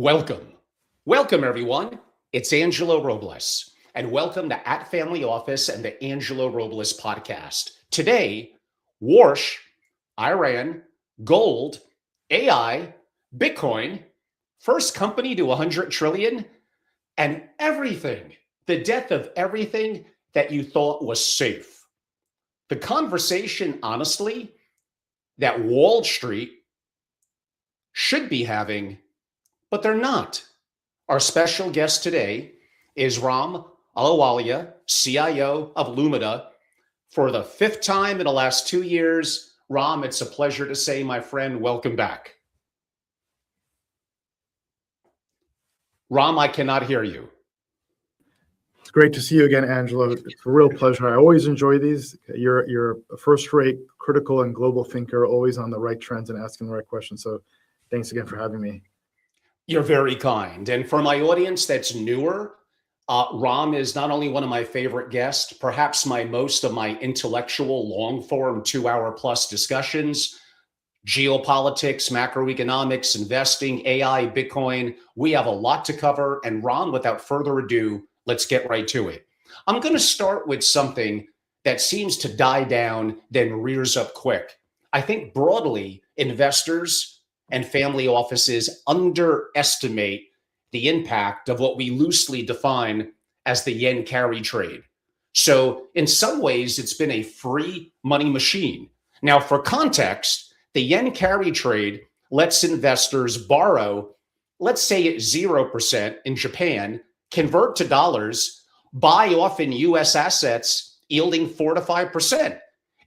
Welcome. Welcome, everyone. It's Angelo Robles, and welcome to At Family Office and the Angelo Robles podcast. Today, Warsh, Iran, gold, AI, Bitcoin, first company to 100 trillion, and everything, the death of everything that you thought was safe. The conversation, honestly, that Wall Street should be having, but they're not. Our special guest today is Ram Ahluwalia, CIO of Lumida. For the fifth time in the last 2 years, Ram, it's a pleasure to say, my friend, welcome back. Ram, I cannot hear you. It's great to see you again, Angelo. It's a real pleasure. I always enjoy these. You're a first-rate critical and global thinker, always on the right trends and asking the right questions. So thanks again for having me. You're very kind. And for my audience that's newer, Ram is not only one of my favorite guests, perhaps most of my intellectual long-form 2-hour plus discussions, geopolitics, macroeconomics, investing, AI, Bitcoin. We have a lot to cover. And Ram, without further ado, let's get right to it. I'm going to start with something that seems to die down, then rears up quick. I think broadly, investors and family offices underestimate the impact of what we loosely define as the yen carry trade. So in some ways, it's been a free money machine. Now, for context, the yen carry trade lets investors borrow, let's say at 0% in Japan, convert to dollars, buy often US assets yielding 4 to 5%.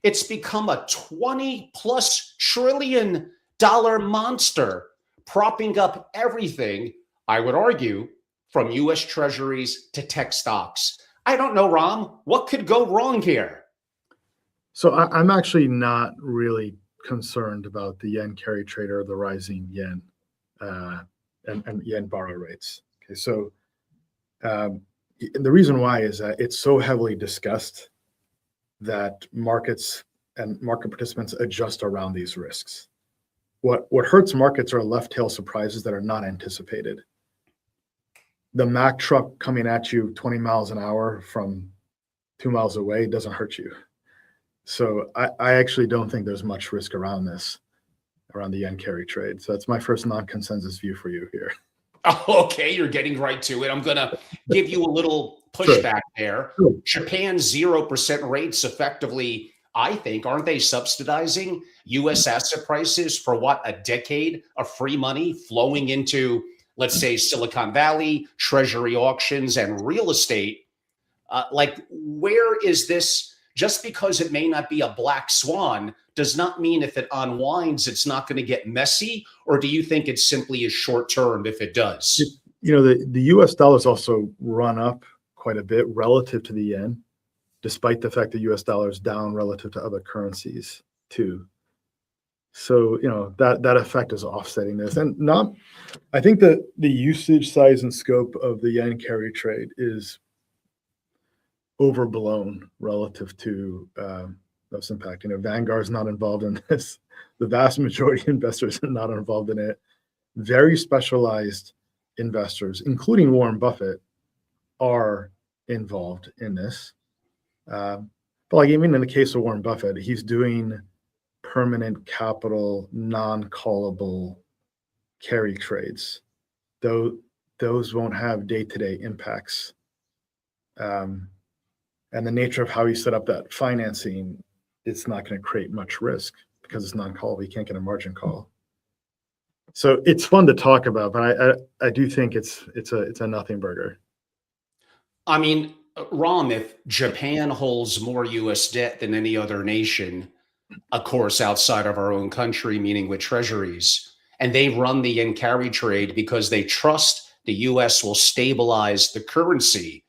It's become a 20 plus trillion dollar monster, propping up everything, I would argue, from US treasuries to tech stocks. I don't know, Ram, what could go wrong here? So I'm actually not really concerned about the yen carry trade or the rising yen and yen borrow rates. Okay, so the reason why is that it's so heavily discussed that markets and market participants adjust around these risks. What hurts markets are left tail surprises that are not anticipated. The Mack truck coming at you 20 miles an hour from 2 miles away doesn't hurt you. So I actually don't think there's much risk around the yen carry trade. So that's my first non-consensus view for you here. Okay, you're getting right to it. I'm going to give you a little pushback there. Sure. Japan's 0% rates effectively, I think, aren't they subsidizing US asset prices for what, a decade of free money flowing into, let's say, Silicon Valley, treasury auctions, and real estate? Where is this? Just because it may not be a black swan does not mean if it unwinds, it's not going to get messy. Or do you think it simply is short term if it does? The US dollar's also run up quite a bit relative to the yen, despite the fact the US dollar is down relative to other currencies too. So, that effect is offsetting this. And I think that the usage size and scope of the yen carry trade is overblown relative to this impact. Vanguard's not involved in this. The vast majority of investors are not involved in it. Very specialized investors, including Warren Buffett, are involved in this. But even in the case of Warren Buffett, he's doing permanent capital, non-callable carry trades. Those won't have day-to-day impacts. And the nature of how he set up that financing, it's not going to create much risk because it's non-callable. You can't get a margin call. So it's fun to talk about, but I do think it's a nothing burger. I mean, Ram, if Japan holds more US debt than any other nation, of course, outside of our own country, meaning with treasuries, and they run the yen carry trade because they trust the US will stabilize the currency.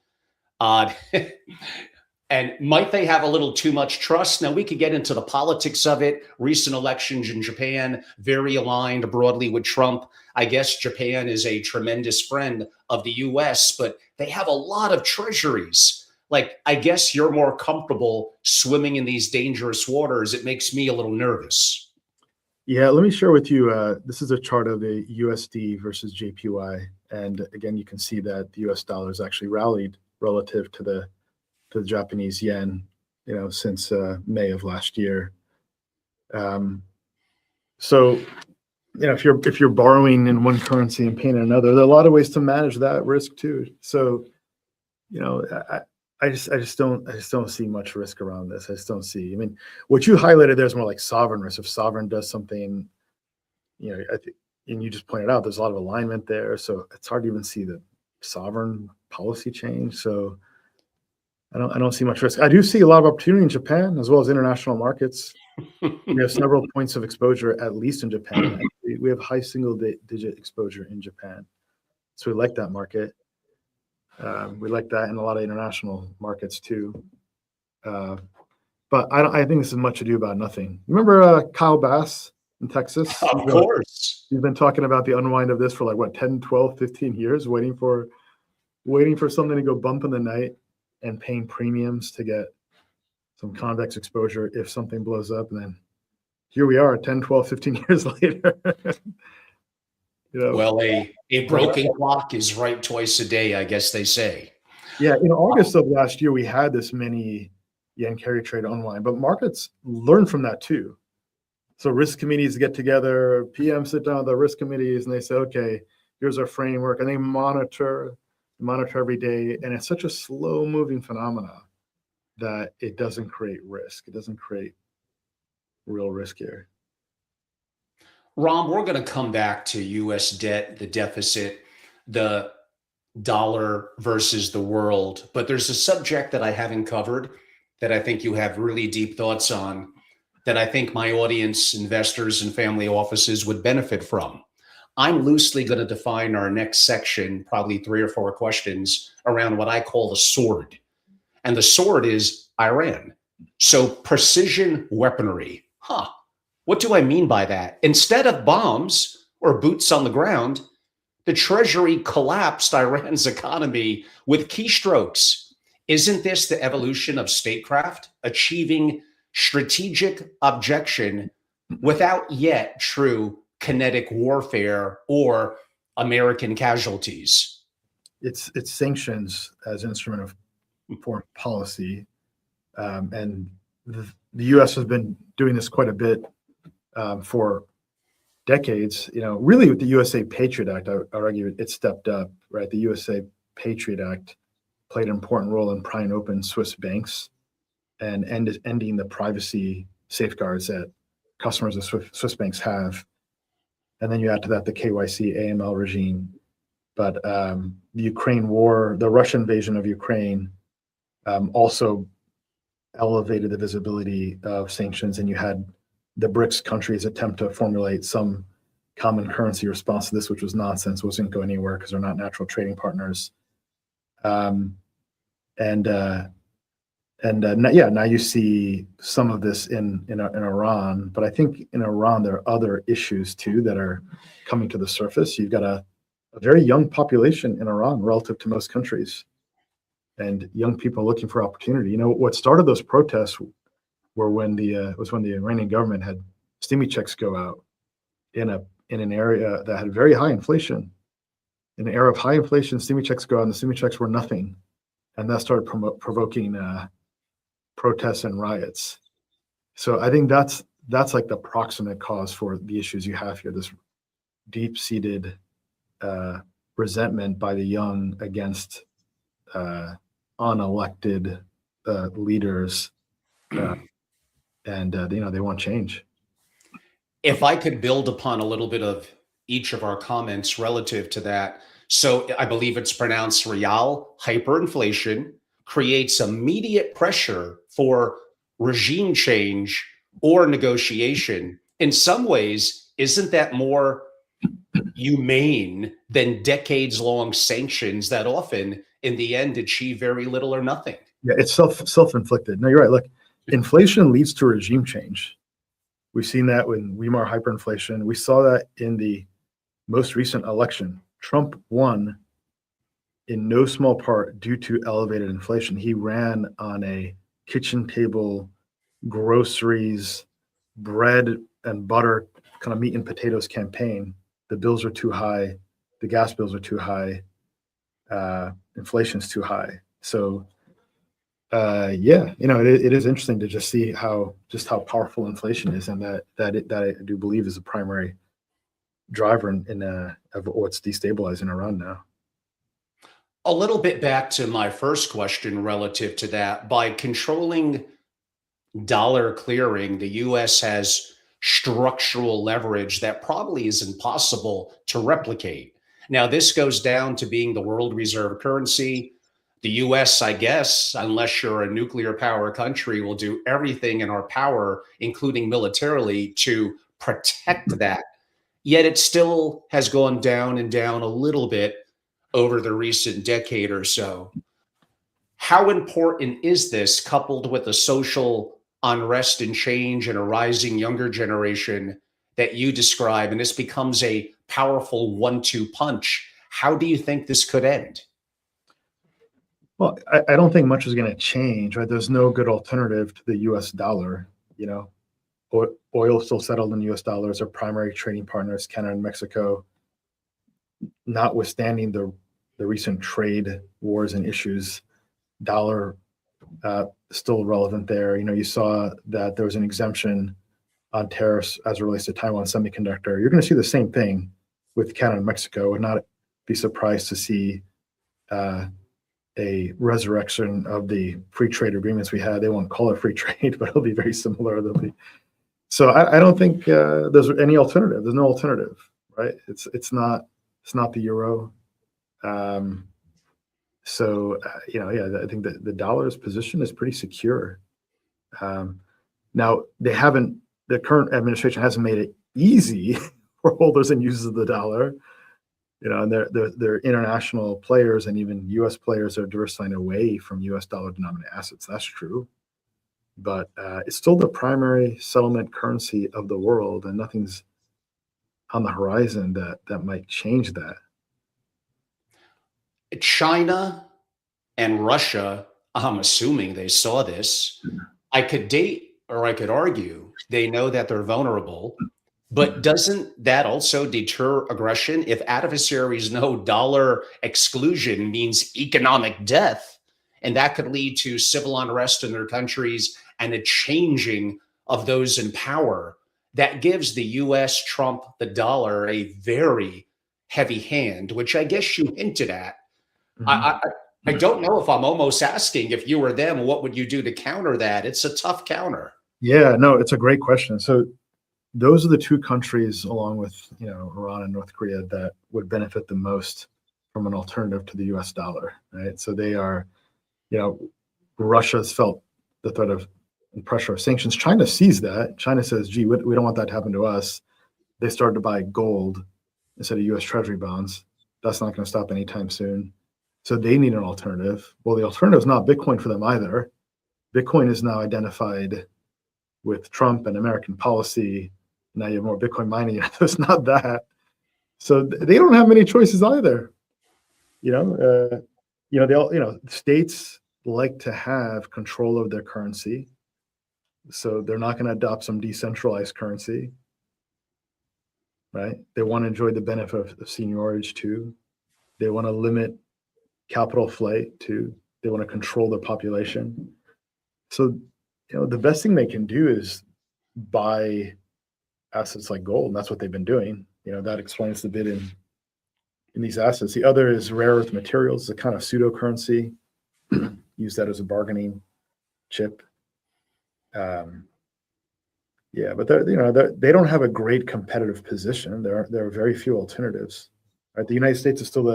And might they have a little too much trust? Now, we could get into the politics of it. Recent elections in Japan, very aligned broadly with Trump. I guess Japan is a tremendous friend of the US, but they have a lot of treasuries. I guess you're more comfortable swimming in these dangerous waters. It makes me a little nervous. Yeah, let me share with you. This is a chart of the USD versus JPY, and again, you can see that the US dollar has actually rallied relative to the Japanese yen, since May of last year. So, if you're borrowing in one currency and paying in another, there are a lot of ways to manage that risk too. So, I just don't see much risk around this. I just don't see. I mean, what you highlighted there is more like sovereign risk. If sovereign does something, I think, and you just pointed out there's a lot of alignment there, so it's hard to even see the sovereign policy change. So I don't see much risk. I do see a lot of opportunity in Japan as well as international markets. We have several points of exposure, at least in Japan. We have high single-digit exposure in Japan, so we like that market. We like that in a lot of international markets too. But I think this is much ado about nothing. Remember Kyle Bass in Texas? Of course. He's been talking about the unwind of this for like, what, 10, 12, 15 years, waiting for something to go bump in the night and paying premiums to get some convex exposure if something blows up. And then here we are 10, 12, 15 years later. Well, a broken clock is right twice a day, I guess they say. Yeah, in August of last year, we had this mini yen carry trade unwind, but markets learn from that too. So risk committees get together, PM sit down with the risk committees, and they say, okay, here's our framework, and they monitor every day. And it's such a slow moving phenomena that it doesn't create risk. It doesn't create real risk here. Ram, we're going to come back to US debt, the deficit, the dollar versus the world. But there's a subject that I haven't covered that I think you have really deep thoughts on, that I think my audience, investors, and family offices would benefit from. I'm loosely going to define our next section, probably 3 or 4 questions, around what I call the sword. And the sword is Iran. So precision weaponry. What do I mean by that? Instead of bombs or boots on the ground, the Treasury collapsed Iran's economy with keystrokes. Isn't this the evolution of statecraft, achieving strategic objection without yet true kinetic warfare or American casualties? It's sanctions as an instrument of foreign policy, and the U.S. has been doing this quite a bit for decades. Really with the USA Patriot Act, I argue it stepped up, right? The USA Patriot Act played an important role in prying open Swiss banks and ending the privacy safeguards that customers of Swiss banks have. And then you add to that the KYC AML regime. But the Ukraine war, the Russian invasion of Ukraine, also elevated the visibility of sanctions, and you had the BRICS countries attempt to formulate some common currency response to this, which was nonsense, wasn't going anywhere because they're not natural trading partners. Now you see some of this in Iran, but I think in Iran there are other issues too that are coming to the surface. You've got a very young population in Iran relative to most countries, and young people looking for opportunity. What started those protests were when the Iranian government had stimmy checks go out in an area that had very high inflation. In an era of high inflation, stimmy checks go out, and the stimmy checks were nothing, and that started provoking protests and riots. So I think that's like the proximate cause for the issues you have here. This deep-seated resentment by the young against unelected leaders, and they want change. If I could build upon a little bit of each of our comments relative to that. So I believe it's pronounced real, hyperinflation creates immediate pressure for regime change or negotiation. In some ways, isn't that more humane than decades-long sanctions that often, in the end, achieve very little or nothing? Yeah, it's self-inflicted. No, you're right. Look, inflation leads to regime change. We've seen that with Weimar hyperinflation. We saw that in the most recent election. Trump won in no small part due to elevated inflation. He ran on a kitchen table, groceries, bread and butter kind of meat and potatoes campaign. The bills are too high, the gas bills are too high, inflation's too high. So yeah, it is interesting to just see how powerful inflation is, and that I do believe is a primary driver of what's destabilizing Iran now. A little bit back to my first question relative to that. By controlling dollar clearing, the US has structural leverage that probably is impossible to replicate. Now, this goes down to being the world reserve currency. The US, I guess, unless you're a nuclear power country, will do everything in our power, including militarily, to protect that. Yet it still has gone down and down a little bit over the recent decade or so. How important is this, coupled with the social unrest and change and a rising younger generation that you describe? And this becomes a powerful 1-2 punch. How do you think this could end? Well, I don't think much is going to change, right? There's no good alternative to the US dollar. Oil still settled in US dollars. Our primary trading partners, Canada and Mexico, notwithstanding the recent trade wars and issues, dollar still relevant there. You saw that there was an exemption on tariffs as it relates to Taiwan semiconductor. You're going to see the same thing with Canada and Mexico. Would not be surprised to see a resurrection of the free trade agreements we had. They won't call it free trade, but it'll be very similar. So I don't think there's any alternative. There's no alternative, right? It's not the euro. So I think that the dollar's position is pretty secure. Now the current administration hasn't made it easy for holders and users of the dollar. And their international players and even U.S. players are diversifying away from U.S. dollar-denominated assets. That's true, but it's still the primary settlement currency of the world, and nothing's on the horizon that might change that. China and Russia, I'm assuming they saw this. I could argue they know that they're vulnerable. But doesn't that also deter aggression? If adversaries know dollar exclusion means economic death, and that could lead to civil unrest in their countries and a changing of those in power, that gives the US, Trump, the dollar a very heavy hand, which I guess you hinted at. Mm-hmm. I don't know if I'm almost asking, if you were them, what would you do to counter that? It's a tough counter. Yeah, no, it's a great question. So those are the two countries, along with Iran and North Korea, that would benefit the most from an alternative to the U.S. dollar, right? So they are, Russia's felt the threat of and pressure of sanctions. China sees that. China says, "Gee, we don't want that to happen to us." They started to buy gold instead of U.S. Treasury bonds. That's not going to stop anytime soon. So they need an alternative. Well, the alternative is not Bitcoin for them either. Bitcoin is now identified with Trump and American policy. Now you have more Bitcoin mining. It's not that. So they don't have many choices either. States like to have control of their currency. So they're not going to adopt some decentralized currency, right? They want to enjoy the benefit of seniorage too. They want to limit capital flight too. They want to control their population. So, the best thing they can do is buy assets like gold, and that's what they've been doing. That explains the bid in these assets. The other is rare earth materials, a kind of pseudo currency. Use that as a bargaining chip. But they don't have a great competitive position. There are very few alternatives. Right? The United States is still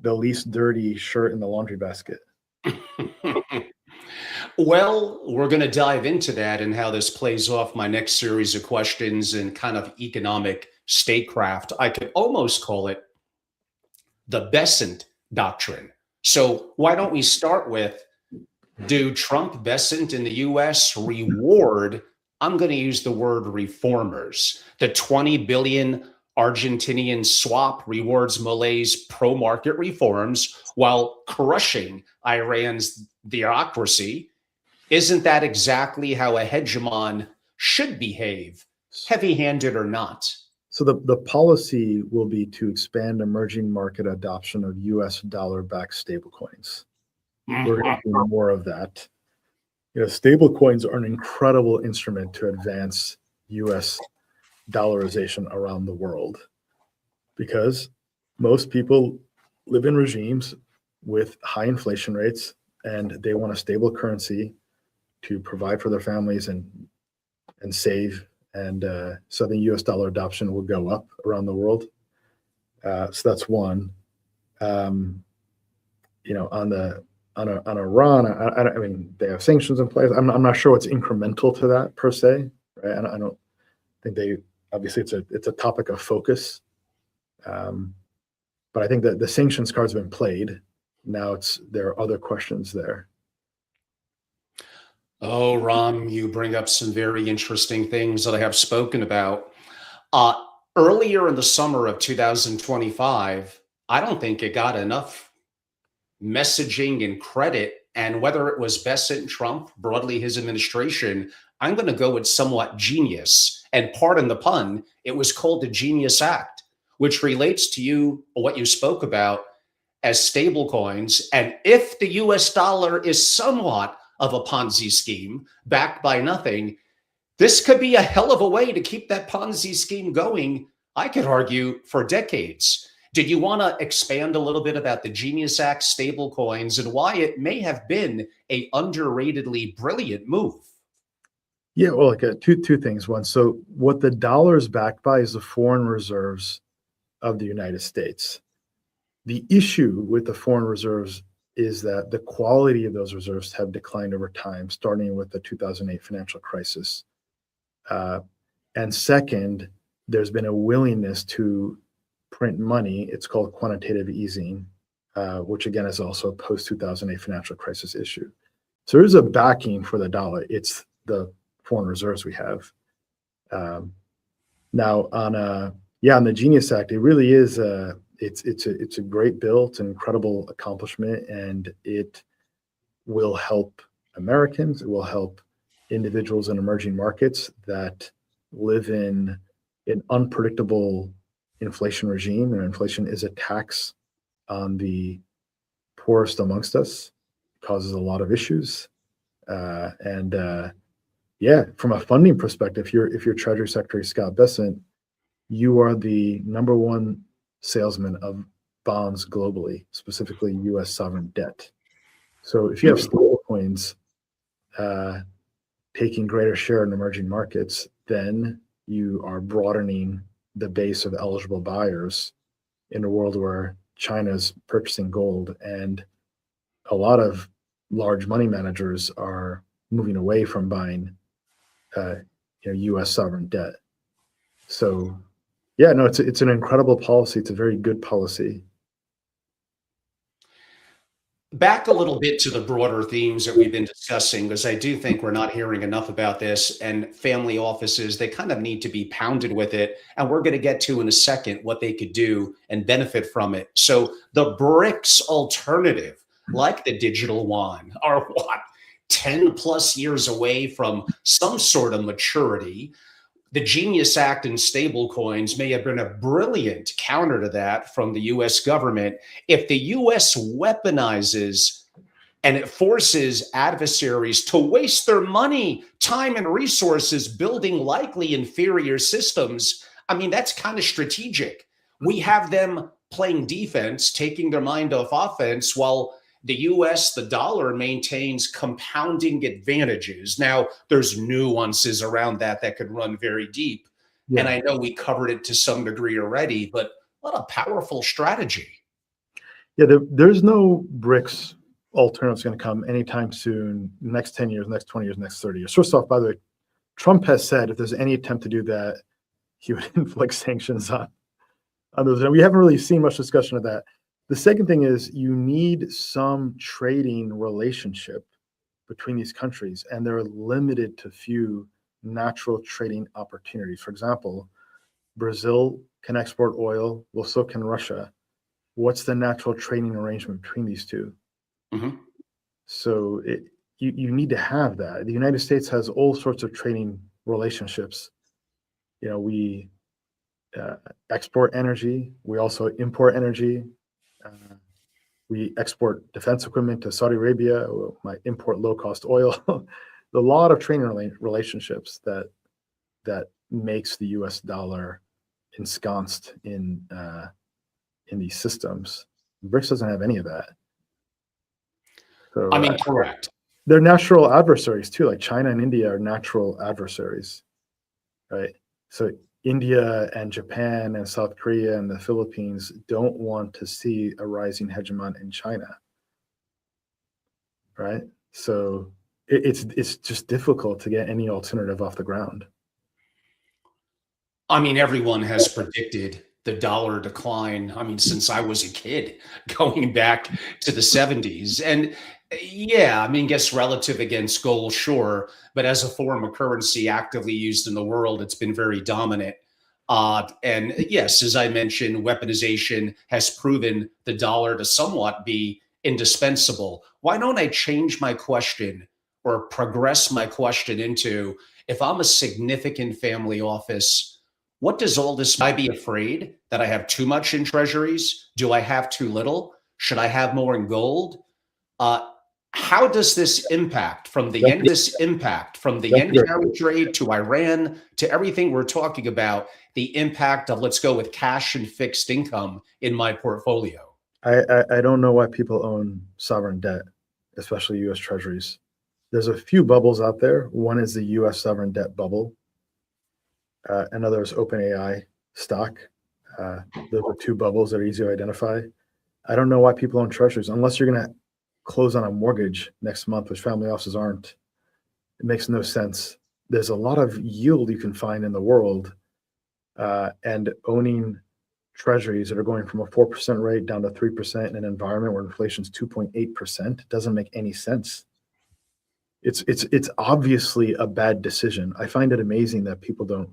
the least dirty shirt in the laundry basket. Well, we're going to dive into that and how this plays off my next series of questions and kind of economic statecraft. I could almost call it the Besant doctrine. So why don't we start with, do Trump, Besant, and the US reward, I'm going to use the word reformers? The 20 billion Argentinian swap rewards Malay's pro-market reforms while crushing Iran's theocracy. Isn't that exactly how a hegemon should behave? heavy-handed or not? So the policy will be to expand emerging market adoption of US dollar-backed stablecoins. We're going to do more of that. Stablecoins are an incredible instrument to advance US dollarization around the world because most people live in regimes with high inflation rates and they want a stable currency to provide for their families and save. And so the US dollar adoption will go up around the world. So that's one. On Iran, I mean, they have sanctions in place. I'm not sure what's incremental to that per se. Right? I don't think they. Obviously, it's a topic of focus. But I think that the sanctions card's been played. Now there are other questions there. Oh, Ram, you bring up some very interesting things that I have spoken about. Earlier in the summer of 2025, I don't think it got enough messaging and credit. And whether it was Bessent, Trump, broadly his administration, I'm going to go with somewhat genius. And pardon the pun, it was called the Genius Act, which relates to what you spoke about as stablecoins. And if the US dollar is somewhat of a Ponzi scheme backed by nothing, this could be a hell of a way to keep that Ponzi scheme going, I could argue, for decades. Did you want to expand a little bit about the Genius Act stablecoins and why it may have been a underratedly brilliant move? Yeah, well, two things. One, so what the dollar is backed by is the foreign reserves of the United States. The issue with the foreign reserves is that the quality of those reserves have declined over time, starting with the 2008 financial crisis. And second, there's been a willingness to print money. It's called quantitative easing, which again is also a post-2008 financial crisis issue. So there's a backing for the dollar. It's the foreign reserves we have. Now on the Genius Act, it really is it's a great bill. It's an incredible accomplishment, and it will help Americans. It will help individuals in emerging markets that live in an unpredictable inflation regime, and inflation is a tax on the poorest amongst us. It causes a lot of issues, from a funding perspective, if you're Treasury Secretary Scott Bessent, you are the number one salesman of bonds globally, specifically U.S. sovereign debt. So if you have stablecoins taking greater share in emerging markets, then you are broadening the base of eligible buyers in a world where China's purchasing gold, and a lot of large money managers are moving away from buying U.S. sovereign debt. So, it's an incredible policy. It's a very good policy. Back a little bit to the broader themes that we've been discussing, because I do think we're not hearing enough about this, and family offices, they kind of need to be pounded with it. And we're going to get to in a second what they could do and benefit from it. So the BRICS alternative, like the digital yuan, are 10 plus years away from some sort of maturity. The Genius Act and stablecoins may have been a brilliant counter to that from the US government. If the US weaponizes and it forces adversaries to waste their money, time, and resources building likely inferior systems, I mean, that's kind of strategic. We have them playing defense, taking their mind off offense, while the US, the dollar, maintains compounding advantages. Now, there's nuances around that could run very deep. Yeah. And I know we covered it to some degree already, but what a powerful strategy. Yeah, there's no BRICS alternatives going to come anytime soon, next 10 years, next 20 years, next 30 years. First off, by the way, Trump has said if there's any attempt to do that, he would inflict sanctions on those. And we haven't really seen much discussion of that. The second thing is you need some trading relationship between these countries, and they're limited to few natural trading opportunities. For example, Brazil can export oil, well, so can Russia. What's the natural trading arrangement between these two? Mm-hmm. So you need to have that. The United States has all sorts of trading relationships we export energy. We also import energy. We export defense equipment to Saudi Arabia. We might import low-cost oil. A lot of trading relationships that makes the U.S. dollar ensconced in these systems. BRICS doesn't have any of that. So I mean, correct. They're natural adversaries too. Like China and India are natural adversaries, right? So India and Japan and South Korea and the Philippines don't want to see a rising hegemon in China, right? So it's just difficult to get any alternative off the ground. I mean, everyone has predicted the dollar decline. I mean, since I was a kid, going back to the 70s. And yeah, I mean, guess relative against gold, sure. But as a form of currency actively used in the world, it's been very dominant. And yes, as I mentioned, weaponization has proven the dollar to somewhat be indispensable. Why don't I change my question or progress my question into, if I'm a significant family office, what does all this? Should I be afraid that I have too much in treasuries? Do I have too little? Should I have more in gold? Uh, how does this impact from the yen? This impact from the yen carry trade to Iran to everything we're talking about? The impact of, let's go with cash and fixed income in my portfolio. I don't know why people own sovereign debt, especially U.S. treasuries. There's a few bubbles out there. One is the U.S. sovereign debt bubble. Another is OpenAI stock. Those are two bubbles that are easy to identify. I don't know why people own treasuries unless you're going to close on a mortgage next month, which family offices aren't. It makes no sense. There's a lot of yield you can find in the world, and owning treasuries that are going from a 4% rate down to 3% in an environment where inflation is 2.8% doesn't make any sense. It's obviously a bad decision. I find it amazing that people don't,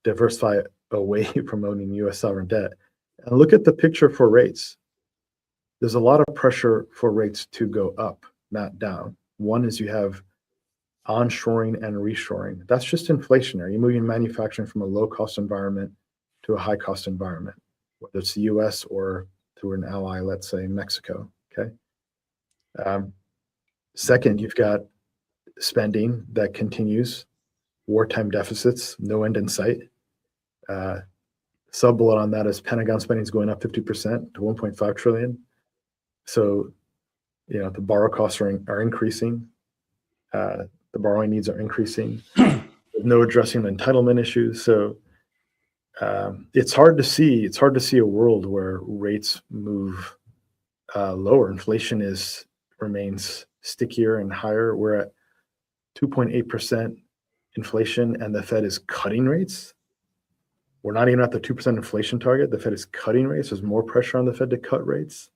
diversify away from owning U.S. sovereign debt. And look at the picture for rates. There's a lot of pressure for rates to go up, not down. One is you have onshoring and reshoring. That's just inflationary. You're moving manufacturing from a low-cost environment to a high-cost environment, whether it's the U.S. or through an ally, let's say Mexico. Okay. Second, you've got spending that continues, wartime deficits, no end in sight. Sub-bullet on that is Pentagon spending is going up 50% to 1.5 trillion. So, the borrow costs are increasing. The borrowing needs are increasing. There's no addressing the entitlement issues. So it's hard to see a world where rates move lower. Inflation remains stickier and higher. We're at 2.8% inflation, and the Fed is cutting rates. We're not even at the 2% inflation target. The Fed is cutting rates. There's more pressure on the Fed to cut rates.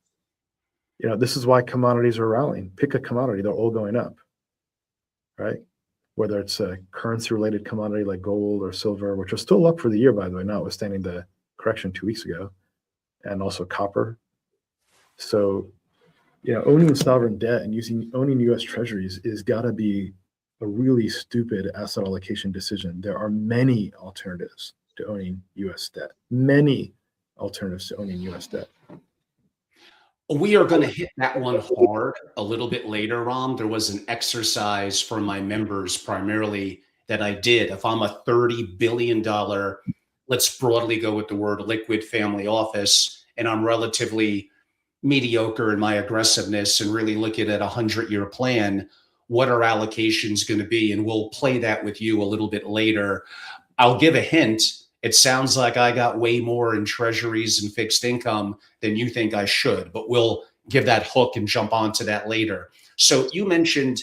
This is why commodities are rallying. Pick a commodity, they're all going up, right? Whether it's a currency-related commodity like gold or silver, which are still up for the year, by the way, notwithstanding the correction 2 weeks ago, and also copper. So, owning sovereign debt and owning U.S. treasuries is got to be a really stupid asset allocation decision. There are many alternatives to owning U.S. debt. Many alternatives to owning U.S. debt. We are going to hit that one hard a little bit later, Ram. There was an exercise for my members primarily that I did. If I'm a $30 billion, let's broadly go with the word liquid family office, and I'm relatively mediocre in my aggressiveness and really looking at a 100-year plan, what are allocations going to be? And we'll play that with you a little bit later. I'll give a hint. It sounds like I got way more in treasuries and fixed income than you think I should, but we'll give that hook and jump onto that later. So you mentioned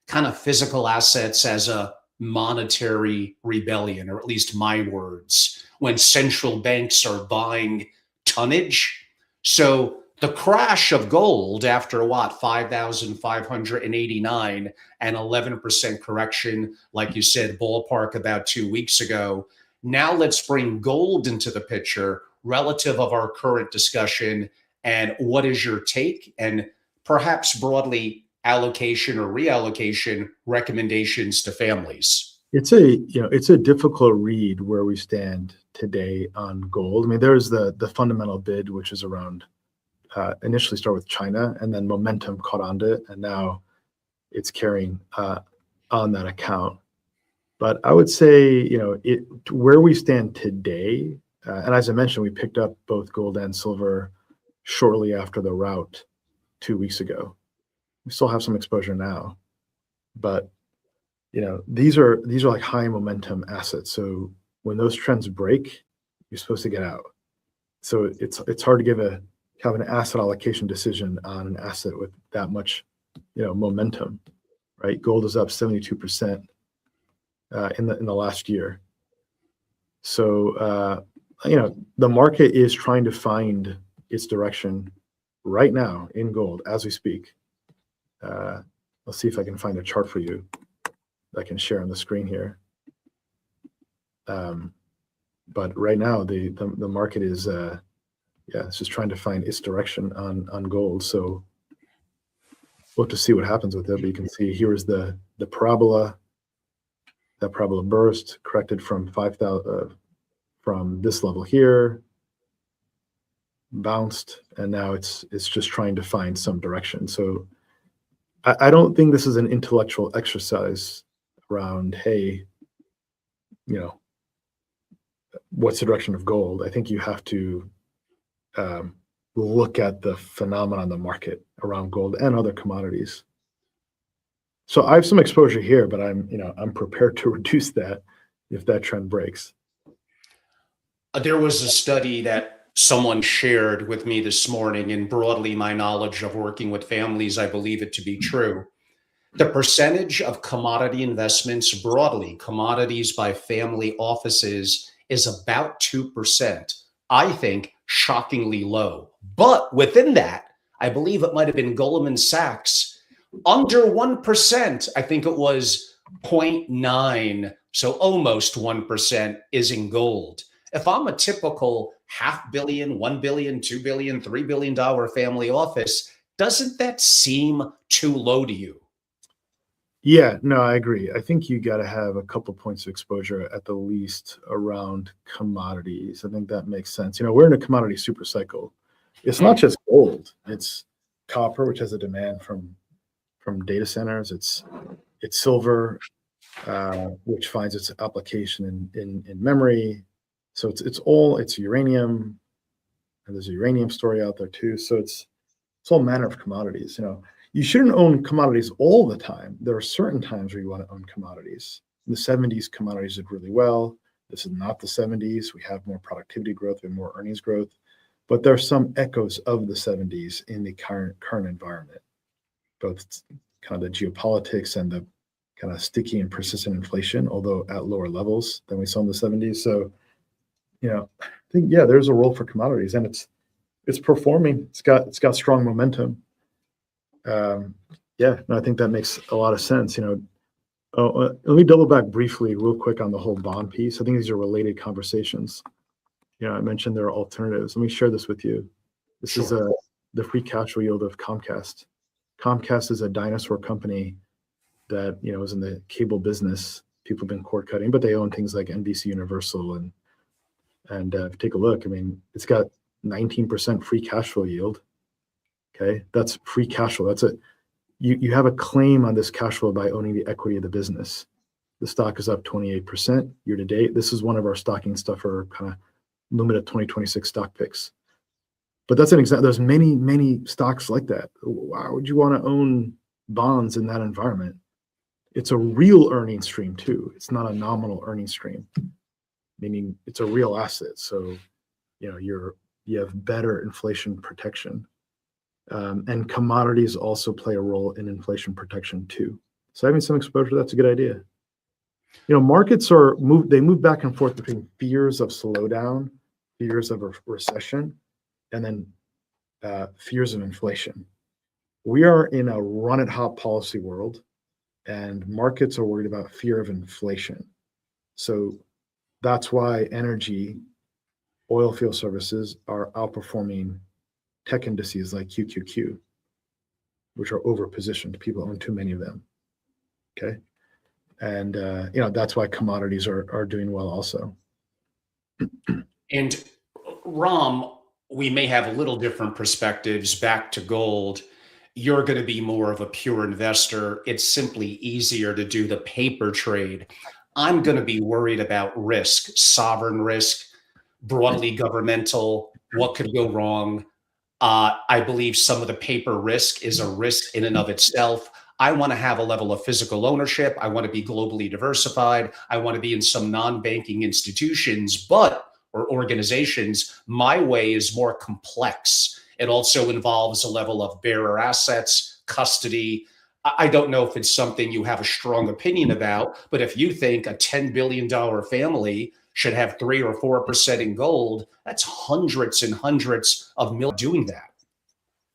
kind of physical assets as a monetary rebellion, or at least my words, when central banks are buying tonnage. So the crash of gold after what, 5,589 and 11% correction, like you said, ballpark about 2 weeks ago. Now let's bring gold into the picture relative of our current discussion. And what is your take? And perhaps broadly allocation or reallocation recommendations to families. it's a difficult read where we stand today on gold. I mean, there's the fundamental bid, which is around initially start with China, and then momentum caught onto it, and now it's carrying on that account. But I would say, where we stand today, and as I mentioned, we picked up both gold and silver shortly after the rout 2 weeks ago. We still have some exposure now, but these are like high momentum assets. So when those trends break, you're supposed to get out. So it's hard to give a kind of an asset allocation decision on an asset with that much momentum, right? Gold is up 72% in the last year. So the market is trying to find its direction right now in gold as we speak. Let's see if I can find a chart for you that I can share on the screen here. But right now the market is it's just trying to find its direction on gold. So we'll have to see what happens with it. But you can see here is the parabola. That parabola burst, corrected from 5,000 from this level here, bounced, and now it's just trying to find some direction. So I don't think this is an intellectual exercise around, hey, what's the direction of gold? I think you have to look at the phenomena in the market around gold and other commodities. So I have some exposure here, but I'm prepared to reduce that if that trend breaks. There was a study that someone shared with me this morning, and broadly my knowledge of working with families, I believe it to be true. The percentage of commodity investments broadly, commodities by family offices, is about 2%. I think shockingly low. But within that, I believe it might have been Goldman Sachs, under 1%, I think it was 0.9, so almost 1% is in gold. If I'm a typical $500 million, $1 billion, $2 billion, $3 billion family office, doesn't that seem too low to you? Yeah, no, I agree. I think you got to have a couple points of exposure at the least around commodities. I think that makes sense. We're in a commodity super cycle. It's not just gold. It's copper, which has a demand from data centers. It's silver, which finds its application in memory. So it's uranium, and there's a uranium story out there too. So it's all manner of commodities. You shouldn't own commodities all the time. There are certain times where you want to own commodities. In the 70s, commodities did really well. This is not the 70s. We have more productivity growth and more earnings growth, but there are some echoes of the 70s in the current environment, both kind of the geopolitics and the kind of sticky and persistent inflation, although at lower levels than we saw in the 70s. So, I think, there's a role for commodities, and it's performing. It's got strong momentum. I think that makes a lot of sense. Let me double back briefly real quick on the whole bond piece. I think these are related conversations. I mentioned there are alternatives. Let me share this with you. This is the free cash flow yield of Comcast. Comcast is a dinosaur company that is in the cable business. People have been cord cutting, but they own things like NBC Universal and take a look. I mean, it's got 19% free cash flow yield. Okay, that's free cash flow. That's you have a claim on this cash flow by owning the equity of the business. The stock is up 28% year to date. This is one of our stocking stuffer kind of Lumida 2026 stock picks. But that's an example. There's many stocks like that. Why would you want to own bonds in that environment? It's a real earning stream too. It's not a nominal earning stream, meaning it's a real asset. So, you have better inflation protection. And commodities also play a role in inflation protection too. So having some exposure, that's a good idea. Markets move back and forth between fears of slowdown, fears of a recession, and then fears of inflation. We are in a run it hot policy world, and markets are worried about fear of inflation. So that's why energy, oil field services are outperforming tech indices like QQQ, which are over positioned. People own too many of them. Okay. And that's why commodities are doing well also. And Ram, we may have a little different perspectives. Back to gold, you're going to be more of a pure investor. It's simply easier to do the paper trade. I'm going to be worried about risk, sovereign risk, broadly governmental, what could go wrong. I believe some of the paper risk is a risk in and of itself. I want to have a level of physical ownership. I want to be globally diversified. I want to be in some non-banking institutions, or organizations. My way is more complex. It also involves a level of bearer assets, custody. I don't know if it's something you have a strong opinion about, but if you think a $10 billion family should have 3 or 4% in gold, that's hundreds and hundreds of millions doing that.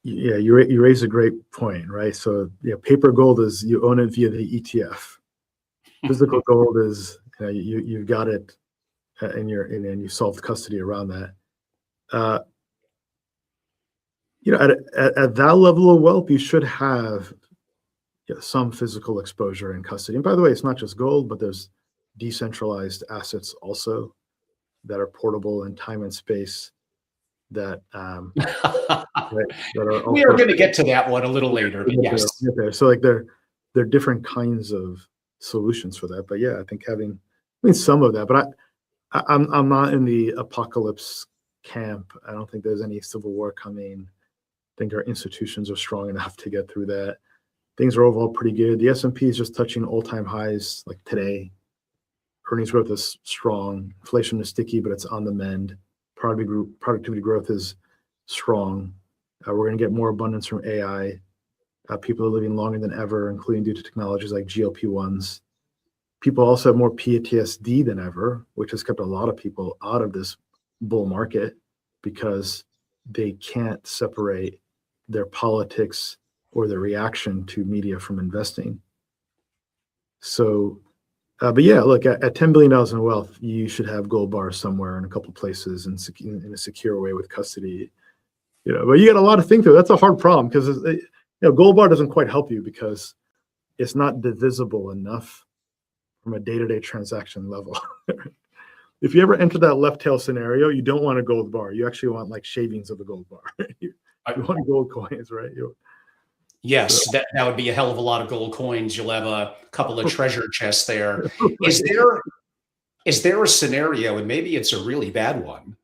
Yeah, you raise a great point, right? So paper gold is you own it via the ETF. Physical gold is you've got it, and you solved custody around that. At that level of wealth, you should have some physical exposure and custody. And by the way, it's not just gold, but there's decentralized assets also that are portable in time and space. That we are going to get to that one a little later. But yes. So like there are different kinds of solutions for that. But yeah, I think having some of that. But I'm not in the apocalypse camp. I don't think there's any civil war coming. I think our institutions are strong enough to get through that. Things are overall pretty good. The S&P is just touching all-time highs like today. Earnings growth is strong. Inflation is sticky, but it's on the mend. Productivity growth is strong. We're going to get more abundance from AI. People are living longer than ever, including due to technologies like GLP-1s. People also have more PTSD than ever, which has kept a lot of people out of this bull market because they can't separate their politics or their reaction to media from investing. So, but yeah, look, at $10 billion in wealth, you should have gold bars somewhere in a couple of places and in a secure way with custody. But you got a lot to think through. That's a hard problem because gold bar doesn't quite help you because it's not divisible enough from a day-to-day transaction level. If you ever enter that left tail scenario, you don't want a gold bar. You actually want like shavings of a gold bar. you want gold coins, right? Yes, that would be a hell of a lot of gold coins. You'll have a couple of treasure chests there. Is there a scenario, and maybe it's a really bad one,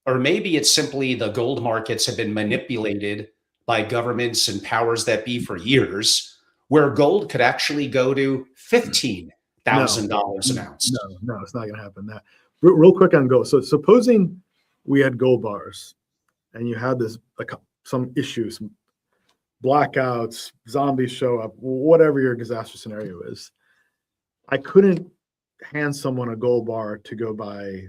or maybe it's simply the gold markets have been manipulated by governments and powers that be for years, where gold could actually go to $15,000 an ounce? No, it's not going to happen. That real quick on gold. So supposing we had gold bars, and you had this some issues. Blackouts, zombies show up, whatever your disaster scenario is. I couldn't hand someone a gold bar to go buy,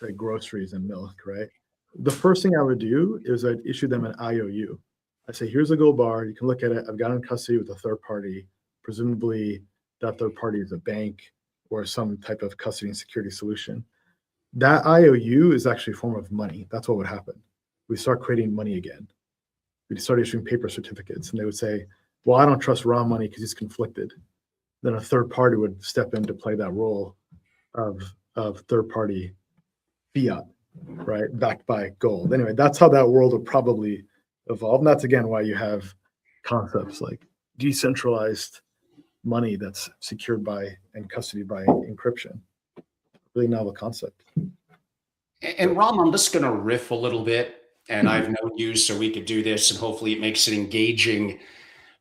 say, groceries and milk, right? The first thing I would do is I'd issue them an IOU. I say, here's a gold bar. You can look at it. I've got it in custody with a third party. Presumably, that third party is a bank or some type of custody and security solution. That IOU is actually a form of money. That's what would happen. We start creating money again. We'd start issuing paper certificates, and they would say, well, I don't trust raw money because he's conflicted. Then a third party would step in to play that role of third party fiat, right, backed by gold. Anyway, that's how that world would probably evolve. And that's, again, why you have concepts like decentralized money that's secured by and custodied by encryption. Really novel concept. And Ram, I'm just going to riff a little bit. And I've known you, so we could do this, and hopefully it makes it engaging.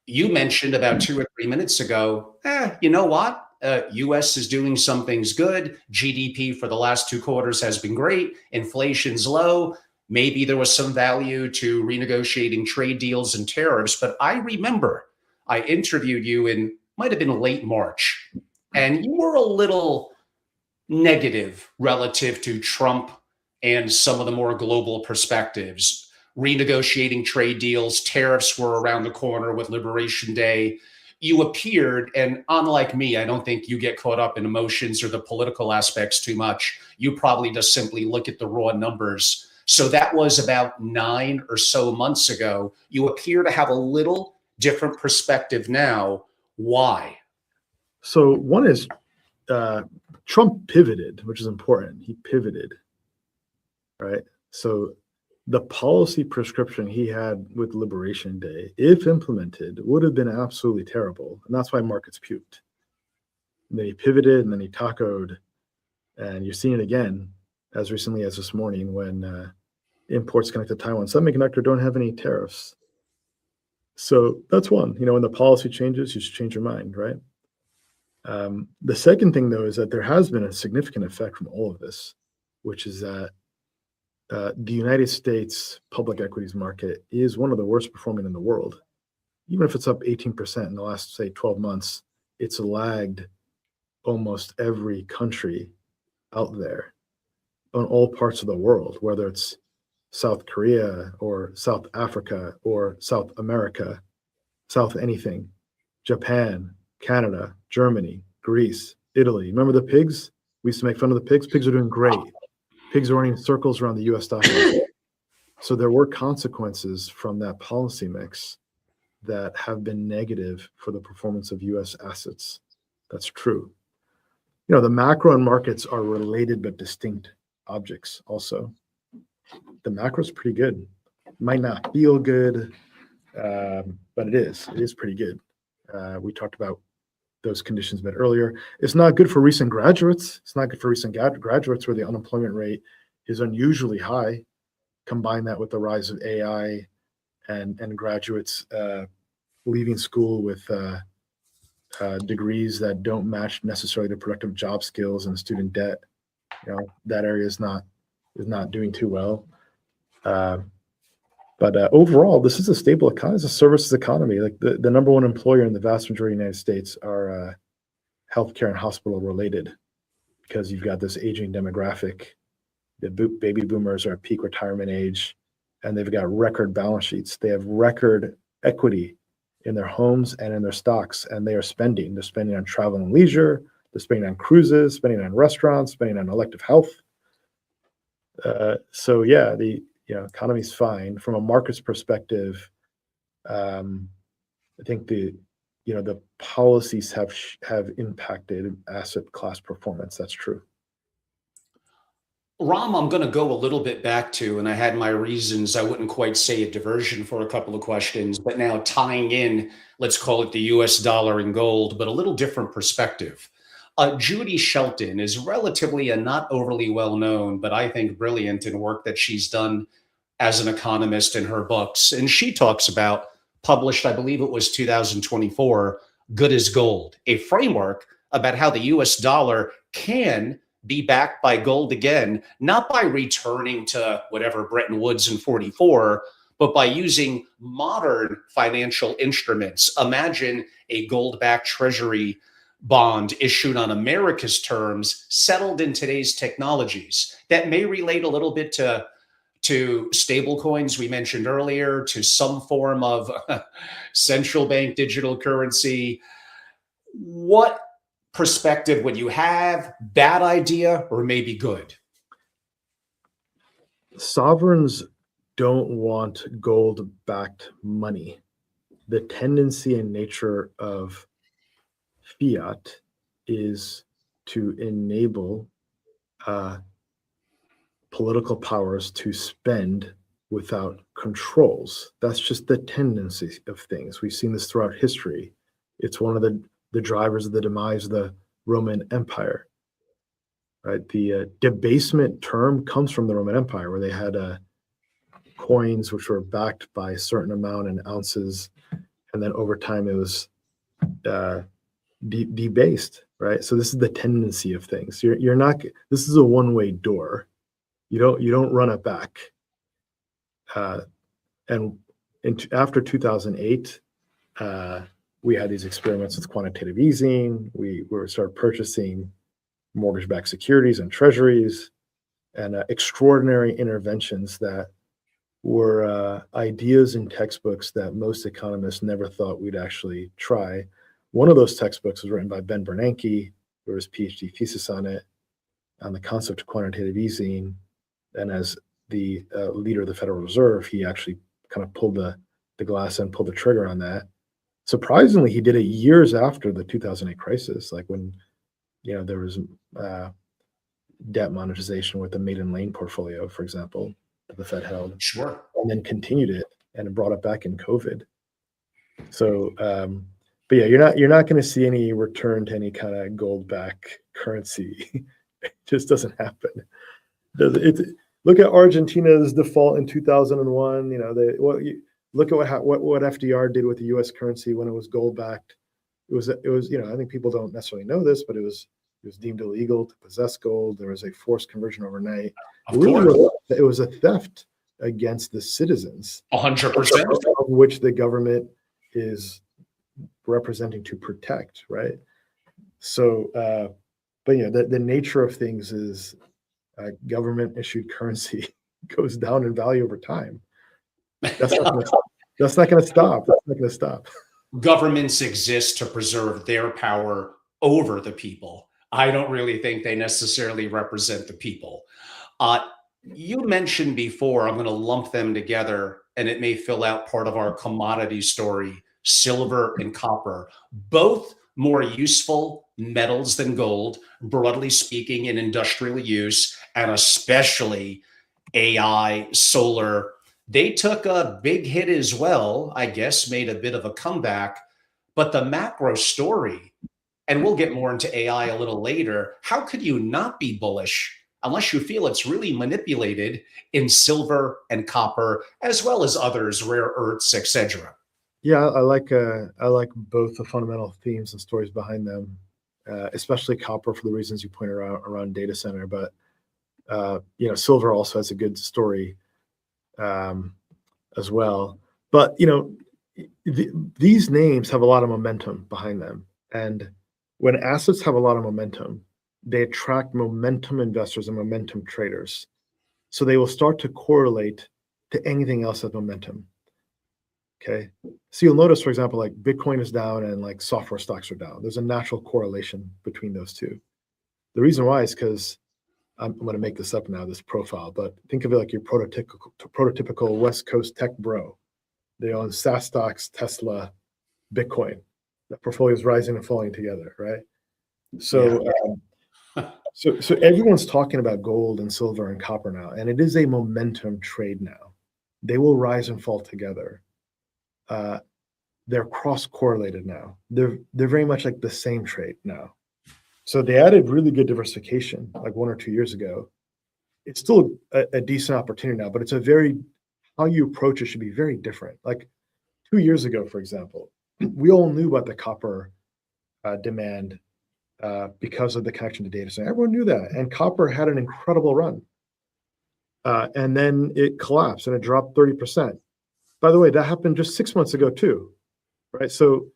You mentioned about 2 or 3 minutes ago, you know what? U.S. is doing some things good. GDP for the last 2 quarters has been great. Inflation's low. Maybe there was some value to renegotiating trade deals and tariffs. But I remember I interviewed you in, might have been late March, and you were a little negative relative to Trump and some of the more global perspectives. Renegotiating trade deals, tariffs were around the corner with Liberation Day. You appeared, and unlike me, I don't think you get caught up in emotions or the political aspects too much. You probably just simply look at the raw numbers. So that was about 9 or so months ago. You appear to have a little different perspective now. Why? So one is Trump pivoted, which is important. He pivoted, right? So the policy prescription he had with Liberation Day, if implemented, would have been absolutely terrible. And that's why markets puked. And then he pivoted and then he tacoed. And you're seeing it again as recently as this morning when imports connected to Taiwan Semiconductor don't have any tariffs. So that's one. When the policy changes, you should change your mind, right? The second thing, though, is that there has been a significant effect from all of this, which is that the United States public equities market is one of the worst performing in the world. Even if it's up 18% in the last, say, 12 months, it's lagged almost every country out there on all parts of the world, whether it's South Korea or South Africa or South America, South anything, Japan, Canada, Germany, Greece, Italy. Remember the pigs? We used to make fun of the pigs. Pigs are doing great. Pigs are running circles around the US stock market. So there were consequences from that policy mix that have been negative for the performance of US assets. That's true. The macro and markets are related but distinct objects also. The macro is pretty good. Might not feel good, but it is. It is pretty good. We talked about those conditions a bit earlier. It's not good for recent graduates. It's not good for recent graduates where the unemployment rate is unusually high. Combine that with the rise of AI and graduates leaving school with degrees that don't match necessarily the productive job skills and student debt. That area is not doing too well. But overall, this is a stable economy. It's a services economy. Like the number one employer in the vast majority of the United States are healthcare and hospital related, because you've got this aging demographic. The baby boomers are at peak retirement age, and they've got record balance sheets. They have record equity in their homes and in their stocks, and they are spending. They're spending on travel and leisure. They're spending on cruises, spending on restaurants, spending on elective health. So yeah, the economy's fine from a market's perspective. I think the policies have impacted asset class performance. That's true. Ram, I'm going to go a little bit back to, and I had my reasons. I wouldn't quite say a diversion for a couple of questions, but now tying in, let's call it the US dollar and gold, but a little different perspective. Judy Shelton is relatively a not overly well known, but I think brilliant in work that she's done as an economist in her books. And she talks about, published, I believe it was 2024, Good as Gold, a framework about how the US dollar can be backed by gold again, not by returning to whatever Bretton Woods in 44, but by using modern financial instruments. Imagine a gold-backed treasury bond issued on America's terms, settled in today's technologies. That may relate a little bit to stable coins we mentioned earlier, to some form of central bank digital currency. What perspective would you have? Bad idea or maybe good? Sovereigns don't want gold-backed money. The tendency and nature of fiat is to enable political powers to spend without controls. That's just the tendency of things. We've seen this throughout history. It's one of the drivers of the demise of the Roman Empire, right? The debasement term comes from the Roman Empire, where they had coins which were backed by a certain amount in ounces, and then over time it was debased, right? So this is the tendency of things. You're not. This is a one-way door. You don't run it back. And after 2008. We had these experiments with quantitative easing. We started purchasing mortgage-backed securities and treasuries, and extraordinary interventions that were ideas in textbooks that most economists never thought we'd actually try. One of those textbooks was written by Ben Bernanke. There was a PhD thesis on it, on the concept of quantitative easing. And as the leader of the Federal Reserve, he actually kind of pulled the glass and pulled the trigger on that. Surprisingly, he did it years after the 2008 crisis, like when there was debt monetization with the Maiden Lane portfolio, for example, that the Fed held, Sure. and then continued it and brought it back in COVID. So, but yeah, you're not going to see any return to any kind of gold back currency. It just doesn't happen. Look at Argentina's default in 2001. Look at what FDR did with the U.S. currency when it was gold backed. It was I think people don't necessarily know this, but it was deemed illegal to possess gold. There was a forced conversion overnight. Of course. It was a theft against the citizens, 100%. of which the government is representing to protect, right? So, but the nature of things is government issued currency goes down in value over time. That's not going to stop. That's not going to stop. Governments exist to preserve their power over the people. I don't really think they necessarily represent the people. You mentioned before, I'm going to lump them together, and it may fill out part of our commodity story, silver and copper, both more useful metals than gold, broadly speaking, in industrial use, and especially AI, solar. They took a big hit as well, I guess, made a bit of a comeback. But the macro story, and we'll get more into AI a little later, how could you not be bullish unless you feel it's really manipulated in silver and copper, as well as others, rare earths, etc.? Yeah, I like both the fundamental themes and stories behind them, especially copper for the reasons you pointed out around data center. But silver also has a good story as well. But these names have a lot of momentum behind them, and when assets have a lot of momentum, they attract momentum investors and momentum traders. So they will start to correlate to anything else with momentum. Okay. So you'll notice, for example, like Bitcoin is down and like software stocks are down. There's a natural correlation between those two. The reason why is because I'm going to make this up now, this profile, but think of it like your prototypical West Coast tech bro. They own SaaS stocks, Tesla, Bitcoin. The portfolio is rising and falling together, right? So, so everyone's talking about gold and silver and copper now, and it is a momentum trade now. They will rise and fall together. They're cross-correlated now. They're very much like the same trade now. So they added really good diversification like 1 or 2 years ago. It's still a decent opportunity now, but it's how you approach it should be very different. Like 2 years ago, for example, we all knew about the copper demand because of the connection to data center. Everyone knew that. And copper had an incredible run. And then it collapsed and it dropped 30%. By the way, that happened just 6 months ago too, right? So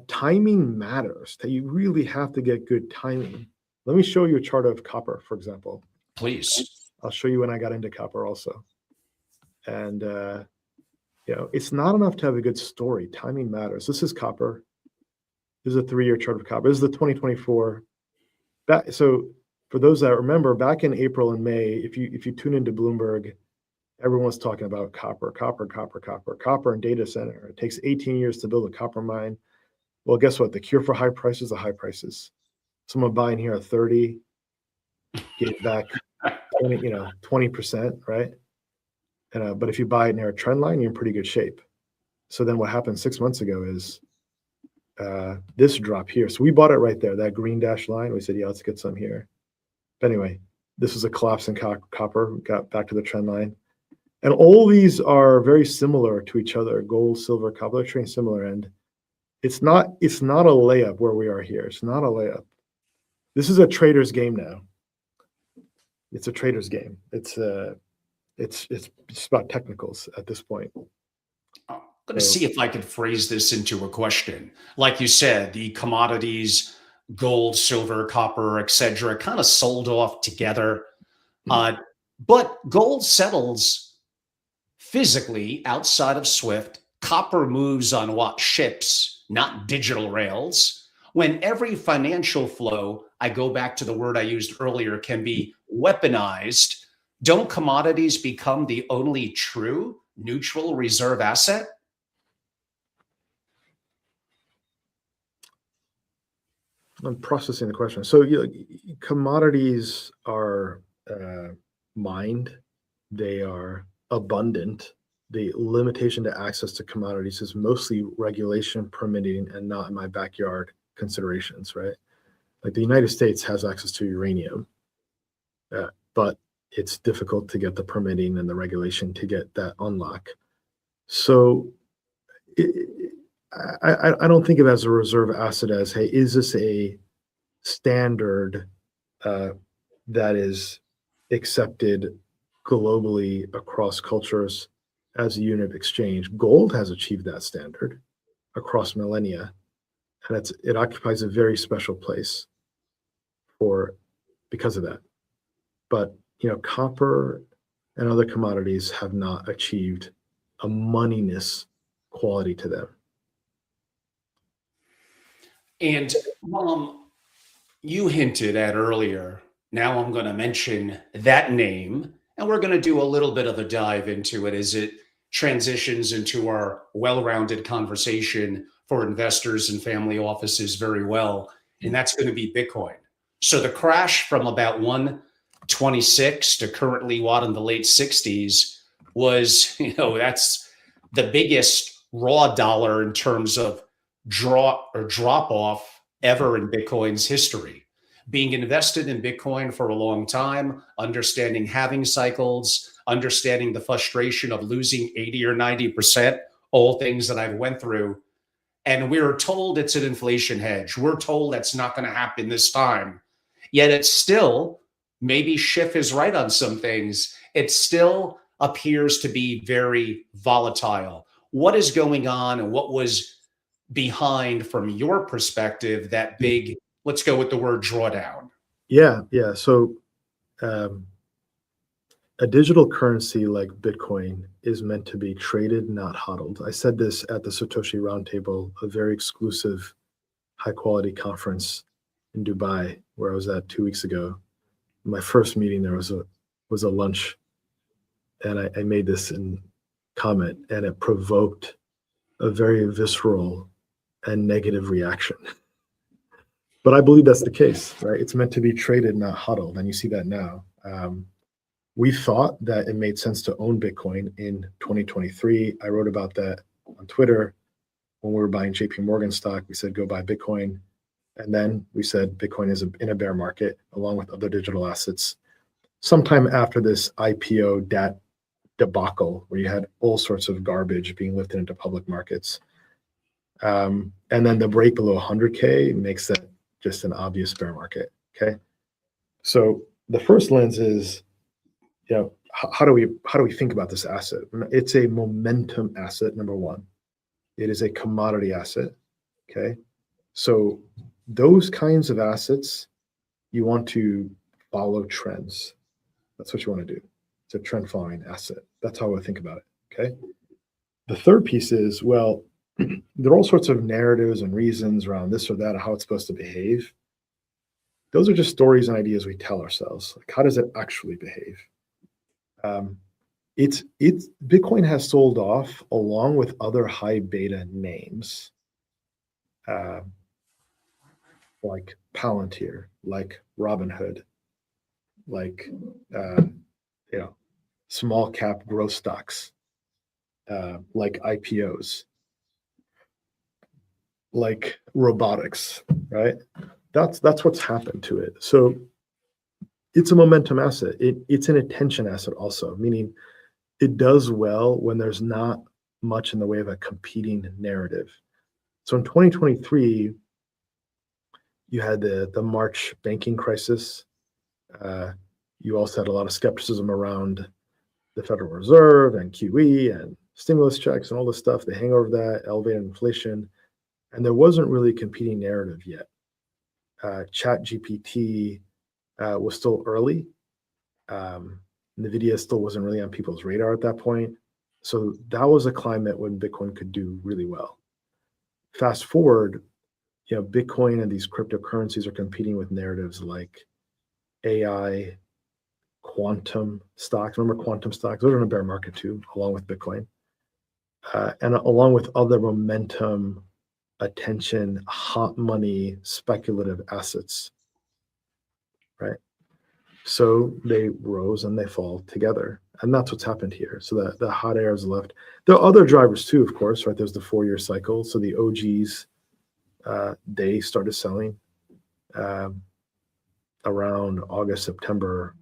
timing matters. That you really have to get good timing. Let me show you a chart of copper, for example. Please. I'll show you when I got into copper also. And it's not enough to have a good story. Timing matters. This is copper. This is a 3-year chart of copper. This is the 2024. So for those that remember, back in April and May, if you tune into Bloomberg, everyone was talking about copper and data center. It takes 18 years to build a copper mine. Well, guess what? The cure for high prices are high prices. Someone buying here at 30, get back 20%, right? But if you buy it near a trend line, you're in pretty good shape. So then what happened 6 months ago is this drop here. So we bought it right there, that green dash line. We said, yeah, let's get some here. But anyway, this was a collapse in copper. We got back to the trend line. And all these are very similar to each other. Gold, silver, copper, they're trading similar. And it's not a layup where we are here. It's not a layup. This is a trader's game now. It's a trader's game. It's just about technicals at this point. I'm going to see if I could phrase this into a question. Like you said, the commodities, gold, silver, copper, etc., kind of sold off together. But gold settles physically outside of Swift. Copper moves on what? Ships, not digital rails. When every financial flow, I go back to the word I used earlier, can be weaponized, don't commodities become the only true neutral reserve asset? I'm processing the question. So, commodities are mined, they are abundant. The limitation to access to commodities is mostly regulation, permitting, and not in my backyard considerations, right? Like the United States has access to uranium, but it's difficult to get the permitting and the regulation to get that unlock. So I don't think of it as a reserve asset as, hey, is this a standard that is accepted globally across cultures as a unit of exchange? Gold has achieved that standard across millennia, and it occupies a very special place because of that. But copper and other commodities have not achieved a moneyness quality to them. And you hinted at earlier, now I'm going to mention that name, and we're going to do a little bit of a dive into it as it transitions into our well-rounded conversation for investors and family offices very well, and that's going to be Bitcoin. So the crash from about 126 to currently what in the late 60s was, that's the biggest raw dollar in terms of drop off ever in Bitcoin's history. Being invested in Bitcoin for a long time, understanding halving cycles, understanding the frustration of losing 80 or 90%, all things that I've went through. And we're told it's an inflation hedge. We're told that's not going to happen this time. Yet it's still, maybe Schiff is right on some things, it still appears to be very volatile. What is going on and what was behind, from your perspective, that big, let's go with the word drawdown? Yeah. So a digital currency like Bitcoin is meant to be traded, not hodled. I said this at the Satoshi Roundtable, a very exclusive, high-quality conference in Dubai, where I was at 2 weeks ago. My first meeting there was a lunch, and I made this in comment, and it provoked a very visceral and negative reaction. But I believe that's the case, right? It's meant to be traded, not hodled, and you see that now. We thought that it made sense to own Bitcoin in 2023. I wrote about that on Twitter. When we were buying JP Morgan stock, we said, go buy Bitcoin. And then we said Bitcoin is in a bear market, along with other digital assets. Sometime after this IPO debacle, where you had all sorts of garbage being lifted into public markets. And then the break below 100K makes that just an obvious bear market, okay? So the first lens is, how do we think about this asset? It's a momentum asset, number one. It is a commodity asset, okay? So those kinds of assets, you want to follow trends. That's what you want to do. It's a trend following asset. That's how I think about it, okay? The third piece is, well, there are all sorts of narratives and reasons around this or that, how it's supposed to behave. Those are just stories and ideas we tell ourselves. Like, how does it actually behave? Bitcoin has sold off along with other high beta names, like Palantir, like Robinhood, like small cap growth stocks, like IPOs, like robotics, right? That's what's happened to it. So it's a momentum asset. It's an attention asset also, meaning it does well when there's not much in the way of a competing narrative. So in 2023, you had the March banking crisis. You also had a lot of skepticism around the Federal Reserve and QE and stimulus checks and all this stuff, the hangover of that, elevated inflation. And there wasn't really a competing narrative yet. Chat GPT was still early. NVIDIA still wasn't really on people's radar at that point. So that was a climate when Bitcoin could do really well. Fast forward, Bitcoin and these cryptocurrencies are competing with narratives like AI, quantum stocks. Remember quantum stocks? Those are in a bear market too, along with Bitcoin. And along with other momentum attention, hot money, speculative assets, right? So they rose and they fall together. And that's what's happened here. So that the hot air is left. There are other drivers too, of course, right? There's the 4-year cycle. So the OGs, they started selling around August, September,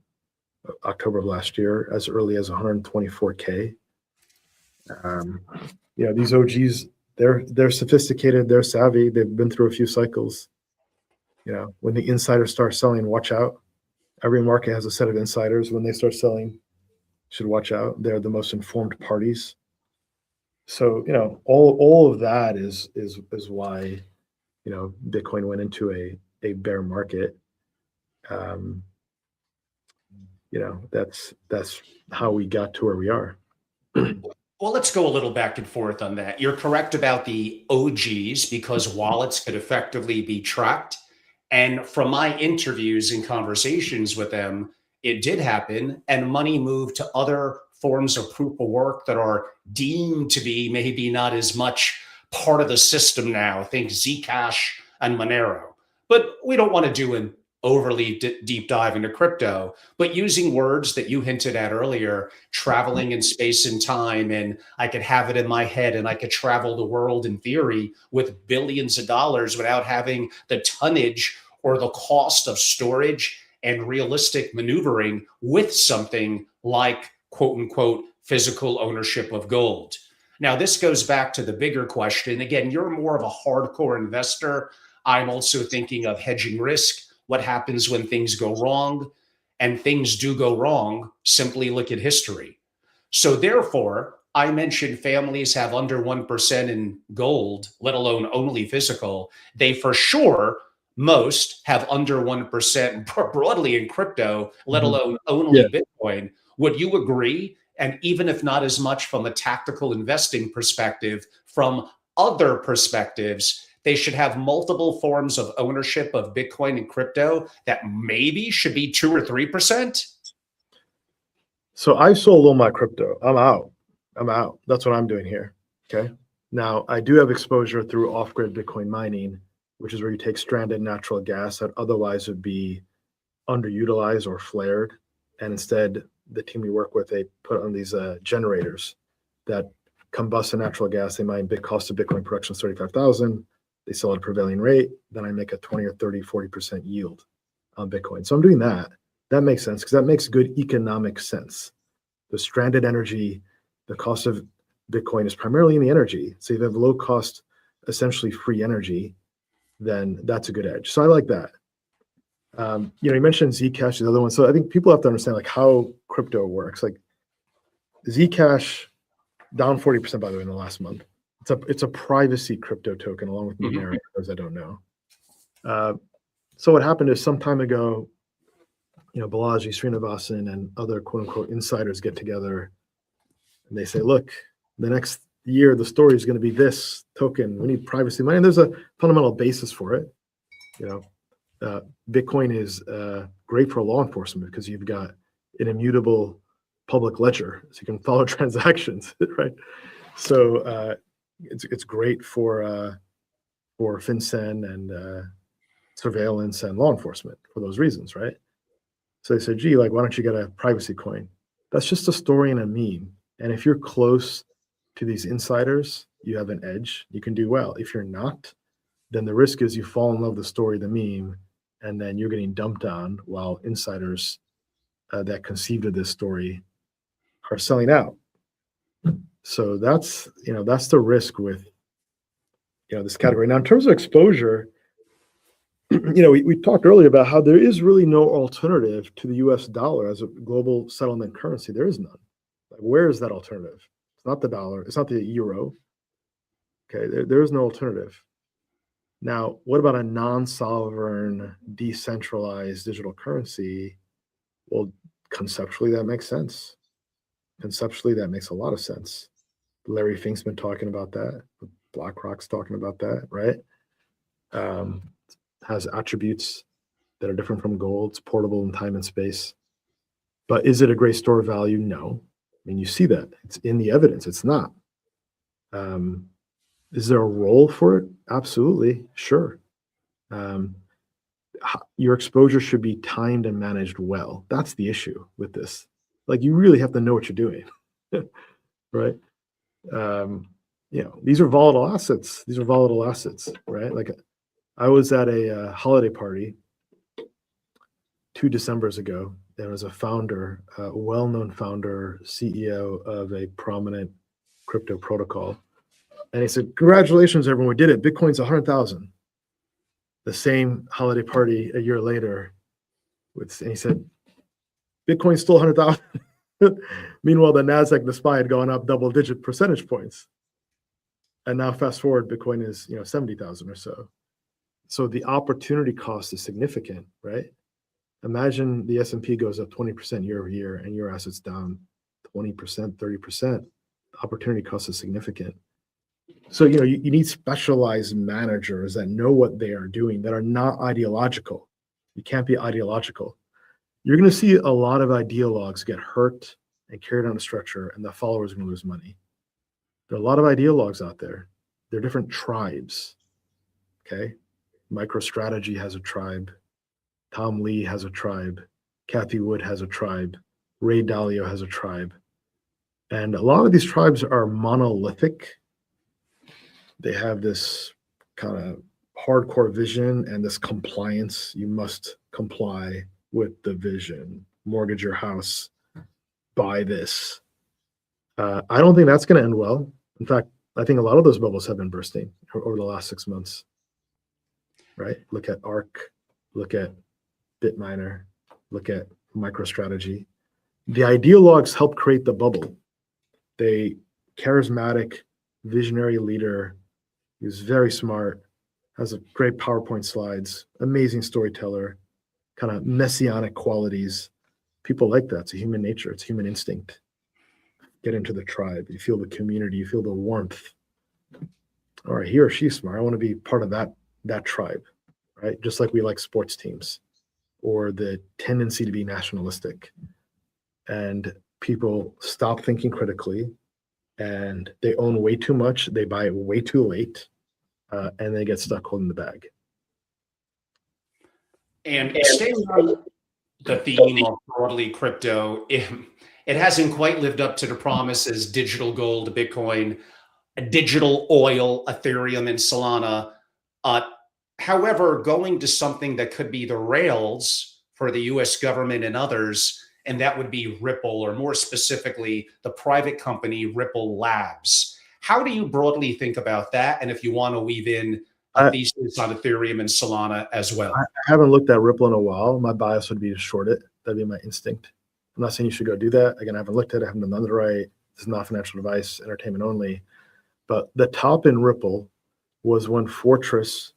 October of last year, as early as 124K. These OGs, they're sophisticated, they're savvy, they've been through a few cycles. When the insiders start selling, watch out. Every market has a set of insiders. When they start selling, should watch out. They're the most informed parties. So, all of that is why, Bitcoin went into a bear market. That's how we got to where we are. Well, let's go a little back and forth on that. You're correct about the OGs because wallets could effectively be tracked. And from my interviews and conversations with them, it did happen, and money moved to other forms of proof of work that are deemed to be maybe not as much part of the system now. Think Zcash and Monero. But we don't want to do an overly deep dive into crypto, but using words that you hinted at earlier, traveling in space and time, and I could have it in my head and I could travel the world in theory with billions of dollars without having the tonnage or the cost of storage and realistic maneuvering with something like quote unquote physical ownership of gold. Now, this goes back to the bigger question. Again, you're more of a hardcore investor. I'm also thinking of hedging risk. What happens when things go wrong? And things do go wrong. Simply look at history. So therefore, I mentioned families have under 1% in gold, let alone only physical. They for sure, most have under 1% broadly in crypto, let alone only Bitcoin. Would you agree? And even if not as much from a tactical investing perspective, from other perspectives, they should have multiple forms of ownership of Bitcoin and crypto that maybe should be 2 or 3%. So I sold all my crypto. I'm out. That's what I'm doing here. Okay. Now I do have exposure through off-grid Bitcoin mining, which is where you take stranded natural gas that otherwise would be underutilized or flared. And instead, the team we work with, they put on these generators that combust the natural gas. They mine cost of Bitcoin production is 35,000. They sell at a prevailing rate. Then I make a 20 or 30, 40% yield on Bitcoin. So I'm doing that. That makes sense because that makes good economic sense. The stranded energy, the cost of Bitcoin is primarily in the energy. So if you have low cost, essentially free energy, then that's a good edge. So I like that. You mentioned Zcash, the other one. So I think people have to understand like how crypto works. Like Zcash down 40%, by the way, in the last month. It's a privacy crypto token along with Monero, for those I don't know. So what happened is some time ago, Balaji, Srinivasan, and other quote unquote insiders get together and they say, look, the next year, the story is going to be this token. We need privacy money. And there's a fundamental basis for it. Bitcoin is great for law enforcement because you've got an immutable public ledger, so you can follow transactions, right? So it's great for FinCEN and surveillance and law enforcement for those reasons, right? So they said, gee, like, why don't you get a privacy coin? That's just a story and a meme. And if you're close to these insiders, you have an edge. You can do well. If you're not, then the risk is you fall in love with the story, the meme, and then you're getting dumped on while insiders that conceived of this story are selling out. So that's the risk with this category. Now, in terms of exposure, we talked earlier about how there is really no alternative to the US dollar as a global settlement currency. There is none. Like, where is that alternative? It's not the dollar. It's not the euro. Okay, there is no alternative. Now, what about a non-sovereign, decentralized digital currency? Well, conceptually, that makes sense. Conceptually, that makes a lot of sense. Larry Fink's been talking about that. BlackRock's talking about that, right? Has attributes that are different from gold. It's portable in time and space. But is it a great store of value? No. I mean, you see that. It's in the evidence. It's not. Is there a role for it? Absolutely, sure. Um, your exposure should be timed and managed well. That's the issue with this. Like you really have to know what you're doing, right? These are volatile assets. These are volatile assets, right? Like I was at a holiday party 2 Decembers ago. There was a founder, a well-known founder, CEO of a prominent crypto protocol, and he said, "Congratulations, everyone! We did it. Bitcoin's 100,000." The same holiday party a year later, and he said, "Bitcoin's still 100,000." Meanwhile, the Nasdaq, the SPY, had gone up double-digit percentage points, and now fast forward, Bitcoin is 70,000 or so. So the opportunity cost is significant, right? Imagine the S&P goes up 20% year over year, and your assets down 20%, 30%. The opportunity cost is significant. So you need specialized managers that know what they are doing, that are not ideological. You can't be ideological. You're going to see a lot of ideologues get hurt and carried on a structure, and the followers are going to lose money. There are a lot of ideologues out there. They're different tribes. Okay, MicroStrategy has a tribe. Tom Lee has a tribe. Kathy Wood has a tribe. Ray Dalio has a tribe. And a lot of these tribes are monolithic. They have this kind of hardcore vision and this compliance. You must comply with the vision. Mortgage your house. Buy this. I don't think that's going to end well. In fact, I think a lot of those bubbles have been bursting over the last 6 months. Right? Look at ARK. Look at Bitminer. Look at MicroStrategy. The ideologues help create the bubble. They charismatic, visionary leader who's very smart, has a great PowerPoint slides, amazing storyteller, kind of messianic qualities. People like that. It's a human nature. It's human instinct. Get into the tribe. You feel the community. You feel the warmth. All right, he or she's smart. I want to be part of that tribe, right? Just like we like sports teams or the tendency to be nationalistic. And people stop thinking critically and they own way too much. They buy it way too late and they get stuck holding the bag. And staying on the theme of broadly crypto, it hasn't quite lived up to the promises: digital gold, Bitcoin, digital oil, Ethereum, and Solana. However, going to something that could be the rails for the US government and others, and that would be Ripple, or more specifically, the private company Ripple Labs. How do you broadly think about that? And if you want to weave in a thesis on Ethereum and Solana as well. I haven't looked at Ripple in a while. My bias would be to short it. That'd be my instinct. I'm not saying you should go do that. Again, I haven't looked at it. I haven't done the underwrite. This is not financial advice, entertainment only. But the top in Ripple was when Fortress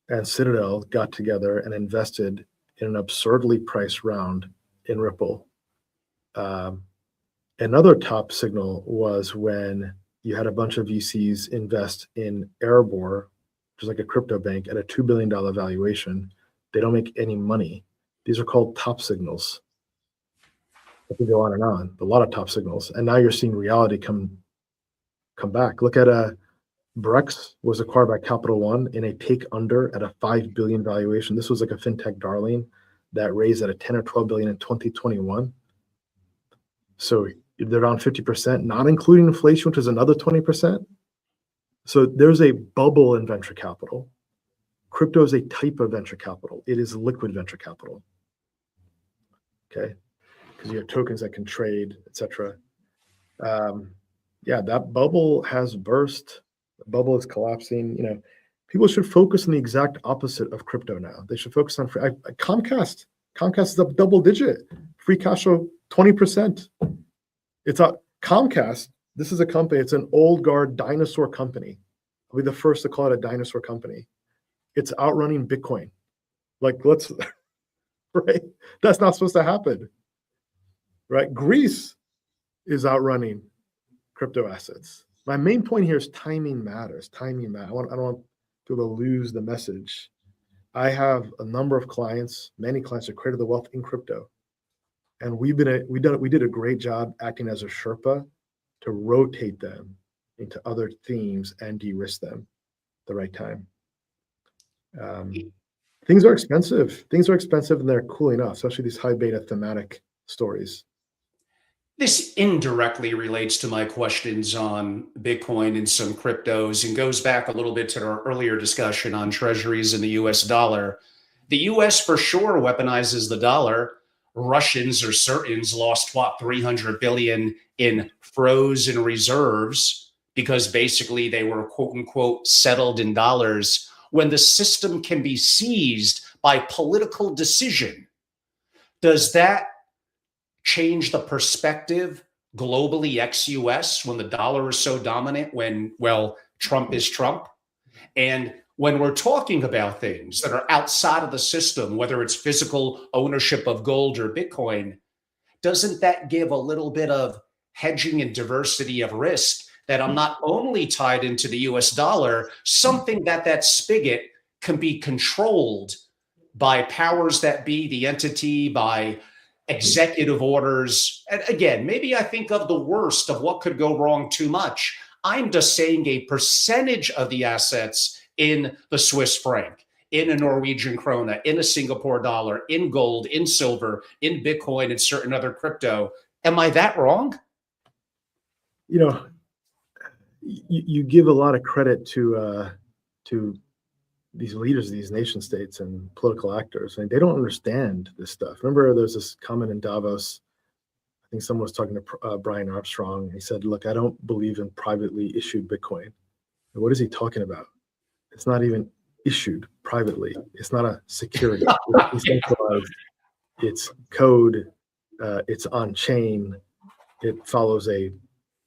and Citadel got together and invested in an absurdly priced round in Ripple. Another top signal was when you had a bunch of VCs invest in Erebor, which is like a crypto bank, at a $2 billion valuation. They don't make any money. These are called top signals. I could go on and on, a lot of top signals. And now you're seeing reality come back. Look at Brex was acquired by Capital One in a take under at a $5 billion valuation. This was like a fintech darling that raised at a 10 or 12 billion in 2021. So they're down 50%, not including inflation, which is another 20%. So there's a bubble in venture capital. Crypto is a type of venture capital. It is liquid venture capital. Okay, because you have tokens that can trade, etc. Yeah, that bubble has burst. The bubble is collapsing. People should focus on the exact opposite of crypto now. They should focus on Comcast. Comcast is up double digit. Free cash flow 20%. It's a Comcast. This is a company. It's an old guard dinosaur company. I'll be the first to call it a dinosaur company. It's outrunning Bitcoin. Right? That's not supposed to happen. Right? Greece is outrunning crypto assets. My main point here is timing matters. Timing matters. I don't want people to lose the message. I have a number of clients, many clients that created the wealth in crypto. And we did a great job acting as a Sherpa to rotate them into other themes and de-risk them at the right time. Things are expensive. Things are expensive and they're cooling off, especially these high beta thematic stories. This indirectly relates to my questions on Bitcoin and some cryptos and goes back a little bit to our earlier discussion on treasuries and the US dollar. The US for sure weaponizes the dollar. Russians or certains lost what, 300 billion in frozen reserves because basically they were quote unquote settled in dollars. When the system can be seized by political decision, does that change the perspective globally ex-US when the dollar is so dominant, when, well, Trump is Trump? And when we're talking about things that are outside of the system, whether it's physical ownership of gold or Bitcoin, doesn't that give a little bit of hedging and diversity of risk that I'm not only tied into the US dollar, something that spigot can be controlled by powers that be, the entity, by executive orders? And again, maybe I think of the worst of what could go wrong too much. I'm just saying a percentage of the assets in the Swiss franc, in a Norwegian krona, in a Singapore dollar, in gold, in silver, in Bitcoin, and certain other crypto. Am I that wrong? You know, you give a lot of credit to these leaders of these nation states and political actors, and they don't understand this stuff. Remember, there's this comment in Davos. I think someone was talking to Brian Armstrong. And he said, "Look, I don't believe in privately issued Bitcoin." And what is he talking about? It's not even issued privately. It's not a security. It's decentralized. It's code. It's on chain. It follows a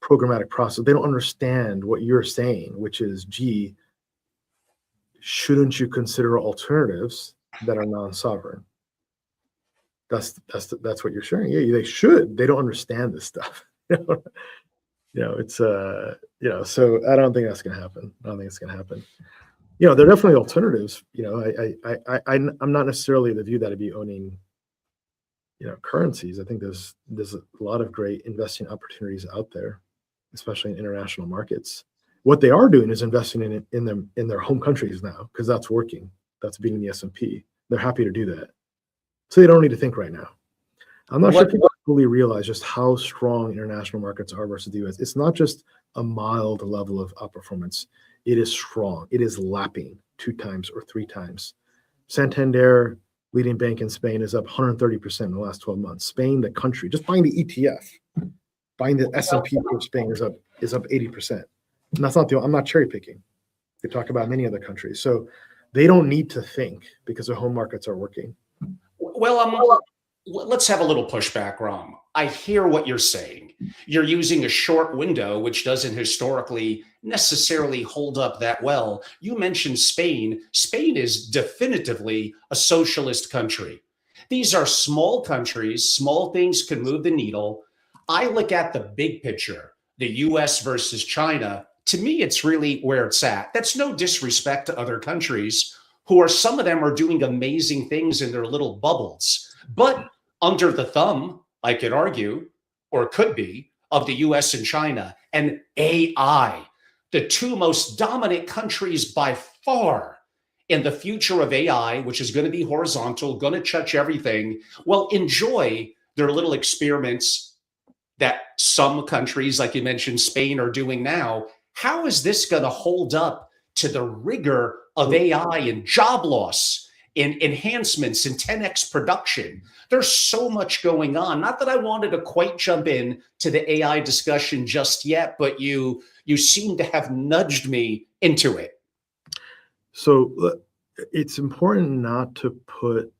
programmatic process. They don't understand what you're saying, which is, gee, shouldn't you consider alternatives that are non-sovereign? That's what you're sharing. Yeah, they should. They don't understand this stuff. It's so I don't think that's going to happen. I don't think it's going to happen. There are definitely alternatives. I'm not necessarily of the view that I'd be owning, currencies. I think there's a lot of great investing opportunities out there, especially in international markets. What they are doing is investing in them in their home countries now, because that's working. That's beating the S&P. They're happy to do that, so they don't need to think right now. I'm not sure people fully realize just how strong international markets are versus the U.S. It's not just a mild level of outperformance. It is strong. It is lapping 2 times or 3 times. Santander, leading bank in Spain, is up 130% in the last 12 months. Spain, the country, just buying the ETF, buying the S&P for Spain is up 80%. And that's not I'm not cherry picking. They talk about many other countries. So they don't need to think because their home markets are working. Well, let's have a little pushback, Ram. I hear what you're saying. You're using a short window, which doesn't historically necessarily hold up that well. You mentioned Spain. Spain is definitively a socialist country. These are small countries. Small things can move the needle. I look at the big picture, the US versus China. To me, it's really where it's at. That's no disrespect to other countries some of them are doing amazing things in their little bubbles. But under the thumb, I could argue, or could be, of the US and China, and AI, the 2 most dominant countries by far in the future of AI, which is going to be horizontal, going to touch everything. Well, enjoy their little experiments that some countries, like you mentioned, Spain, are doing now. How is this going to hold up to the rigor of AI and job loss, in enhancements in 10x production? There's so much going on. Not that I wanted to quite jump in to the AI discussion just yet, but you seem to have nudged me into it. So it's important not to put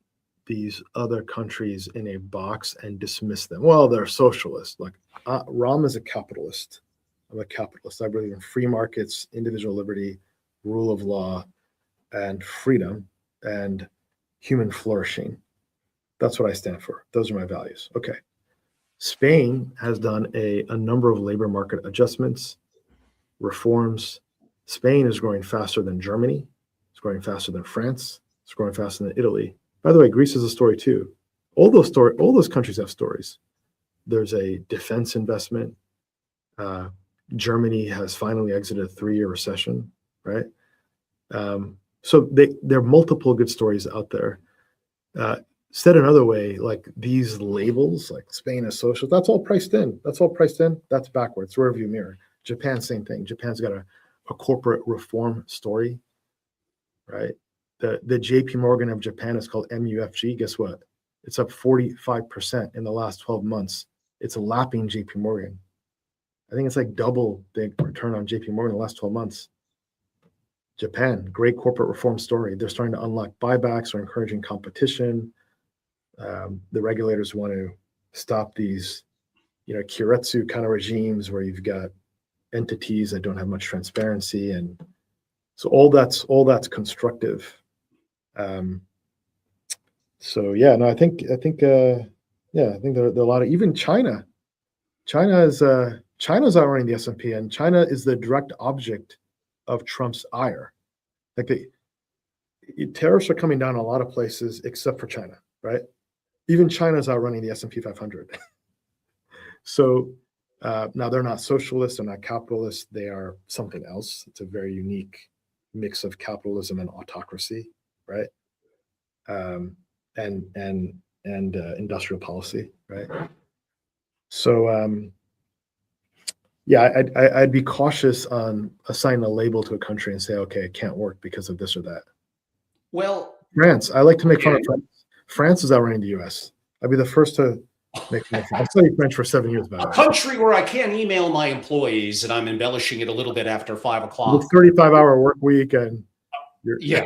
these other countries in a box and dismiss them. Well, they're socialists. Like Ram is a capitalist. I'm a capitalist. I believe in free markets, individual liberty, rule of law, and freedom, and human flourishing. That's what I stand for. Those are my values. Okay. Spain has done a number of labor market adjustments, reforms. Spain is growing faster than Germany. It's growing faster than France. It's growing faster than Italy. By the way, Greece is a story too. All those countries have stories. There's a defense investment. Germany has finally exited a 3-year recession, right? So there are multiple good stories out there. Said another way, like these labels, like Spain is social, that's all priced in. That's all priced in. That's backwards, rearview mirror. Japan, same thing. Japan's got a corporate reform story, right? The JP Morgan of Japan is called MUFG. Guess what? It's up 45% in the last 12 months. It's lapping JP Morgan. I think it's like double the return on JP Morgan in the last 12 months. Japan, great corporate reform story. They're starting to unlock buybacks or encouraging competition. The regulators want to stop these, keiretsu kind of regimes where you've got entities that don't have much transparency, and so all that's constructive. So yeah, no, I think there are a lot of, even China. China's outrunning the S&P, and China is the direct object of Trump's ire. Like tariffs are coming down in a lot of places except for China, right? Even China's outrunning the S&P 500. So now they're not socialists, they're not capitalists, they are something else. It's a very unique mix of capitalism and autocracy, right? And industrial policy, right? So yeah, I'd be cautious on assigning a label to a country and say, okay, it can't work because of this or that. Well, France, I like to make fun of France. France is outrunning the U.S. I'd be the first to make fun of France. I've studied French for 7 years, by the way. A country where I can't email my employees, and I'm embellishing it a little bit after 5 o'clock. With 35-hour work week, and yeah.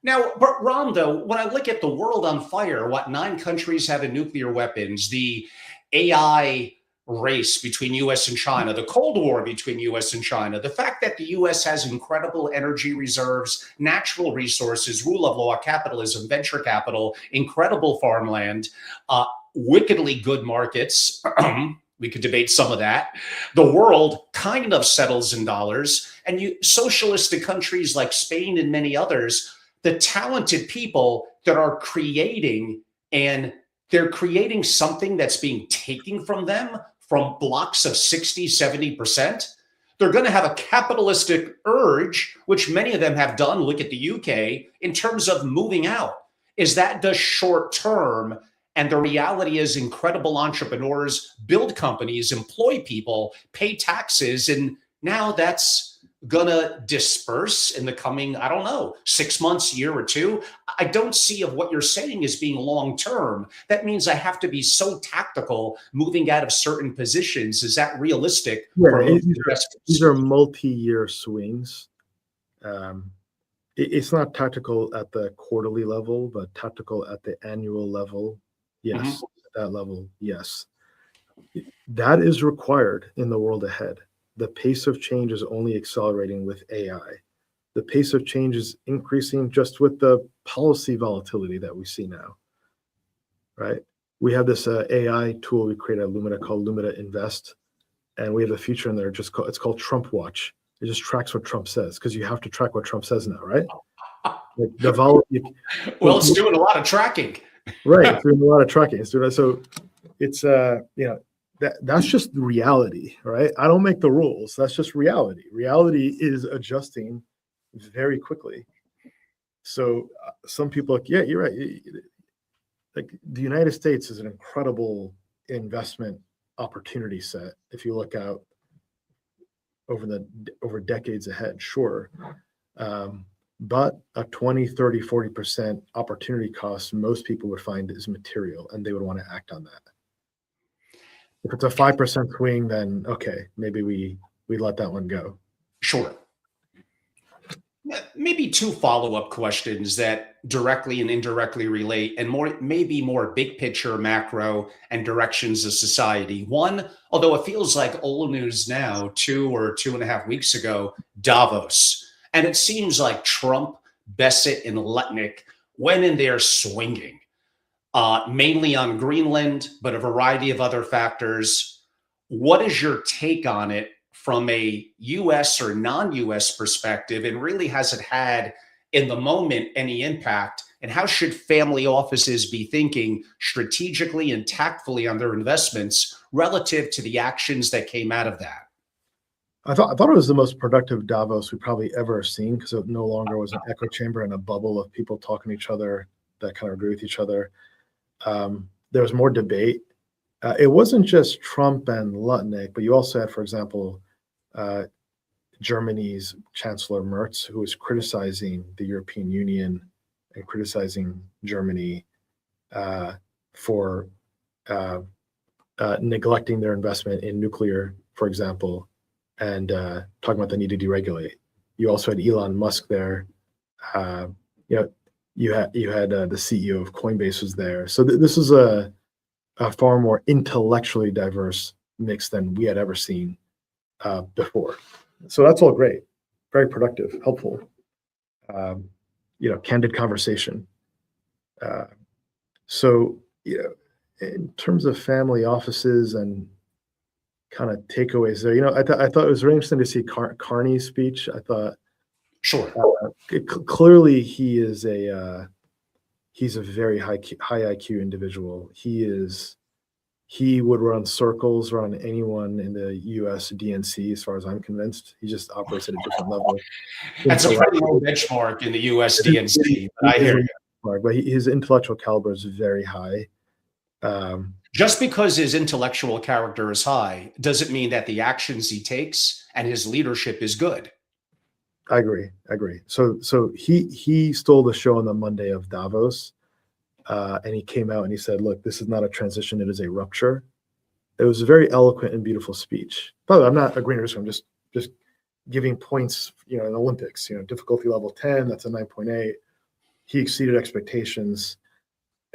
Now, but Ram, though, when I look at the world on fire, 9 countries having nuclear weapons, the AI race between U.S. and China, the Cold War between U.S. and China, the fact that the U.S. has incredible energy reserves, natural resources, rule of law, capitalism, venture capital, incredible farmland, wickedly good markets. We could debate some of that. The world kind of settles in dollars, and socialistic countries like Spain and many others, the talented people that are creating, and they're creating something that's being taken from them from blocks of 60, 70%. They're going to have a capitalistic urge, which many of them have done. Look at the UK in terms of moving out. Is that the short term? And the reality is incredible entrepreneurs build companies, employ people, pay taxes, and now that's gonna disperse in the coming, 6 months, year or two. I don't see of what you're saying as being long-term. That means I have to be so tactical moving out of certain positions. Is that realistic? Yeah, these are multi-year swings. It's not tactical at the quarterly level, but tactical at the annual level. Yes, at that level, yes. That is required in the world ahead. The pace of change is only accelerating with AI. The pace of change is increasing just with the policy volatility that we see now, right? We have this AI tool we created at Lumida called Lumida Invest, and we have a feature in there it's called Trump Watch. It just tracks what Trump says, because you have to track what Trump says now, right? Like it's doing a lot of tracking. Right, it's doing a lot of tracking. So it's that's just reality, right? I don't make the rules. That's just reality. Reality is adjusting very quickly. So some people are like, yeah, you're right. Like the United States is an incredible investment opportunity set. If you look out over decades ahead, sure. But a 20, 30, 40% opportunity cost, most people would find is material, and they would want to act on that. If it's a 5% swing, then okay, maybe we let that one go. Sure. Maybe 2 follow-up questions that directly and indirectly relate, and maybe more big picture, macro, and directions of society. One, although it feels like old news now, 2 or 2.5 weeks ago, Davos. And it seems like Trump, Bessent, and Lutnick went in there swinging. Mainly on Greenland, but a variety of other factors. What is your take on it from a U.S. or non-U.S. perspective? And really, has it had in the moment any impact? And how should family offices be thinking strategically and tactfully on their investments relative to the actions that came out of that? I thought it was the most productive Davos we probably ever seen because it no longer was an echo chamber and a bubble of people talking to each other that kind of agree with each other. There was more debate. It wasn't just Trump and Lutnick, but you also had, for example, Germany's Chancellor Merz, who was criticizing the European Union and criticizing Germany for neglecting their investment in nuclear, for example, and talking about the need to deregulate. You also had Elon Musk there. You had the CEO of Coinbase was there. So this is a far more intellectually diverse mix than we had ever seen before. So that's all great, very productive, helpful. Candid conversation. So in terms of family offices and kind of takeaways there, I thought it was very interesting to see Carney's speech. I thought Sure. Clearly he's a very high IQ individual. He would run circles around anyone in the U.S. DNC, as far as I'm convinced. He just operates at a different level. That's a pretty low benchmark in the U.S. DNC, but I hear you. But his intellectual caliber is very high. Just because his intellectual character is high doesn't mean that the actions he takes and his leadership is good. I agree. So he stole the show on the Monday of Davos, and he came out and he said, "Look, this is not a transition; it is a rupture." It was a very eloquent and beautiful speech. By the way, I'm not agreeing with him. I'm just giving points. In Olympics, difficulty level 10. That's a 9.8. He exceeded expectations,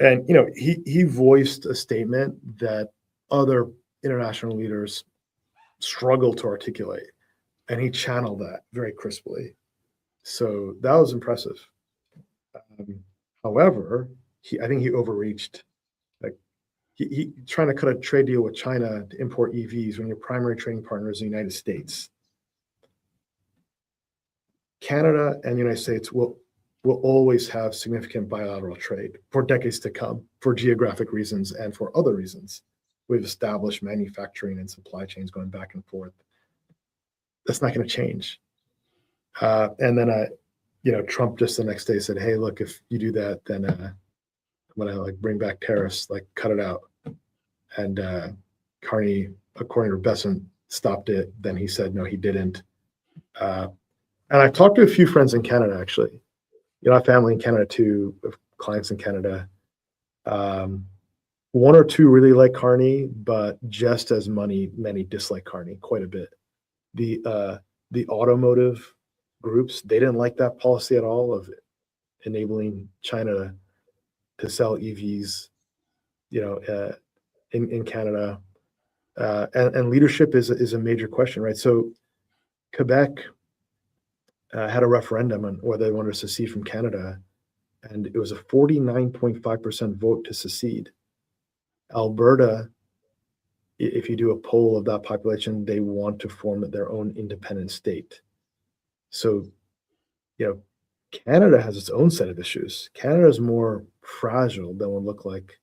and he voiced a statement that other international leaders struggle to articulate. And he channeled that very crisply. So that was impressive. However, I think he overreached. Like he trying to cut a trade deal with China to import EVs when your primary trading partner is the United States. Canada and the United States will always have significant bilateral trade for decades to come, for geographic reasons and for other reasons. We've established manufacturing and supply chains going back and forth. That's not going to change. And then, Trump just the next day said, "Hey, look, if you do that, then I'm going to bring back tariffs, cut it out." And Carney, according to Besant, stopped it. Then he said, no, he didn't. And I talked to a few friends in Canada, actually. I have family in Canada too, clients in Canada. One or two really like Carney, but just as many dislike Carney quite a bit. The automotive groups, they didn't like that policy at all of enabling China to sell EVs, in Canada. And leadership is a major question, right? So Quebec had a referendum on whether they wanted to secede from Canada, and it was a 49.5% vote to secede. Alberta, if you do a poll of that population, they want to form their own independent state. So, Canada has its own set of issues. Canada is more fragile than would look like,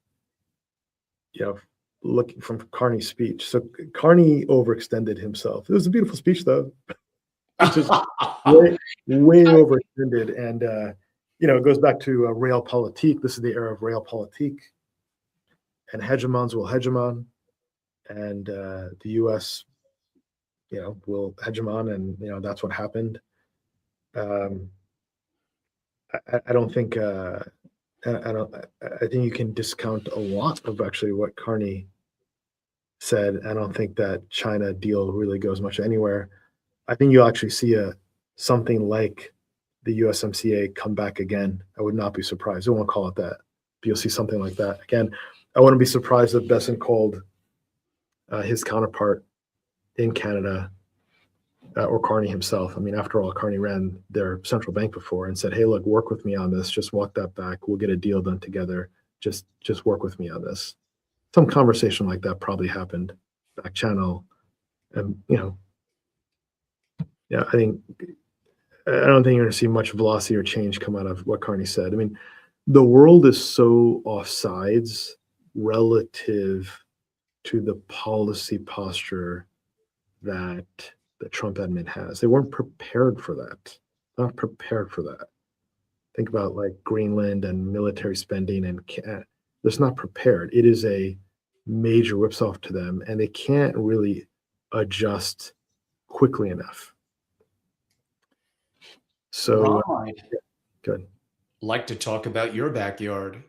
looking from Carney's speech. So Carney overextended himself. It was a beautiful speech, though. Just way overextended. And, it goes back to realpolitik. This is the era of realpolitik. And hegemons will hegemon. And the U.S., will hegemon. And, that's what happened. I don't think I think you can discount a lot of actually what Carney said. I don't think that China deal really goes much anywhere. I think you'll actually see something like the USMCA come back again. I would not be surprised. I won't call it that, but you'll see something like that again. I wouldn't be surprised if Besant called his counterpart in Canada or Carney himself. I mean, after all, Carney ran their central bank before and said, "Hey, look, work with me on this. Just walk that back. We'll get a deal done together. Just work with me on this." Some conversation like that probably happened back channel. And, I don't think you're going to see much velocity or change come out of what Carney said. I mean, the world is so offsides relative to the policy posture that the Trump admin has. They weren't prepared for that. Not prepared for that. Think about like Greenland and military spending, and it's not prepared. It is a major whipsaw to them, and they can't really adjust quickly enough. So, Ron, I'd good. like to talk about your backyard.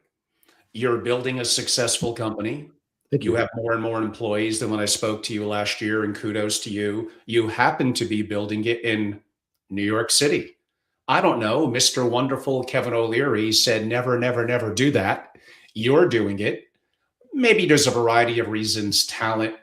You're building a successful company. Thank You you. have more and more employees than when I spoke to you last year, and kudos to you. You happen to be building it in New York City. I don't know, Mr. Wonderful Kevin O'Leary said, never, never, never do that. You're doing it. Maybe there's a variety of reasons, talent,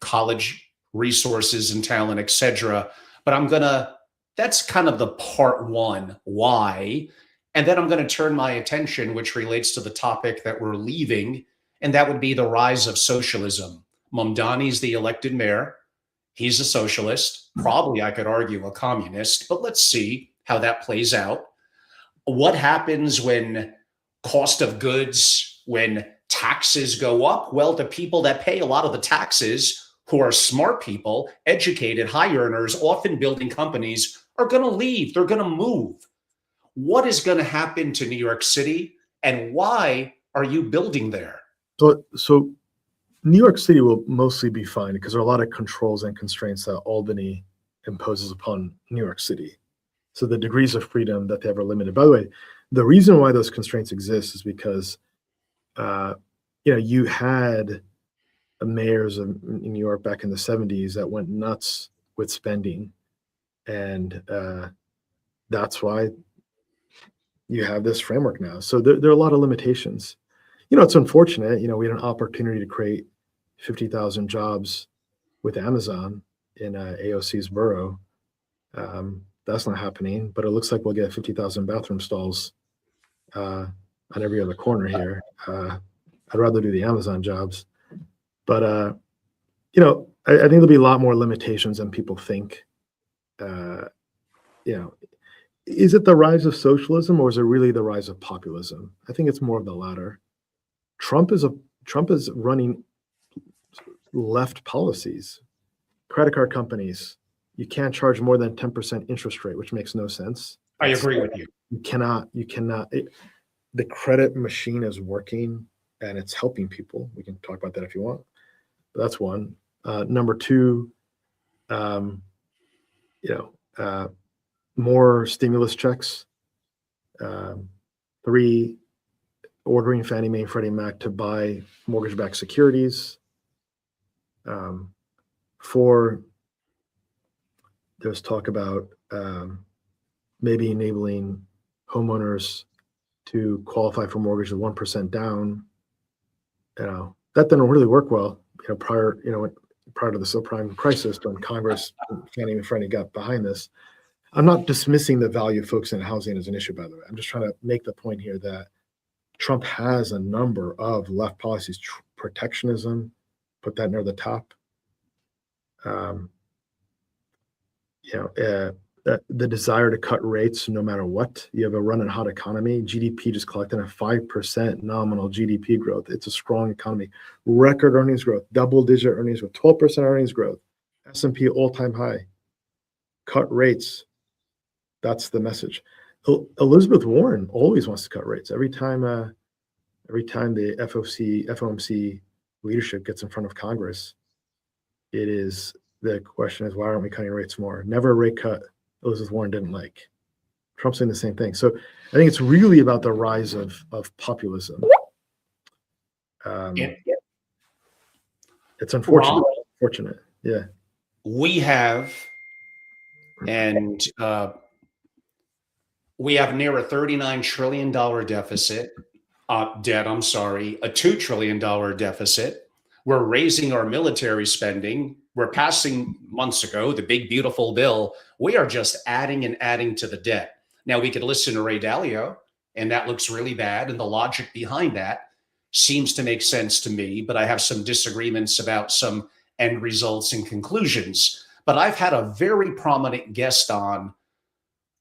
college resources and talent, etc. But that's kind of the part one, why. And then I'm going to turn my attention, which relates to the topic that we're leaving, and that would be the rise of socialism. Mamdani's the elected mayor. He's a socialist, probably I could argue a communist, but let's see how that plays out. What happens when cost of goods, when taxes go up? Well, the people that pay a lot of the taxes, who are smart people, educated, high earners, often building companies, are going to leave. They're going to move. What is going to happen to New York City, and why are you building there? So New York City will mostly be fine because there are a lot of controls and constraints that Albany imposes upon New York City. So the degrees of freedom that they have are limited. By the way, the reason why those constraints exist is because, you had mayors in New York back in the 70s that went nuts with spending. And that's why you have this framework now. So there are a lot of limitations. It's unfortunate. We had an opportunity to create 50,000 jobs with Amazon in AOC's borough. That's not happening, but it looks like we'll get 50,000 bathroom stalls on every other corner here. I'd rather do the Amazon jobs. But, I think there'll be a lot more limitations than people think. Is it the rise of socialism, or is it really the rise of populism? I think it's more of the latter. Trump is running left policies. Credit card companies, you can't charge more than 10% interest rate, which makes no sense. I agree with you. You cannot. The credit machine is working and it's helping people. We can talk about that if you want. But that's one. Number two, more stimulus checks. Three, ordering Fannie Mae and Freddie Mac to buy mortgage-backed securities. Four, there's talk about maybe enabling homeowners to qualify for mortgage with 1% down. That didn't really work well. Prior to the subprime crisis, when Congress, Fannie and Freddie got behind this. I'm not dismissing the value of focusing on housing as an issue, by the way. I'm just trying to make the point here that Trump has a number of left policies, protectionism, put that near the top. The desire to cut rates no matter what. You have a running hot economy. GDP just collected a 5% nominal GDP growth. It's a strong economy. Record earnings growth, double-digit earnings growth, 12% earnings growth. S&P all-time high. Cut rates. That's the message. Elizabeth Warren always wants to cut rates. Every time the FOMC leadership gets in front of Congress, the question is, why aren't we cutting rates more? Never a rate cut Elizabeth Warren didn't like. Trump's saying the same thing. So I think it's really about the rise of populism. It's unfortunate. Ron, Fortunate. Yeah. we have near a $39 trillion deficit, debt, I'm sorry, a $2 trillion deficit. We're raising our military spending. We're passing months ago the big, beautiful bill. We are just adding and adding to the debt. Now, we could listen to Ray Dalio, and that looks really bad. And the logic behind that seems to make sense to me, but I have some disagreements about some end results and conclusions. But I've had a very prominent guest on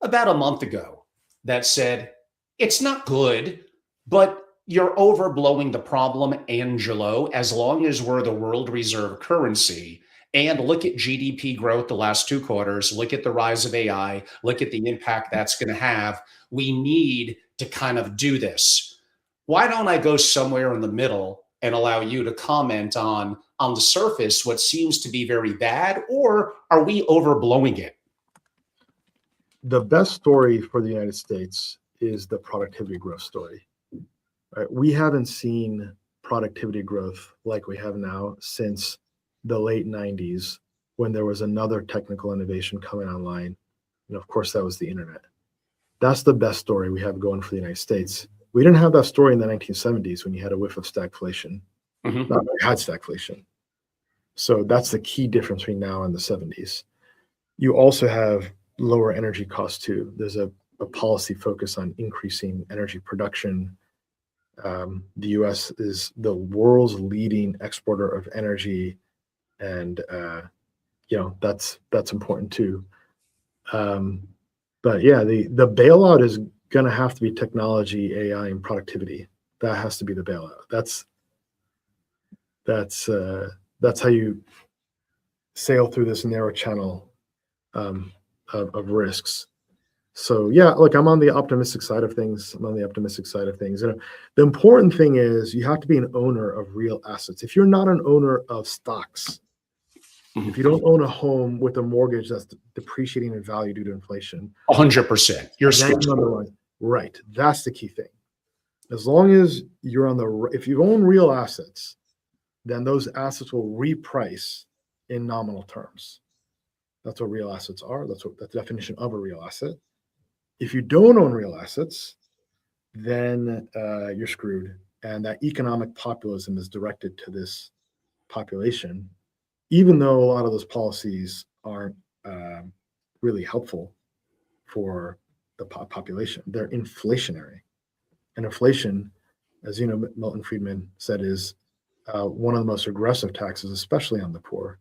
about a month ago that said, it's not good, but you're overblowing the problem, Angelo, as long as we're the world reserve currency. and look at GDP growth the last 2 quarters, look at the rise of AI, look at the impact that's going to have. We need to kind of do this. Why don't I go somewhere in the middle and allow you to comment on the surface what seems to be very bad, or are we overblowing it? The best story for the United States is the productivity growth story. Right? We haven't seen productivity growth like we have now since the late 90s, when there was another technical innovation coming online. And of course, that was the internet. That's the best story we have going for the United States. We didn't have that story in the 1970s when you had a whiff of stagflation. Mhm. Not we had stagflation. So that's the key difference between now and the 70s. You also have lower energy costs too. There's a policy focus on increasing energy production. The U.S. is the world's leading exporter of energy, and that's important too. But yeah, the bailout is going to have to be technology, AI, and productivity. That has to be the bailout. That's how you sail through this narrow channel of risks. So yeah, look, I'm on the optimistic side of things. And the important thing is you have to be an owner of real assets. If you're not an owner of stocks, if you don't own a home with a mortgage that's depreciating in value due to inflation, 100%. You're screwed. Right. That's the key thing. As long as you're if you own real assets, then those assets will reprice in nominal terms. That's what real assets are. That's the definition of a real asset. If you don't own real assets, then you're screwed. And that economic populism is directed to this population, even though a lot of those policies aren't really helpful for the population. They're inflationary. And inflation, as you know, Milton Friedman said, is one of the most aggressive taxes, especially on the poor.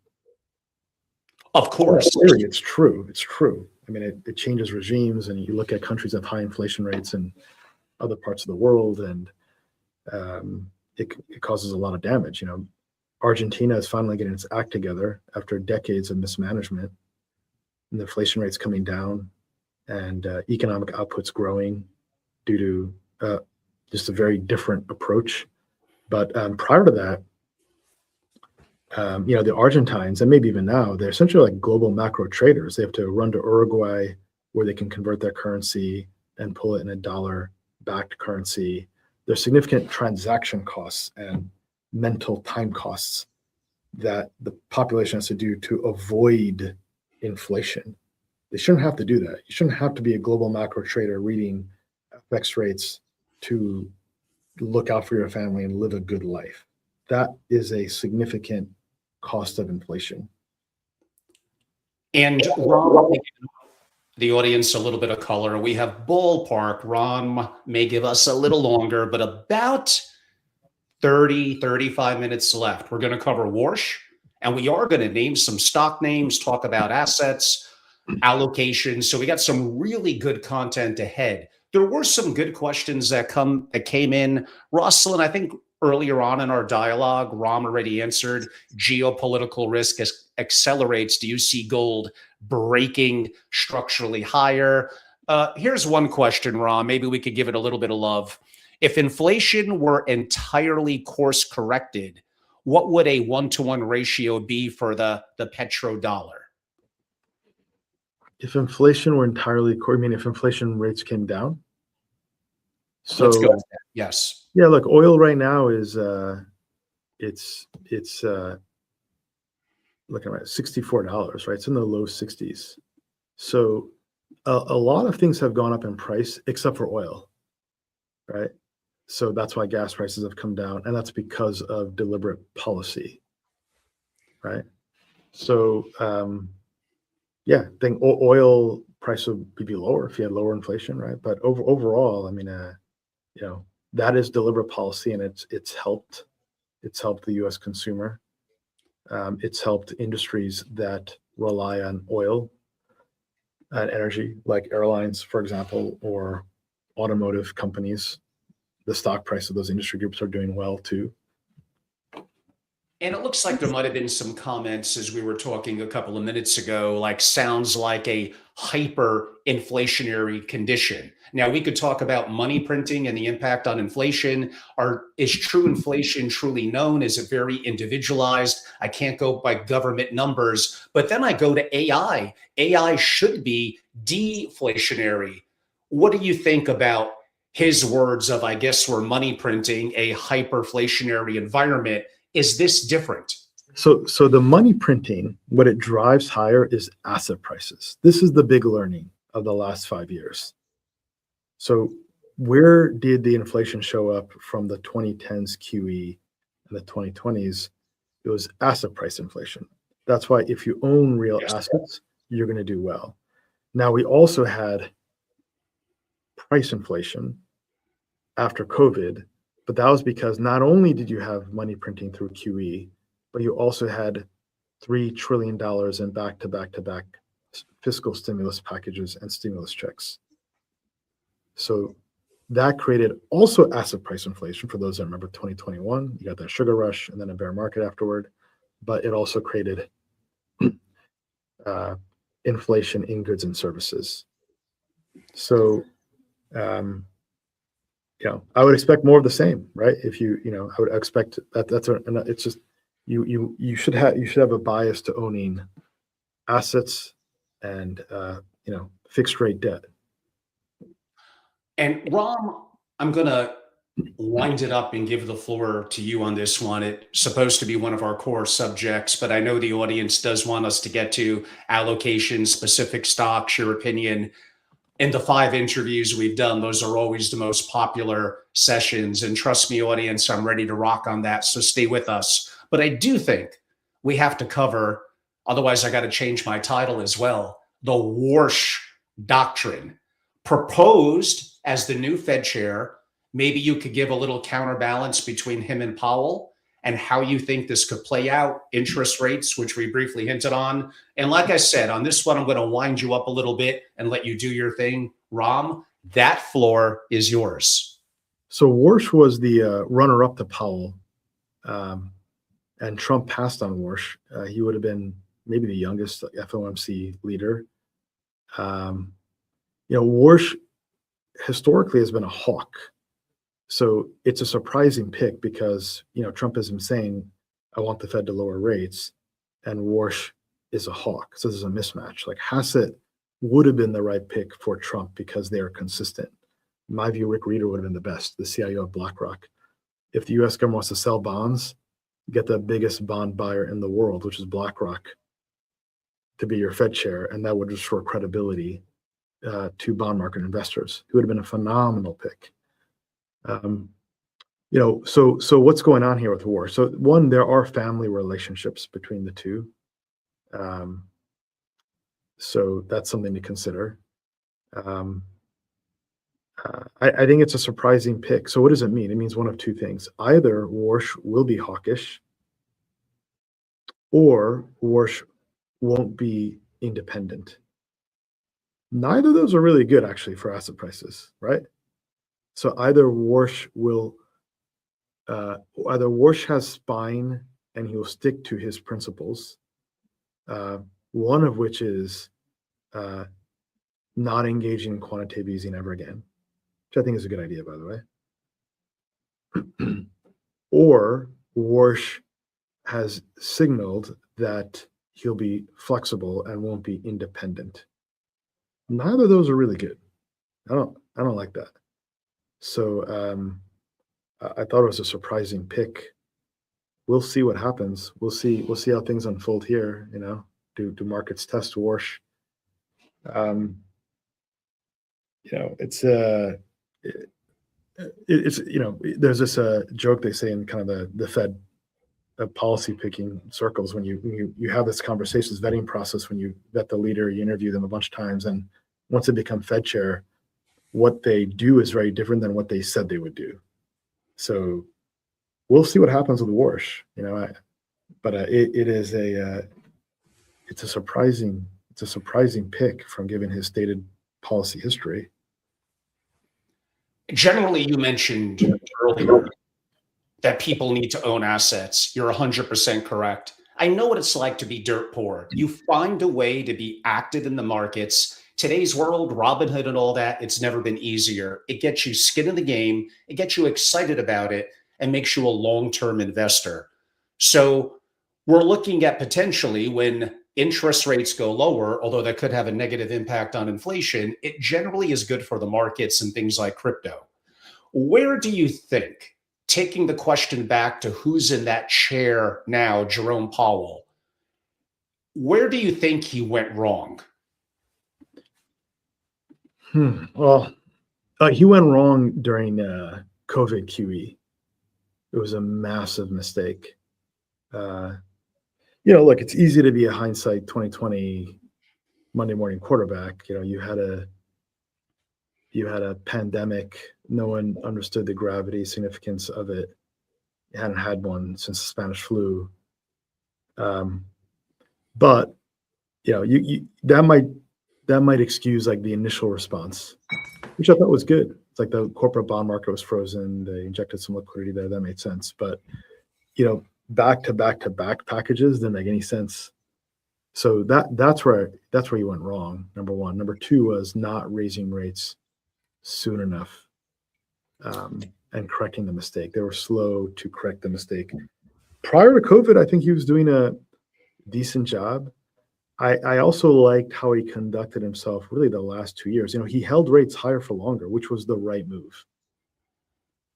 Of course. It's true. It's true. I mean, it changes regimes, and you look at countries that have high inflation rates in other parts of the world, and it causes a lot of damage. You know, Argentina is finally getting its act together after decades of mismanagement, and the inflation rate's coming down, and economic output's growing due to just a very different approach. But prior to that, the Argentines, and maybe even now, they're essentially like global macro traders. They have to run to Uruguay where they can convert their currency and pull it in a dollar-backed currency. There's significant transaction costs and mental time costs that the population has to do to avoid inflation. They shouldn't have to do that. You shouldn't have to be a global macro trader reading FX rates to look out for your family and live a good life. That is a significant cost of inflation. And Ram, the audience a little bit of color. We have ballpark. Ram may give us a little longer, but about 30, 35 minutes left. We're going to cover Warsh, and we are going to name some stock names, talk about assets, allocations. So we got some really good content ahead. There were some good questions that came in. Russell, and I think earlier on in our dialogue, Ram already answered. Geopolitical risk accelerates. Do you see gold breaking structurally higher? Here's one question, Ram. Maybe we could give it a little bit of love. If inflation were entirely course corrected, what would a 1-to-1 ratio be for the petrodollar? If inflation were entirely, if inflation rates came down. So let's go. Yes. Yeah, look, oil right now is it's looking at $64, right? It's in the low 60s. So a lot of things have gone up in price except for oil, right? So that's why gas prices have come down, and that's because of deliberate policy, right? So I think oil price would be lower if you had lower inflation, right? But overall, I mean, that is deliberate policy, and it's helped the U.S. consumer. It's helped industries that rely on oil and energy, like airlines, for example, or automotive companies. The stock price of those industry groups are doing well too. And it looks like there might have been some comments as we were talking a couple of minutes ago, like sounds like a hyperinflationary condition. Now, we could talk about money printing and the impact on inflation. Is true inflation truly known? Is it very individualized? I can't go by government numbers, but then I go to AI. AI should be deflationary. What do you think about his words of, I guess, we're money printing a hyperinflationary environment? Is this different? So the money printing, what it drives higher is asset prices. This is the big learning of the last 5 years. So where did the inflation show up from the 2010s QE and the 2020s? It was asset price inflation. That's why if you own real Yes. assets, you're going to do well. Now, we also had price inflation after COVID, but that was because not only did you have money printing through QE, but you also had $3 trillion in back-to-back fiscal stimulus packages and stimulus checks. So that created also asset price inflation. For those that remember 2021, you got that sugar rush and then a bear market afterward, but it also created inflation in goods and services. So, I would expect more of the same, right? If I would expect that it's just you should have a bias to owning assets and fixed rate debt. And Ram, I'm going to wind it up and give the floor to you on this one. It's supposed to be one of our core subjects, but I know the audience does want us to get to allocations, specific stocks, your opinion. In the 5 interviews we've done, those are always the most popular sessions. And trust me, audience, I'm ready to rock on that. So stay with us. But I do think we have to cover, otherwise I got to change my title as well, the Warsh doctrine proposed as the new Fed chair. Maybe you could give a little counterbalance between him and Powell and how you think this could play out, interest rates, which we briefly hinted on. And like I said, on this one, I'm going to wind you up a little bit and let you do your thing. Ram, that floor is yours. So Warsh was the runner-up to Powell, and Trump passed on Warsh. He would have been maybe the youngest FOMC leader. Warsh historically has been a hawk. So it's a surprising pick because, Trump has been saying, I want the Fed to lower rates, and Warsh is a hawk. So there's a mismatch. Like Hassett would have been the right pick for Trump because they are consistent. In my view, Rick Rieder would have been the best, the CIO of BlackRock. If the US government wants to sell bonds, get the biggest bond buyer in the world, which is BlackRock, to be your Fed chair, and that would restore credibility to bond market investors. It would have been a phenomenal pick. So what's going on here with Warsh? So one, there are family relationships between the two. So that's something to consider. I think it's a surprising pick. So what does it mean? It means one of two things. Either Warsh will be hawkish, or Warsh won't be independent. Neither of those are really good, actually, for asset prices, right? So either Warsh has spine and he will stick to his principles, one of which is not engaging in quantitative easing ever again, which I think is a good idea, by the way. Or Warsh has signaled that he'll be flexible and won't be independent. Neither of those are really good. I don't like that. So I thought it was a surprising pick. We'll see what happens. We'll see how things unfold here. Do markets test Warsh? It's there's this joke they say in kind of the Fed policy picking circles when you have this conversations vetting process, when you vet the leader, you interview them a bunch of times, and once they become Fed chair, what they do is very different than what they said they would do. So we'll see what happens with Warsh, but it's a surprising pick from given his stated policy history. Generally, you mentioned earlier that people need to own assets. You're 100% correct. I know what it's like to be dirt poor. You find a way to be active in the markets. Today's world, Robinhood and all that, it's never been easier. It gets you skin in the game, it gets you excited about it, and makes you a long-term investor. So we're looking at potentially when interest rates go lower, although that could have a negative impact on inflation, it generally is good for the markets and things like crypto. Where do you think, taking the question back to who's in that chair now, Jerome Powell, where do you think he went wrong? Well, he went wrong during COVID QE. It was a massive mistake. Look, it's easy to be a hindsight 2020 Monday morning quarterback. You had a pandemic. No one understood the gravity, significance of it. You hadn't had one since the Spanish flu. But that might excuse like the initial response, which I thought was good. It's like the corporate bond market was frozen. They injected some liquidity there. That made sense. But back to back packages didn't make any sense. So that's where you went wrong. Number one. Number two was not raising rates soon enough and correcting the mistake. They were slow to correct the mistake. Prior to COVID, I think he was doing a decent job. I also liked how he conducted himself really the last 2 years. He held rates higher for longer, which was the right move.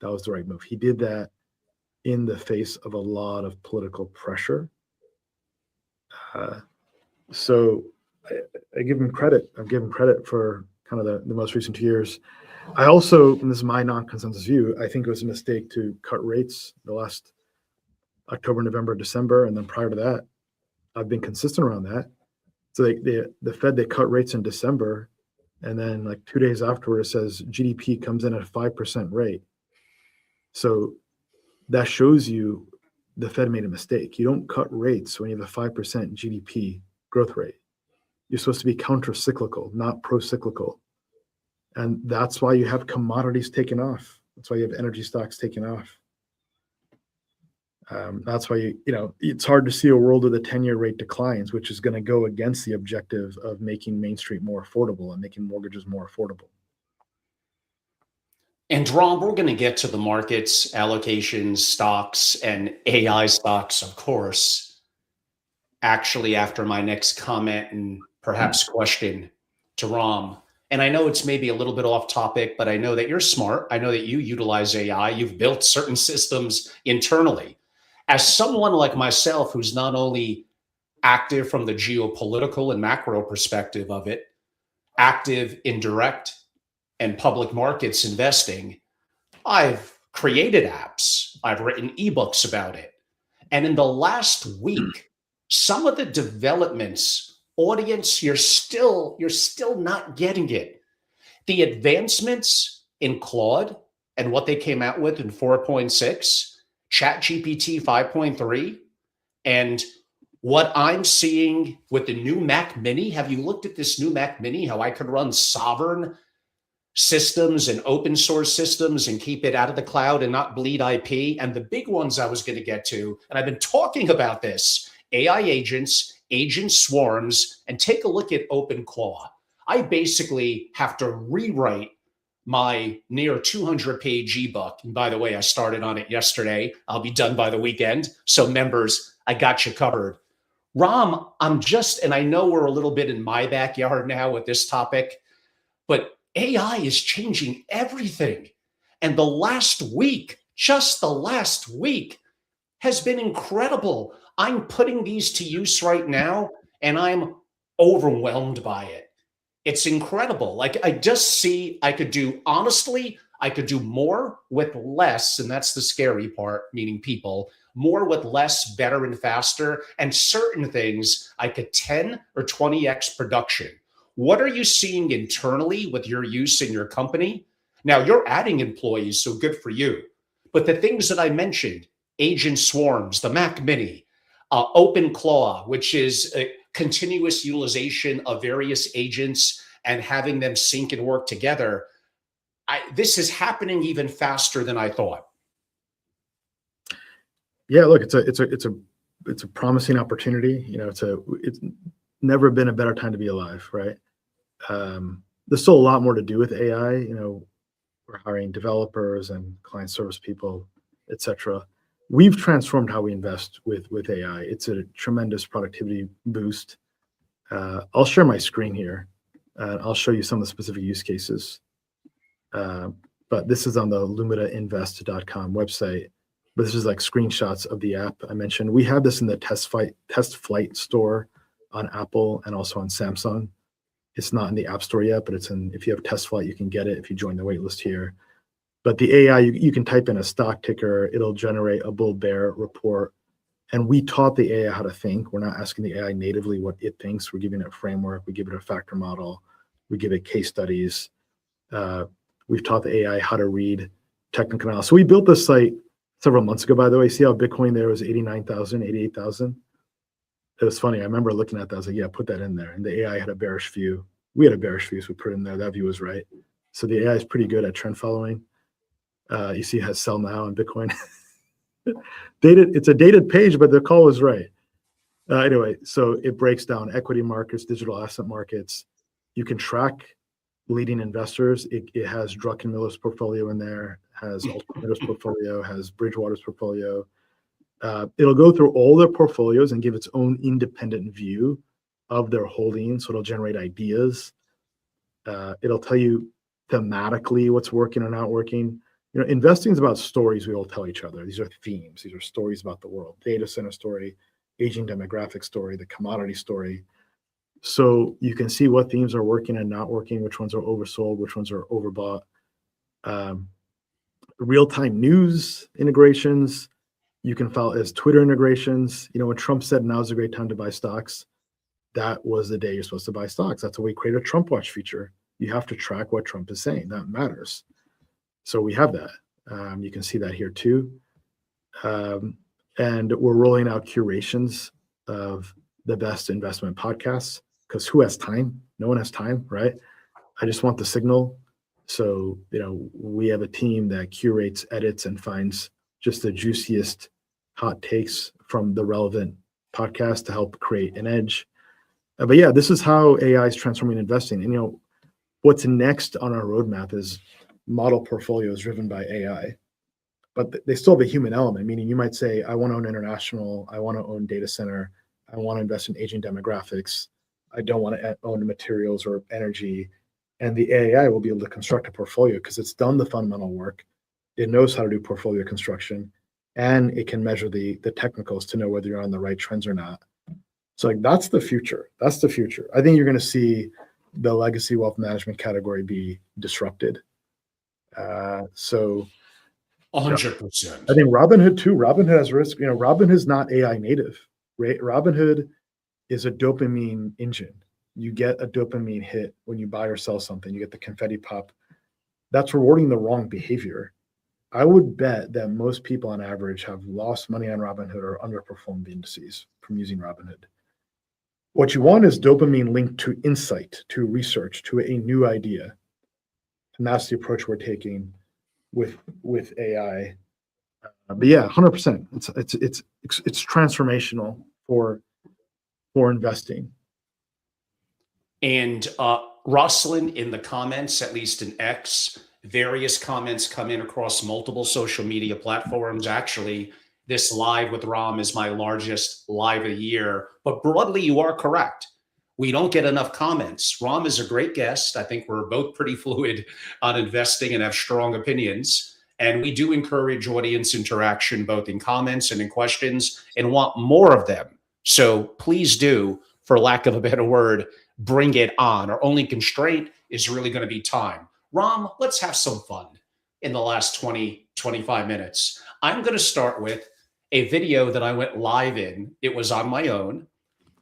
That was the right move. He did that in the face of a lot of political pressure. So I give him credit. I've given credit for kind of the most recent 2 years. I also, and this is my non-consensus view, I think it was a mistake to cut rates the last October, November, December, and then prior to that, I've been consistent around that. So the Fed, they cut rates in December, and then like 2 days afterward, it says GDP comes in at a 5% rate. So that shows you the Fed made a mistake. You don't cut rates when you have a 5% GDP growth rate. You're supposed to be counter-cyclical, not pro-cyclical. And that's why you have commodities taken off. That's why you have energy stocks taken off. That's why it's hard to see a world where the 10-year rate declines, which is going to go against the objective of making Main Street more affordable and making mortgages more affordable. And Ron, we're going to get to the markets, allocations, stocks, and AI stocks, of course, actually after my next comment and perhaps question to Ram. And I know it's maybe a little bit off topic, but I know that you're smart. I know that you utilize AI. You've built certain systems internally. As someone like myself, who's not only active from the geopolitical and macro perspective of it, active in direct and public markets investing, I've created apps. I've written ebooks about it. And in the last week, some of the developments, audience, you're still not getting it. The advancements in Claude and what they came out with in 4.6, ChatGPT 5.3, and what I'm seeing with the new Mac Mini. Have you looked at this new Mac Mini, how I could run sovereign systems and open source systems and keep it out of the cloud and not bleed IP? And the big ones I was going to get to, and I've been talking about this, AI agents, agent swarms, and take a look at OpenClaw. I basically have to rewrite my near 200-page ebook. And by the way, I started on it yesterday. I'll be done by the weekend. So members, I got you covered. Ram, and I know we're a little bit in my backyard now with this topic, but AI is changing everything. And just the last week has been incredible. I'm putting these to use right now, and I'm overwhelmed by it. It's incredible. Like I could do more with less, and that's the scary part, meaning people, more with less, better and faster, and certain things I could 10 or 20x production. What are you seeing internally with your use in your company? Now you're adding employees, so good for you. But the things that I mentioned, agent swarms, the Mac Mini, OpenClaw, which is a continuous utilization of various agents and having them sync and work together. This is happening even faster than I thought. Yeah, look, it's a promising opportunity. It's never been a better time to be alive, right? There's still a lot more to do with AI. We're hiring developers and client service people, etc. We've transformed how we invest with AI. It's a tremendous productivity boost. I'll share my screen here. I'll show you some of the specific use cases. But this is on the lumidainvest.com website. But this is like screenshots of the app I mentioned. We have this in the test flight store on Apple and also on Samsung. It's not in the App Store yet, but if you have test flight, you can get it if you join the wait list here. But the AI, you can type in a stock ticker, it'll generate a bull bear report. And we taught the AI how to think. We're not asking the AI natively what it thinks. We're giving it a framework. We give it a factor model. We give it case studies. We've taught the AI how to read technical analysis. So we built this site several months ago, by the way. See how Bitcoin there was 89,000, 88,000? It was funny. I remember looking at that. I was like, yeah, put that in there. And the AI had a bearish view. We had a bearish view, so we put it in there. That view was right. So the AI is pretty good at trend following. You see it has sell now on Bitcoin. It's a dated page, but the call was right. Anyway, so it breaks down equity markets, digital asset markets. You can track leading investors. It has Druckenmiller's portfolio in there, has Alternative's portfolio, has Bridgewater's portfolio. It'll go through all their portfolios and give its own independent view of their holdings. So it'll generate ideas. It'll tell you thematically what's working or not working. Investing is about stories we all tell each other. These are themes. These are stories about the world. Data center story, aging demographic story, the commodity story. So you can see what themes are working and not working, which ones are oversold, which ones are overbought. Real-time news integrations. You can file as Twitter integrations. When Trump said now's a great time to buy stocks, that was the day you're supposed to buy stocks. That's why we created a Trump Watch feature. You have to track what Trump is saying. That matters. So we have that. You can see that here too. And we're rolling out curations of the best investment podcasts because who has time? No one has time, right? I just want the signal. So, we have a team that curates, edits, and finds just the juiciest hot takes from the relevant podcast to help create an edge. But yeah, this is how AI is transforming investing. And, what's next on our roadmap is model portfolios driven by AI. But they still have a human element, meaning you might say, I want to own international, I want to own data center, I want to invest in aging demographics, I don't want to own materials or energy. And the AI will be able to construct a portfolio because it's done the fundamental work. It knows how to do portfolio construction, and it can measure the technicals to know whether you're on the right trends or not. So that's the future. That's the future. I think you're going to see the legacy wealth management category be disrupted. So 100%. I think Robinhood too. Robinhood has risk. Robinhood is not AI native. Right? Robinhood is a dopamine engine. You get a dopamine hit when you buy or sell something. You get the confetti pop. That's rewarding the wrong behavior. I would bet that most people on average have lost money on Robinhood or underperformed the indices from using Robinhood. What you want is dopamine linked to insight, to research, to a new idea. And that's the approach we're taking with AI. But yeah, 100%. It's transformational for investing. And Rosalind, in the comments, at least in X, various comments come in across multiple social media platforms. Actually, this live with Ram is my largest live of the year. But broadly, you are correct. We don't get enough comments. Ram is a great guest. I think we're both pretty fluid on investing and have strong opinions. And we do encourage audience interaction, both in comments and in questions, and want more of them. So please do, for lack of a better word, bring it on. Our only constraint is really going to be time. Ram, let's have some fun in the last 20, 25 minutes. I'm going to start with a video that I went live in. It was on my own.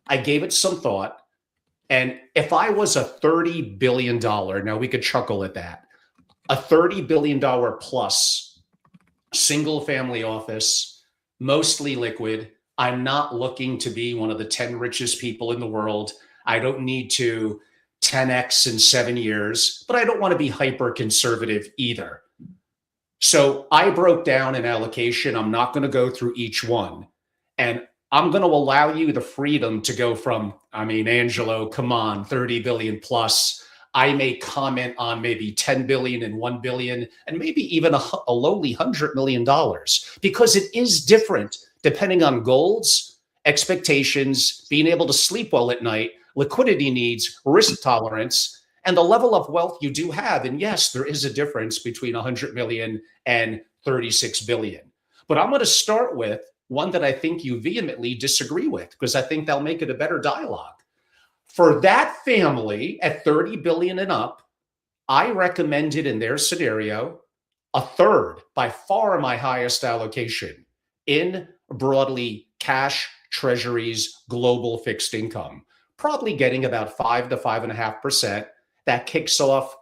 I gave it some thought. And if I was a $30 billion, now we could chuckle at that, a $30 billion plus single family office, mostly liquid. I'm not looking to be one of the 10 richest people in the world. I don't need to 10x in 7 years, but I don't want to be hyper conservative either. So I broke down an allocation. I'm not going to go through each one. And I'm going to allow you the freedom to go from, I mean, Angelo, come on, 30 billion plus. I may comment on maybe 10 billion and 1 billion, and maybe even a lowly $100 million, because it is different depending on goals, expectations, being able to sleep well at night, liquidity needs, risk tolerance, and the level of wealth you do have. And yes, there is a difference between 100 million and 36 billion. But I'm going to start with one that I think you vehemently disagree with, because I think they'll make it a better dialogue. For that family at 30 billion and up, I recommended in their scenario a third, by far my highest allocation, in broadly cash, treasuries, global fixed income, probably getting about 5 to 5.5%. That kicks off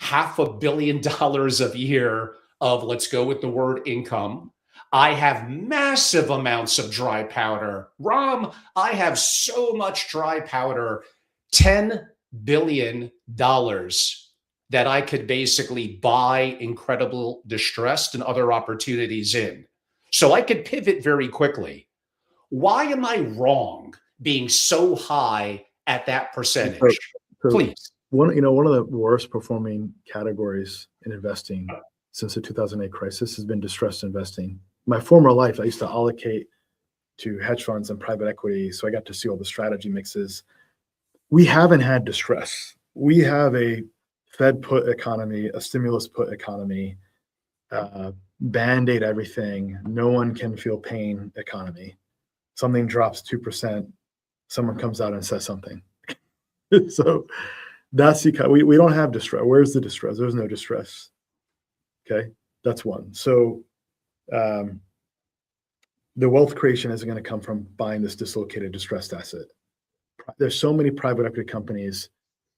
$500 million a year of, let's go with the word, income. I have massive amounts of dry powder. Ram, I have so much dry powder, $10 billion that I could basically buy incredible distressed and other opportunities in. So I could pivot very quickly. Why am I wrong being so high at that percentage? Please. One of the worst performing categories in investing since the 2008 crisis has been distressed investing. My former life, I used to allocate to hedge funds and private equity, so I got to see all the strategy mixes. We haven't had distress. We have a Fed put economy, a stimulus put economy, Band-Aid everything, no one can feel pain economy. Something drops 2%, someone comes out and says something. So that's we don't have distress. Where's the distress? There's no distress. Okay, that's one. So the wealth creation isn't going to come from buying this dislocated, distressed asset. There's so many private equity companies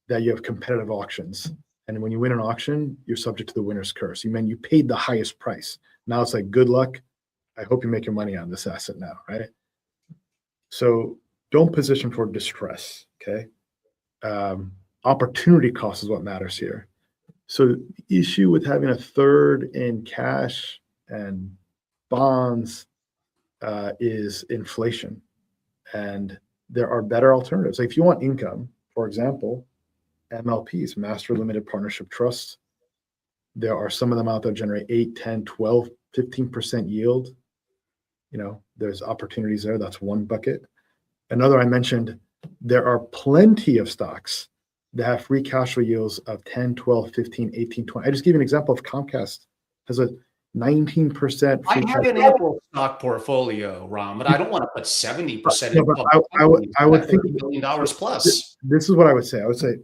that you have competitive auctions, and when you win an auction, you're subject to the winner's curse. You paid the highest price. Now it's like, good luck. I hope you make your money on this asset now, right? So don't position for distress. Okay. Opportunity cost is what matters here. So the issue with having a third in cash and bonds is inflation. And there are better alternatives. Like if you want income, for example, MLPs, Master Limited Partnership Trusts, there are some of them out there that generate 8, 10, 12, 15% yield. There's opportunities there. That's one bucket. Another, I mentioned, there are plenty of stocks that have free cash flow yields of 10, 12, 15, 18, 20. I just gave you an example of Comcast has a 19% I have an ample stock portfolio, Ram, but I don't want to put 70% in. I would think $30 billion plus. This is what I would say. I would say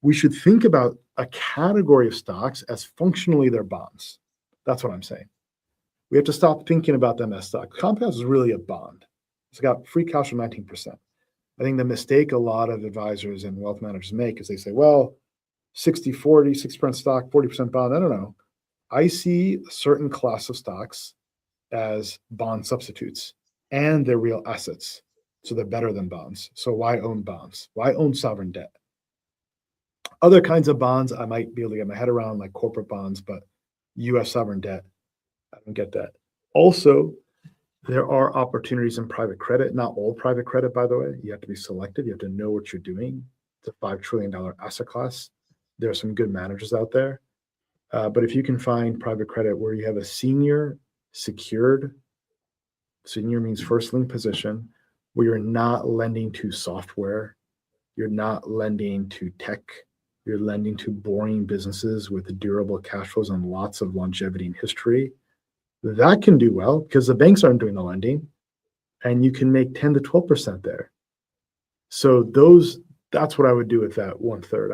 we should think about a category of stocks as functionally their bonds. That's what I'm saying. We have to stop thinking about them as stocks. Comcast is really a bond. It's got free cash flow 19%. I think the mistake a lot of advisors and wealth managers make is they say, well, 60-40, 60% stock, 40% bond. I don't know. I see a certain class of stocks as bond substitutes, and they're real assets. So they're better than bonds. So why own bonds? Why own sovereign debt? Other kinds of bonds, I might be able to get my head around, like corporate bonds, but US sovereign debt, I don't get that. Also, there are opportunities in private credit. Not all private credit, by the way. You have to be selective. You have to know what you're doing. It's a $5 trillion asset class. There are some good managers out there. But if you can find private credit where you have a senior secured, senior means first lien position, where you're not lending to software, you're not lending to tech, you're lending to boring businesses with durable cash flows and lots of longevity and history, that can do well because the banks aren't doing the lending, and you can make 10 to 12% there. So that's what I would do with that 1/3.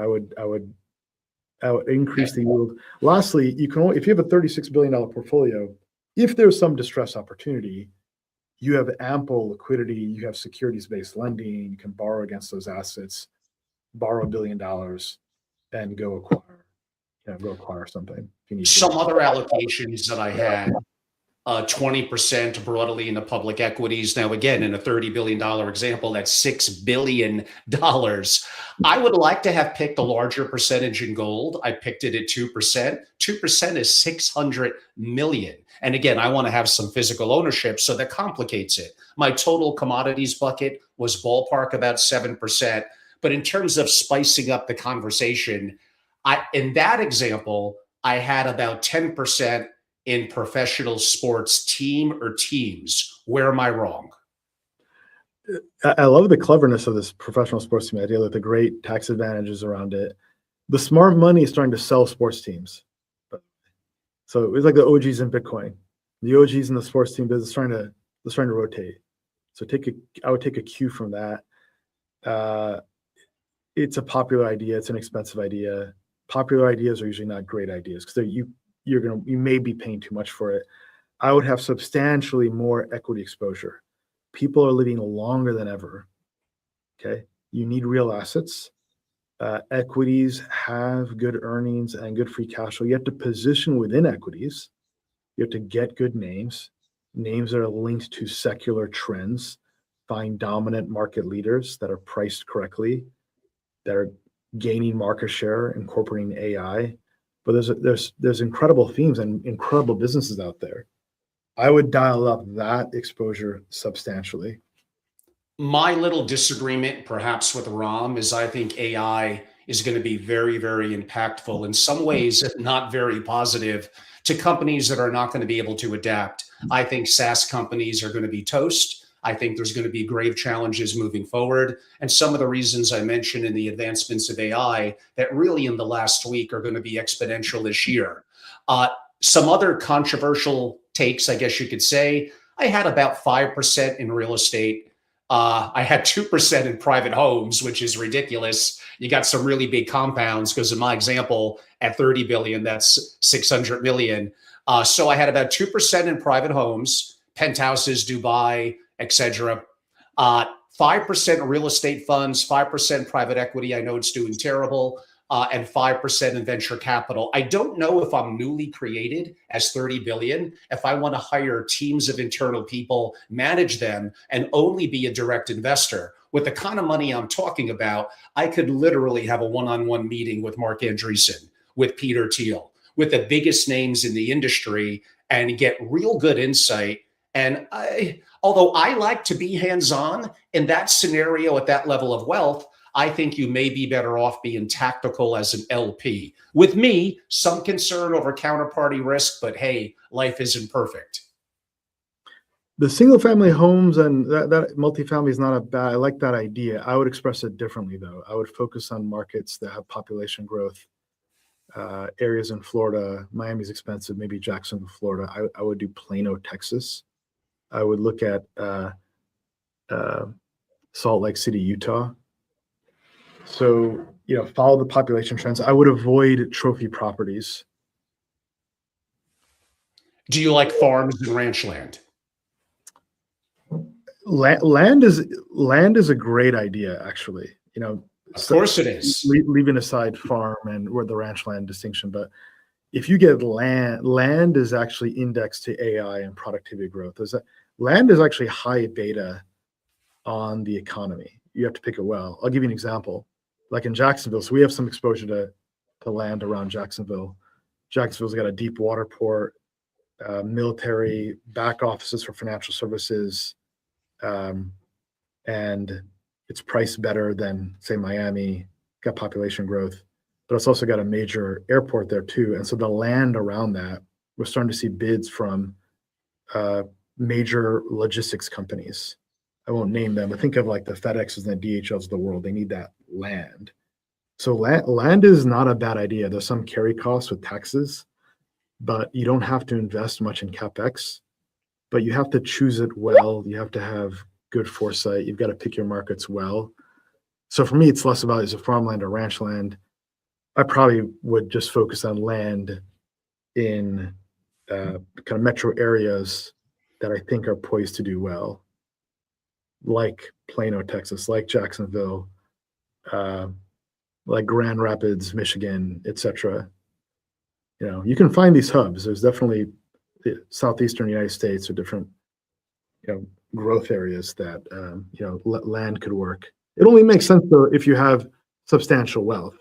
I would increase the yield. Lastly, if you have a $36 billion portfolio, if there's some distress opportunity, you have ample liquidity, you have securities-based lending, you can borrow against those assets, borrow $1 billion, and go acquire something. If you need some other allocations that I had 20% broadly in the public equities. Now, again, in a $30 billion example, that's $6 billion. I would like to have picked a larger percentage in gold. I picked it at 2%. 2% is 600 million. And again, I want to have some physical ownership, so that complicates it. My total commodities bucket was ballpark about 7%. But in terms of spicing up the conversation, in that example, I had about 10% in professional sports team or teams. Where am I wrong? I love the cleverness of this professional sports team idea, like the great tax advantages around it. The smart money is starting to sell sports teams. So it's like the OGs in Bitcoin. The OGs in the sports team business trying to rotate. So I would take a cue from that. It's a popular idea. It's an expensive idea. Popular ideas are usually not great ideas because you may be paying too much for it. I would have substantially more equity exposure. People are living longer than ever. Okay, you need real assets. Equities have good earnings and good free cash flow. You have to position within equities. You have to get good names that are linked to secular trends. Find dominant market leaders that are priced correctly, that are gaining market share, incorporating AI. But there's incredible themes and incredible businesses out there. I would dial up that exposure substantially. My little disagreement, perhaps with Ram, is I think AI is going to be very, very impactful, in some ways not very positive, to companies that are not going to be able to adapt. I think SaaS companies are going to be toast. I think there's going to be grave challenges moving forward. And some of the reasons I mentioned in the advancements of AI that really in the last week are going to be exponential this year. Some other controversial takes, I guess you could say, I had about 5% in real estate. I had 2% in private homes, which is ridiculous. You got some really big compounds because in my example, at 30 billion, that's 600 million. So I had about 2% in private homes, penthouses, Dubai, etc. 5% real estate funds, 5% private equity. I know it's doing terrible. And 5% in venture capital. I don't know if I'm newly created as 30 billion, if I want to hire teams of internal people, manage them, and only be a direct investor. With the kind of money I'm talking about, I could literally have a one-on-one meeting with Mark Andreessen, with Peter Thiel, with the biggest names in the industry, and get real good insight. And although I like to be hands-on in that scenario at that level of wealth, I think you may be better off being tactical as an LP. With me, some concern over counterparty risk, but hey, life isn't perfect. The single family homes and that multifamily is not a bad, I like that idea. I would express it differently though. I would focus on markets that have population growth, areas in Florida. Miami's expensive, maybe Jacksonville, Florida. I would do Plano, Texas. I would look at Salt Lake City, Utah. So, follow the population trends. I would avoid trophy properties. Do you like farms and ranch land? Land is a great idea, actually. Of course it is. Leaving aside farm and where the ranch land distinction, but if you get land is actually indexed to AI and productivity growth. Land is actually high beta on the economy. You have to pick it well. I'll give you an example. Like in Jacksonville, so we have some exposure to land around Jacksonville. Jacksonville's got a deep water port, military, back offices for financial services, and it's priced better than, say, Miami, got population growth, but it's also got a major airport there too. And so the land around that, we're starting to see bids from major logistics companies. I won't name them, but think of like the FedExes and the DHLs of the world. They need that land. So land is not a bad idea. There's some carry costs with taxes, but you don't have to invest much in CapEx, but you have to choose it well. You have to have good foresight. You've got to pick your markets well. So for me, it's less about is it farmland or ranch land. I probably would just focus on land in kind of metro areas that I think are poised to do well, like Plano, Texas, like Jacksonville, like Grand Rapids, Michigan, etc. You can find these hubs. There's definitely the southeastern United States or different, growth areas that land could work. It only makes sense though if you have substantial wealth.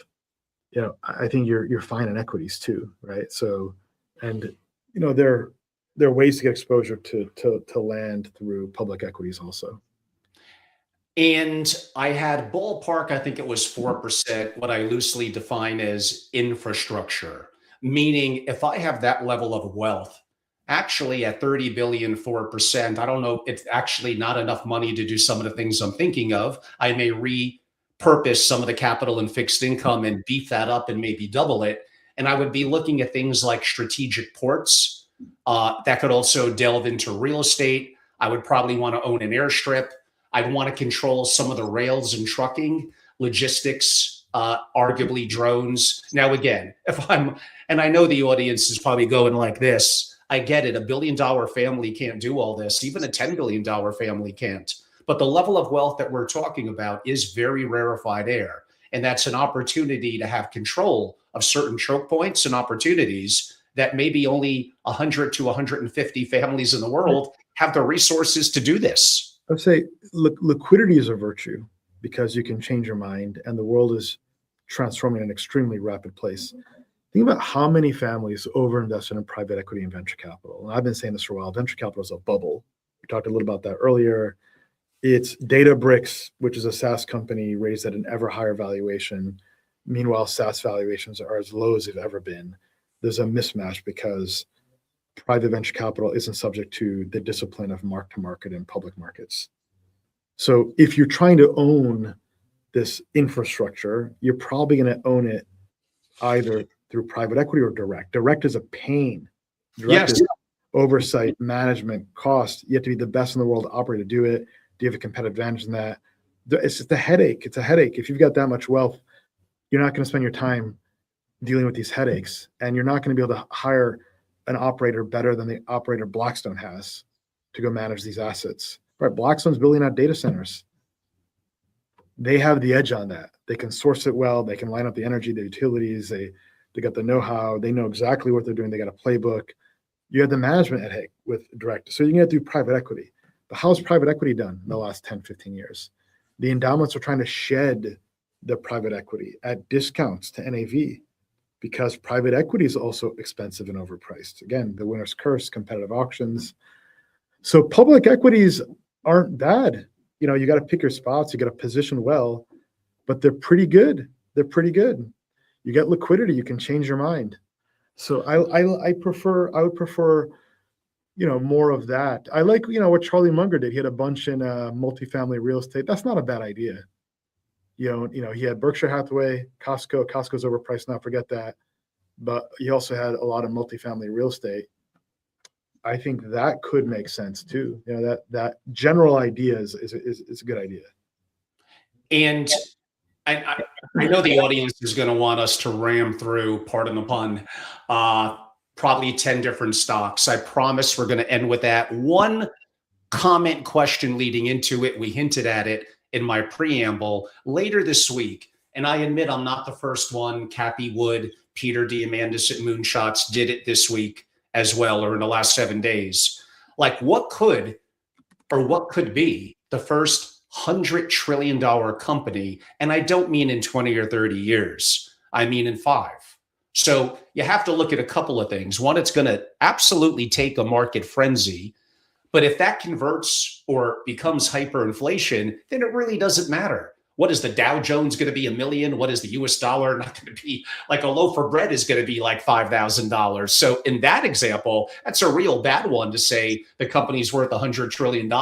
I think you're fine in equities too, right? So, and there are ways to get exposure to land through public equities also. And I had ballpark, I think it was 4%, what I loosely define as infrastructure, meaning if I have that level of wealth, actually at 30 billion, 4%, I don't know, it's actually not enough money to do some of the things I'm thinking of. I may repurpose some of the capital and fixed income and beef that up and maybe double it. And I would be looking at things like strategic ports. That could also delve into real estate. I would probably want to own an airstrip. I'd want to control some of the rails and trucking, logistics, arguably drones. Now, again, and I know the audience is probably going like this, I get it. $1 billion family can't do all this. Even a $10 billion family can't. But the level of wealth that we're talking about is very rarefied air. And that's an opportunity to have control of certain choke points and opportunities that maybe only 100 to 150 families in the world have the resources to do this. I would say liquidity is a virtue because you can change your mind, and the world is transforming at an extremely rapid pace. Think about how many families overinvested in private equity and venture capital. And I've been saying this for a while. Venture capital is a bubble. We talked a little about that earlier. It's Databricks, which is a SaaS company, raised at an ever higher valuation. Meanwhile, SaaS valuations are as low as they've ever been. There's a mismatch because private venture capital isn't subject to the discipline of mark-to-market in public markets. So if you're trying to own this infrastructure, you're probably going to own it either through private equity or direct. Direct is a pain. Direct is oversight, management, cost. You have to be the best in the world to operate to do it. Do you have a competitive advantage in that? It's just a headache. It's a headache. If you've got that much wealth, you're not going to spend your time dealing with these headaches, and you're not going to be able to hire an operator better than the operator Blackstone has to go manage these assets. Right? Blackstone's building out data centers. They have the edge on that. They can source it well. They can line up the energy, the utilities. They got the know-how. They know exactly what they're doing. They got a playbook. You have the management headache with direct. So you're going to do private equity. But how's private equity done in the last 10, 15 years? The endowments are trying to shed the private equity at discounts to NAV, because private equity is also expensive and overpriced. Again, the winner's curse, competitive auctions. So public equities aren't bad. You got to pick your spots. You got to position well, but they're pretty good. They're pretty good. You get liquidity. You can change your mind. So I would prefer, more of that. I like, what Charlie Munger did. He had a bunch in multifamily real estate. That's not a bad idea. He had Berkshire Hathaway, Costco. Costco's overpriced now, forget that. But he also had a lot of multifamily real estate. I think that could make sense too. That general idea is a good idea. And I know the audience is going to want us to ram through, pardon the pun, probably 10 different stocks. I promise we're going to end with that. One comment question leading into it, we hinted at it in my preamble, later this week, and I admit I'm not the first one. Cappy Wood, Peter Diamandis at Moonshots did it this week as well, or in the last 7 days. Like what could be the first $100 trillion company? And I don't mean in 20 or 30 years. I mean in 5. So you have to look at a couple of things. One, it's going to absolutely take a market frenzy. But if that converts or becomes hyperinflation, then it really doesn't matter. What is the Dow Jones going to be, 1 million? What is the US dollar not going to be? Like a loaf of bread is going to be like $5,000. So in that example, that's a real bad one to say the company's worth $100 trillion,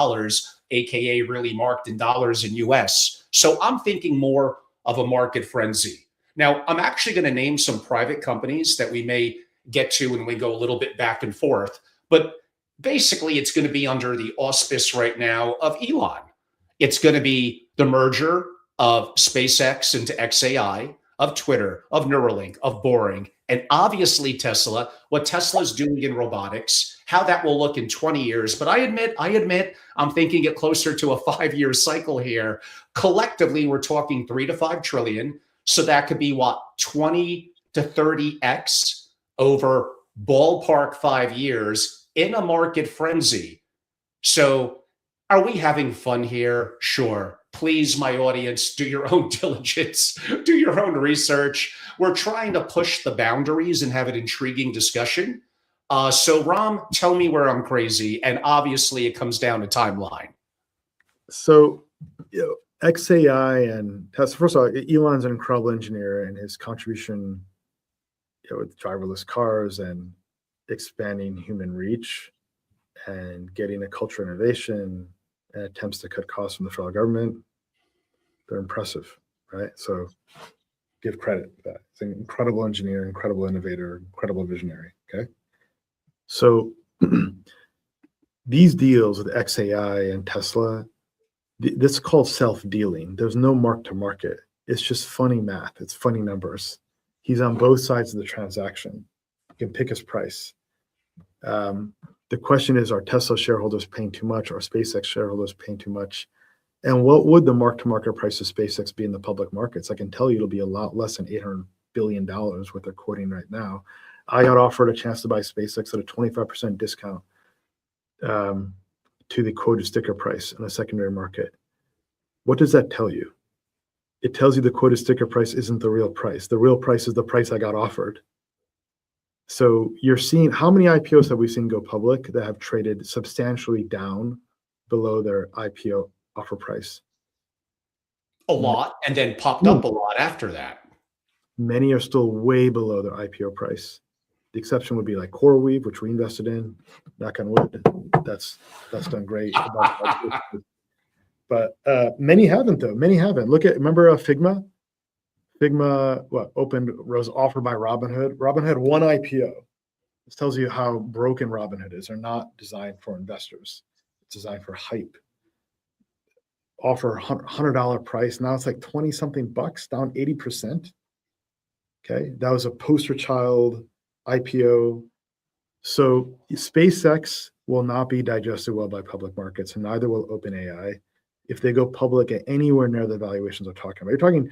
AKA really marked in dollars in US. So I'm thinking more of a market frenzy. Now, I'm actually going to name some private companies that we may get to when we go a little bit back and forth. But basically, it's going to be under the auspice right now of Elon. It's going to be the merger of SpaceX into XAI, of Twitter, of Neuralink, of Boring, and obviously Tesla, what Tesla's doing in robotics, how that will look in 20 years. But I admit, I'm thinking it closer to a 5-year cycle here. Collectively, we're talking 3 to 5 trillion. So that could be what, 20 to 30x over ballpark 5 years. in a market frenzy. So are we having fun here? Sure. Please, my audience, do your own diligence, do your own research. We're trying to push the boundaries and have an intriguing discussion. So, Ram, tell me where I'm crazy. And obviously, it comes down to timeline. So, XAI and Tesla, first of all, Elon's an incredible engineer, and his contribution with driverless cars and expanding human reach and getting a culture of innovation and attempts to cut costs from the federal government, they're impressive, right? So give credit for that. It's an incredible engineer, incredible innovator, incredible visionary, okay? So these deals with XAI and Tesla, this is called self-dealing. There's no mark to market. It's just funny math. It's funny numbers. He's on both sides of the transaction. You can pick his price. The question is, are Tesla shareholders paying too much? Are SpaceX shareholders paying too much? And what would the mark-to-market price of SpaceX be in the public markets? I can tell you it'll be a lot less than $800 billion, what they're quoting right now. I got offered a chance to buy SpaceX at a 25% discount to the quoted sticker price in the secondary market. What does that tell you? It tells you the quoted sticker price isn't the real price. The real price is the price I got offered. So you're seeing, how many IPOs have we seen go public that have traded substantially down below their IPO offer price? A lot, and then popped up a lot after that. Many are still way below their IPO price. The exception would be like CoreWeave, which we invested in. Knock on wood, that's done great. But many haven't, though. Many haven't. Remember Figma? Figma, was offered by Robinhood. Robinhood had one IPO. This tells you how broken Robinhood is. They're not designed for investors. It's designed for hype. Offer $100 price. Now it's like 20 something bucks, down 80%. Okay, that was a poster child IPO. So SpaceX will not be digested well by public markets, and neither will OpenAI if they go public at anywhere near the valuations we're talking about. You're talking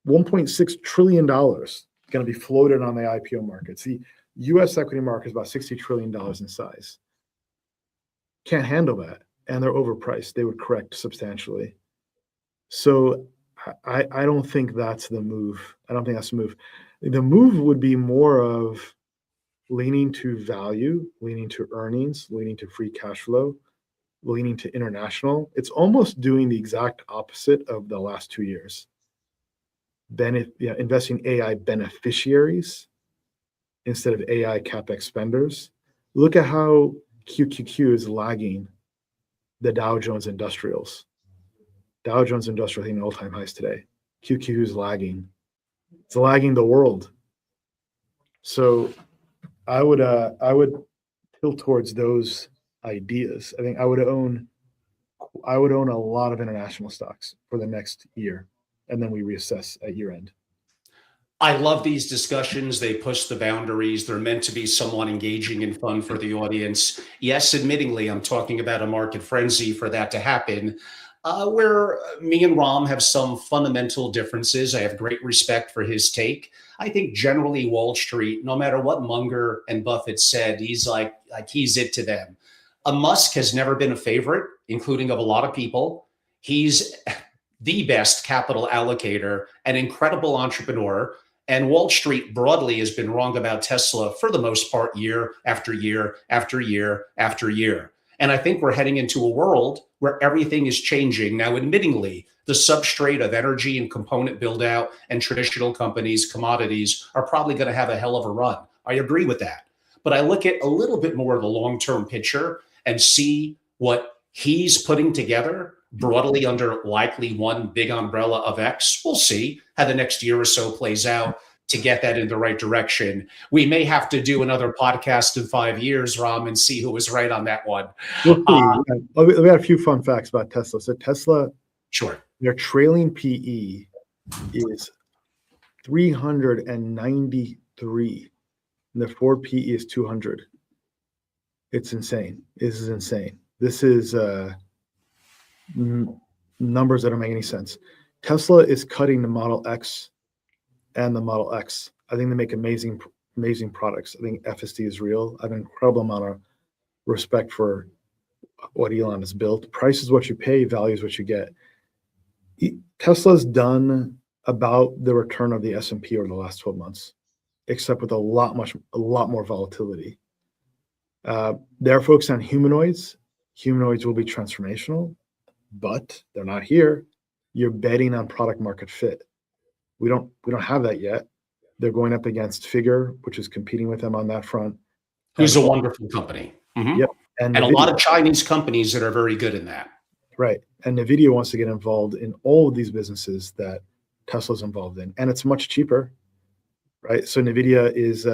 $1.6 trillion going to be floated on the IPO markets. The U.S. equity market is about $60 trillion in size. Can't handle that, and they're overpriced. They would correct substantially. So I don't think that's the move. I don't think that's the move. The move would be more of leaning to value, leaning to earnings, leaning to free cash flow, leaning to international. It's almost doing the exact opposite of the last 2 years. Investing AI beneficiaries instead of AI CapEx spenders. Look at how QQQ is lagging the Dow Jones Industrials. Dow Jones Industrial hitting all-time highs today. QQQ is lagging. It's lagging the world. So I would tilt towards those ideas. I think I would own a lot of international stocks for the next year, and then we reassess at year end. I love these discussions. They push the boundaries. They're meant to be somewhat engaging and fun for the audience. Yes, admittingly, I'm talking about a market frenzy for that to happen, where me and Ram have some fundamental differences. I have great respect for his take. I think generally Wall Street, no matter what Munger and Buffett said, he's he's it to them. Musk has never been a favorite, including of a lot of people. He's the best capital allocator, an incredible entrepreneur. And Wall Street broadly has been wrong about Tesla for the most part, year after year after year after year. And I think we're heading into a world where everything is changing. Now, admittingly, the substrate of energy and component build out and traditional companies, commodities are probably going to have a hell of a run. I agree with that. But I look at a little bit more of the long-term picture and see what he's putting together broadly under likely one big umbrella of X. We'll see how the next year or so plays out to get that in the right direction. We may have to do another podcast in 5 years, Ram, and see who was right on that one. We'll see. We got a few fun facts about Tesla. So Tesla, Sure, their trailing PE is 393. And the forward PE is 200. It's insane. This is insane. This is numbers that don't make any sense. Tesla is cutting the Model X and the Model X. I think they make amazing products. I think FSD is real. I have an incredible amount of respect for what Elon has built. Price is what you pay, value is what you get. Tesla's done about the return of the S&P over the last 12 months, except with a lot more volatility. They're focused on humanoids. Humanoids will be transformational, but they're not here. You're betting on product market fit. We don't have that yet. They're going up against Figure, which is competing with them on that front. Who's a wonderful company. Mm-hmm. Yep. And a lot of Chinese companies that are very good in that. Right. And NVIDIA wants to get involved in all of these businesses that Tesla's involved in. And it's much cheaper, right? So NVIDIA is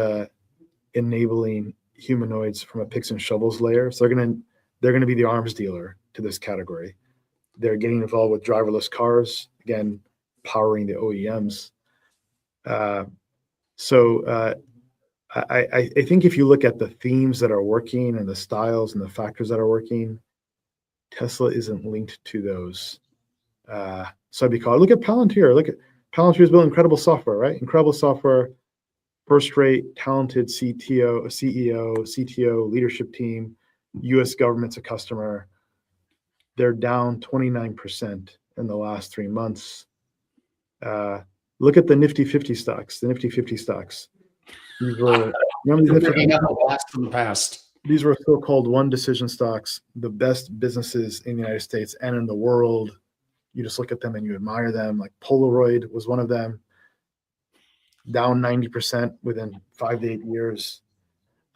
enabling humanoids from a picks and shovels layer. So they're gonna be the arms dealer to this category. They're getting involved with driverless cars, again, powering the OEMs. I think if you look at the themes that are working and the styles and the factors that are working, Tesla isn't linked to those. So I'd be called, look at Palantir. Look at Palantir's building incredible software, right? Incredible software, first-rate, talented CEO, CTO, leadership team, U.S. government's a customer. They're down 29% in the last 3 months. Look at the Nifty 50 stocks. The Nifty 50 stocks. These were from the past. These were so-called one-decision stocks, the best businesses in the United States and in the world. You just look at them and you admire them. Like Polaroid was one of them, down 90% within 5 to 8 years.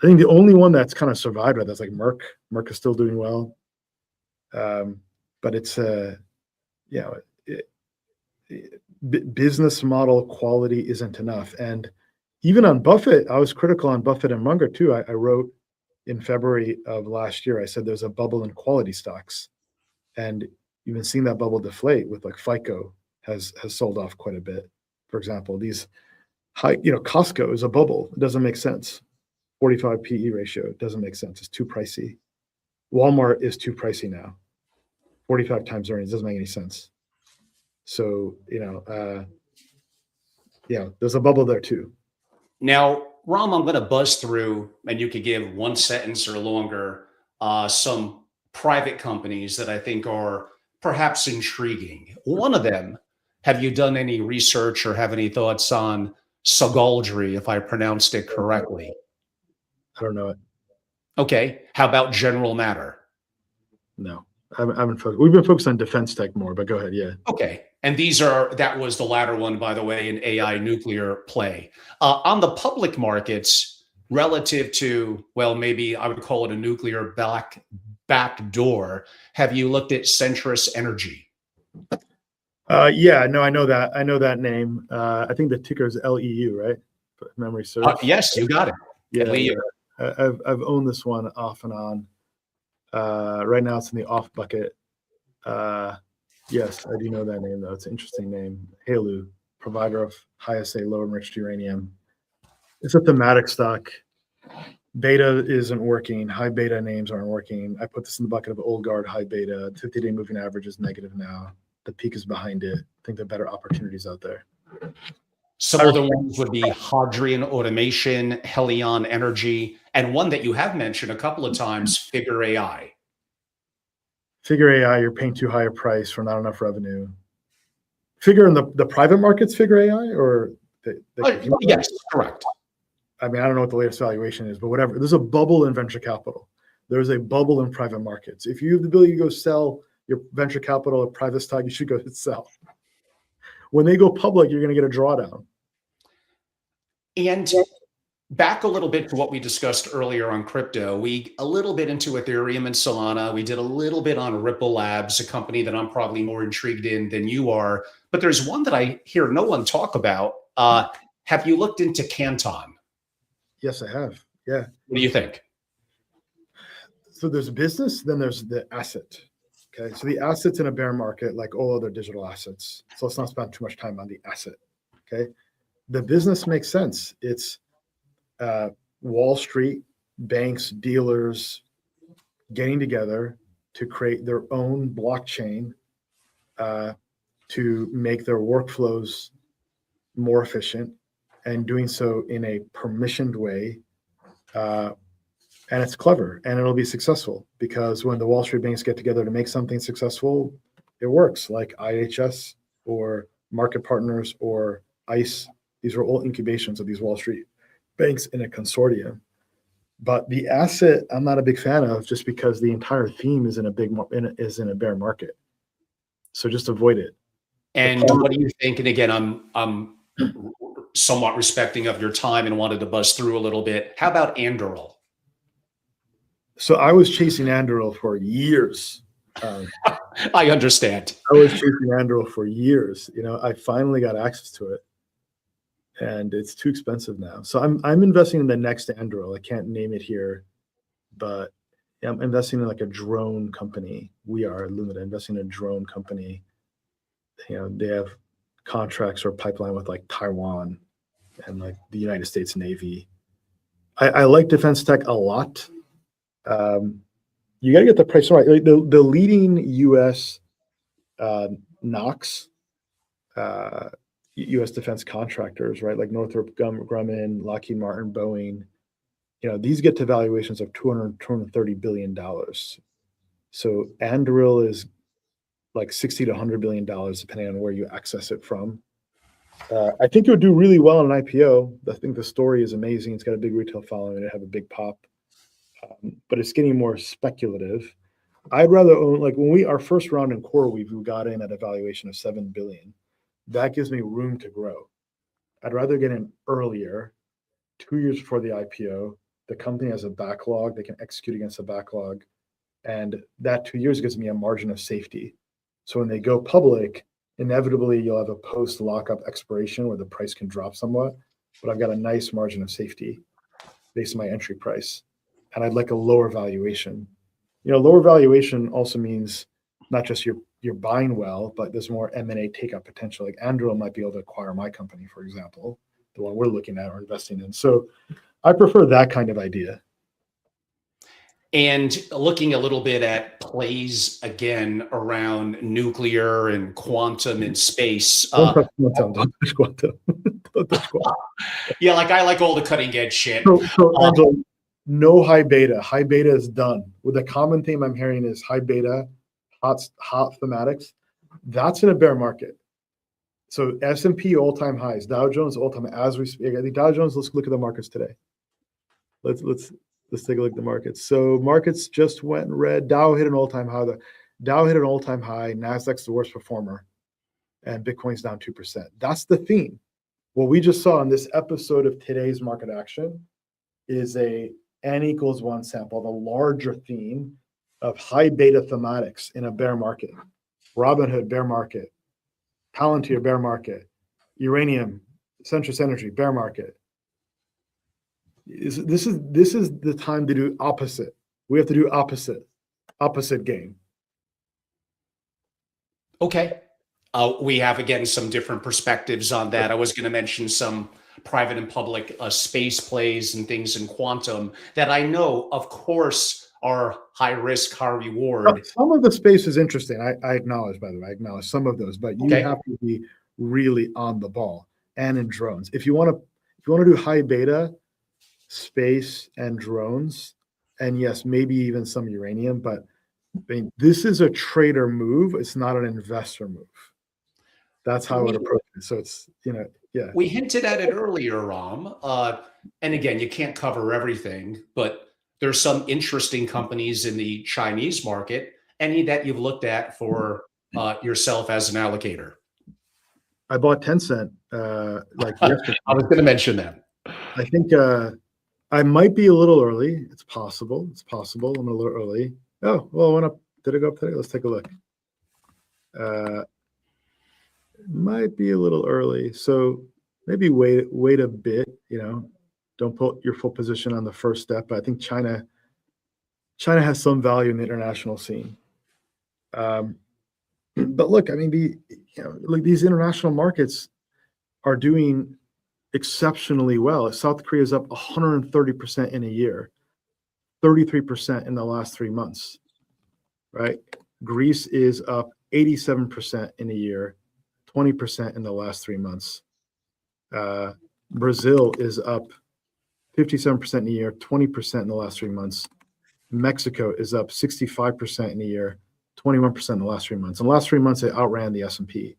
I think the only one that's kind of survived that's like Merck. Merck is still doing well, but it's business model quality isn't enough. And even on Buffett, I was critical on Buffett and Munger too. I wrote in February of last year, I said there's a bubble in quality stocks, and you've been seeing that bubble deflate with like FICO has sold off quite a bit. For example, these high, Costco is a bubble. It doesn't make sense. 45 PE ratio, it doesn't make sense. It's too pricey. Walmart is too pricey now. 45 times earnings doesn't make any sense. So, there's a bubble there too. Now, Ram, I'm going to buzz through, and you could give one sentence or longer, some private companies that I think are perhaps intriguing. One of them, have you done any research or have any thoughts on Sagaldry, if I pronounced it correctly? I don't know it. Okay. How about General Matter? No, I haven't focused. We've been focused on defense tech more, but go ahead. Yeah. Okay. And that was the latter one, by the way, an AI nuclear play. On the public markets, relative to, well, maybe I would call it a nuclear back door, have you looked at Centrus Energy? Yeah, no, I know that. I know that name. I think the ticker is LEU, right? If memory serves. Yes, you got it. Yeah, I've owned this one off and on. Right now it's in the off bucket. Yes, I do know that name though. It's an interesting name. HALEU, provider of high assay, low enriched uranium. It's a thematic stock. Beta isn't working. High beta names aren't working. I put this in the bucket of old guard high beta. 50-day moving average is negative now. The peak is behind it. I think there are better opportunities out there. Some other ones would be Hadrian Automation, Helion Energy, and one that you have mentioned a couple of times, Figure AI. Figure AI, you're paying too high a price for not enough revenue. Figure in the private markets, Figure AI, or yes, correct. I mean, I don't know what the latest valuation is, but whatever. There's a bubble in venture capital. There's a bubble in private markets. If you have the ability to go sell your venture capital or private stock, you should go sell. When they go public, you're going to get a drawdown. And back a little bit to what we discussed earlier on crypto, we a little bit into Ethereum and Solana. We did a little bit on Ripple Labs, a company that I'm probably more intrigued in than you are. But there's one that I hear no one talk about. Have you looked into Canton? Yes, I have. Yeah. What do you think? So there's business, then there's the asset. Okay. So the asset's in a bear market like all other digital assets. So let's not spend too much time on the asset. Okay. The business makes sense. It's Wall Street, banks, dealers getting together to create their own blockchain to make their workflows more efficient, and doing so in a permissioned way And it's clever and it'll be successful because when the Wall Street banks get together to make something successful, it works, like IHS or Market Partners or ICE. These are all incubations of these Wall Street banks in a consortium. But the asset I'm not a big fan of just because the entire theme is in a bear market. So just avoid it. And what do you think? And again, I'm somewhat respecting of your time and wanted to buzz through a little bit. How about Anduril? So I was chasing Anduril for years. I understand. I was chasing Anduril for years. I finally got access to it, and it's too expensive now. So I'm investing in the next Anduril. I can't name it here, but I'm investing in like a drone company. We are Lumida investing in a drone company. They have contracts or pipeline with like Taiwan and like the United States Navy. I like defense tech a lot. You got to get the price right. Like the leading U.S. NOCs, U.S. defense contractors, right? Like Northrop Grumman, Lockheed Martin, Boeing. These get to valuations of $230 billion. So Anduril is like $60 to $100 billion, depending on where you access it from. I think it would do really well in an IPO. I think the story is amazing. It's got a big retail following. It have a big pop. But it's getting more speculative. I'd rather own, like when our first round in CoreWeave, we got in at a valuation of $7 billion. That gives me room to grow. I'd rather get in earlier, 2 years before the IPO. The company has a backlog. They can execute against the backlog. And that 2 years gives me a margin of safety. So when they go public, inevitably you'll have a post-lockup expiration where the price can drop somewhat. But I've got a nice margin of safety based on my entry price. And I'd like a lower valuation. Lower valuation also means not just you're buying well, but there's more M&A take-up potential. Like Anduril might be able to acquire my company, for example, the one we're looking at or investing in. So I prefer that kind of idea. And looking a little bit at plays again around nuclear and quantum and space. Don't touch quantum. Don't touch quantum. Don't touch quantum. Yeah, like I like all the cutting edge shit. So Angelo, no high beta. High beta is done. With the common theme I'm hearing is high beta, hot thematics. That's in a bear market. So S&P all-time highs, Dow Jones all-time as we speak. I think Dow Jones. Let's look at the markets today. Let's take a look at the markets. So markets just went red. Dow hit an all-time high. Dow hit an all-time high. Nasdaq's the worst performer, and Bitcoin's down 2%. That's the theme. What we just saw in this episode of today's market action is a N=1 sample, the larger theme of high beta thematics in a bear market. Robinhood, bear market. Palantir, bear market. Uranium, Centrus Energy, bear market. This is the time to do opposite. We have to do opposite game. Okay. We have, again, some different perspectives on that. I was going to mention some private and public space plays and things in quantum that I know, of course, are high risk, high reward. Some of the space is interesting. I acknowledge, by the way, I acknowledge some of those, but you have to be really on the ball and in drones. If you want to do high beta, space and drones, and yes, maybe even some uranium, but I mean, this is a trader move. It's not an investor move. That's how I would approach it. So it's, yeah. We hinted at it earlier, Ram. And again, you can't cover everything, but there's some interesting companies in the Chinese market. Any that you've looked at for yourself as an allocator? I bought Tencent like yesterday. I was going to mention that. I think I might be a little early. It's possible. I'm a little early. Oh, well, it went up. Did it go up today? Let's take a look. Might be a little early. So maybe wait a bit, don't put your full position on the first step. But I think China has some value in the international scene. But look, I mean, these international markets are doing exceptionally well. South Korea is up 130% in a year, 33% in the last 3 months, right? Greece is up 87% in a year, 20% in the last 3 months. Brazil is up 57% in a year, 20% in the last 3 months. Mexico is up 65% in a year, 21% in the last 3 months. In the last 3 months, they outran the S&P.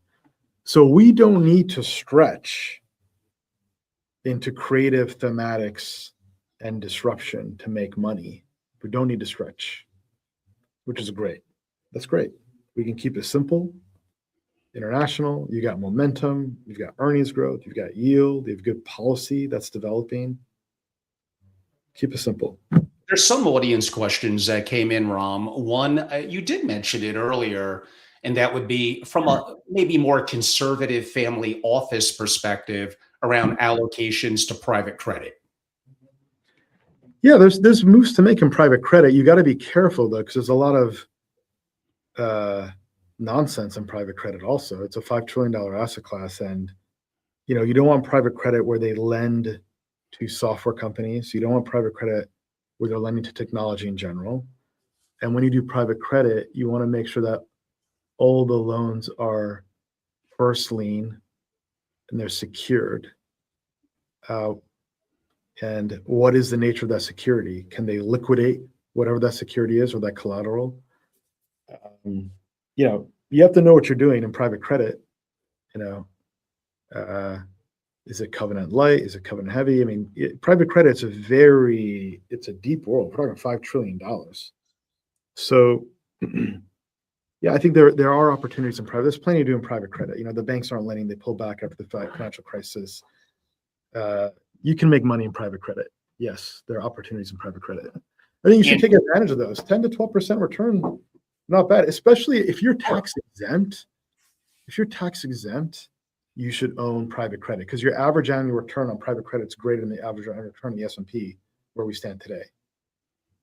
So we don't need to stretch into creative thematics and disruption to make money. We don't need to stretch, which is great. That's great. We can keep it simple, international. You got momentum, you've got earnings growth, you've got yield, you have good policy that's developing. Keep it simple. There's some audience questions that came in, Ram. One, you did mention it earlier, and that would be from a maybe more conservative family office perspective around allocations to private credit. Yeah, there's moves to make in private credit. You got to be careful though, because there's a lot of nonsense in private credit. Also, it's a $5 trillion asset class, and you don't want private credit where they lend to software companies. You don't want private credit where they're lending to technology in general. And when you do private credit, you want to make sure that all the loans are first lien and they're secured. And what is the nature of that security? Can they liquidate whatever that security is or that collateral? You have to know what you're doing in private credit. Is it covenant light? Is it covenant heavy? I mean, private credit is it's a deep world. We're talking $5 trillion. So, yeah, I think there are opportunities in private. There's plenty to do in private credit. The banks aren't lending. They pull back after the financial crisis. You can make money in private credit. Yes, there are opportunities in private credit. I think you should take advantage of those. 10 to 12% return, not bad, especially if you're tax exempt. If you're tax exempt, you should own private credit because your average annual return on private credit is greater than the average annual return on the S&P where we stand today.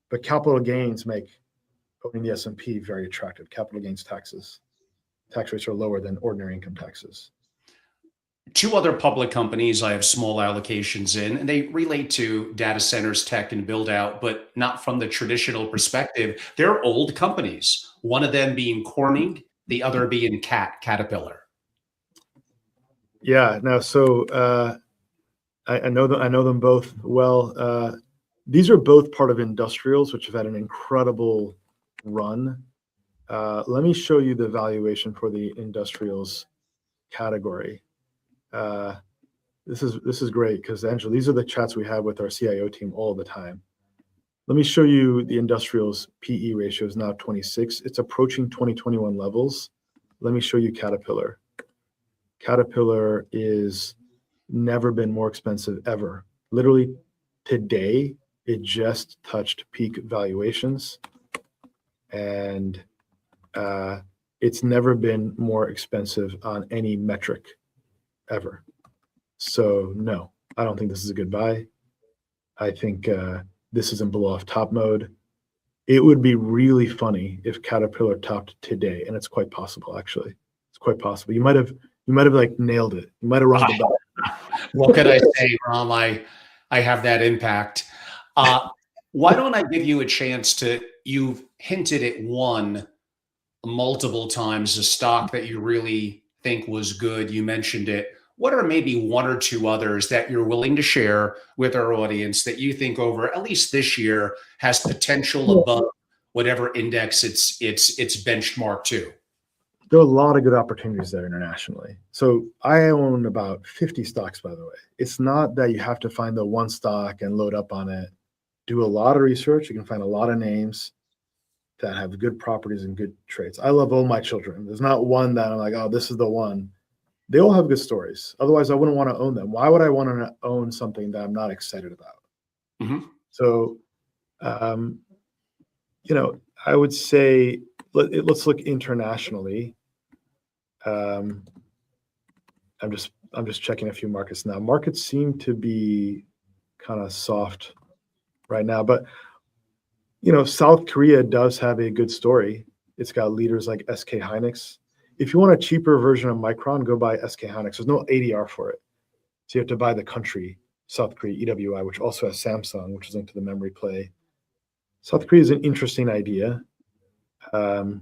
But capital gains make owning the S&P very attractive. Capital gains tax rates are lower than ordinary income taxes. Two other public companies I have small allocations in, and they relate to data centers, tech, and build out, but not from the traditional perspective. They're old companies, one of them being Corning, the other being Caterpillar. Yeah, no, so I know them both well. These are both part of industrials, which have had an incredible run. Let me show you the valuation for the industrials category. This is great because Angelo, these are the chats we have with our CIO team all the time. Let me show you the industrials PE ratio is now 26. It's approaching 2021 levels. Let me show you Caterpillar. Caterpillar is never been more expensive ever. Literally today, it just touched peak valuations, and it's never been more expensive on any metric ever. So no, I don't think this is a good buy. I think this is in below off top mode. It would be really funny if Caterpillar topped today, and it's quite possible actually. It's quite possible. You might have like nailed it. You might have rung the bell. What could I say, Ram? I have that impact. Why don't I give you a chance to, you've hinted at one multiple times, a stock that you really think was good. You mentioned it. What are maybe one or two others that you're willing to share with our audience that you think over at least this year has potential above whatever index it's benchmarked to? There are a lot of good opportunities there internationally. So I own about 50 stocks, by the way. It's not that you have to find the one stock and load up on it. Do a lot of research. You can find a lot of names that have good properties and good traits. I love all my children. There's not one that I'm like, oh, this is the one. They all have good stories. Otherwise, I wouldn't want to own them. Why would I want to own something that I'm not excited about? Mm-hmm. So, I would say let's look internationally. I'm just checking a few markets now. Markets seem to be kind of soft right now, but South Korea does have a good story. It's got leaders like SK Hynix. If you want a cheaper version of Micron, go buy SK Hynix. There's no ADR for it. So you have to buy the country, South Korea, EWI, which also has Samsung, which is linked to the memory play. South Korea is an interesting idea. I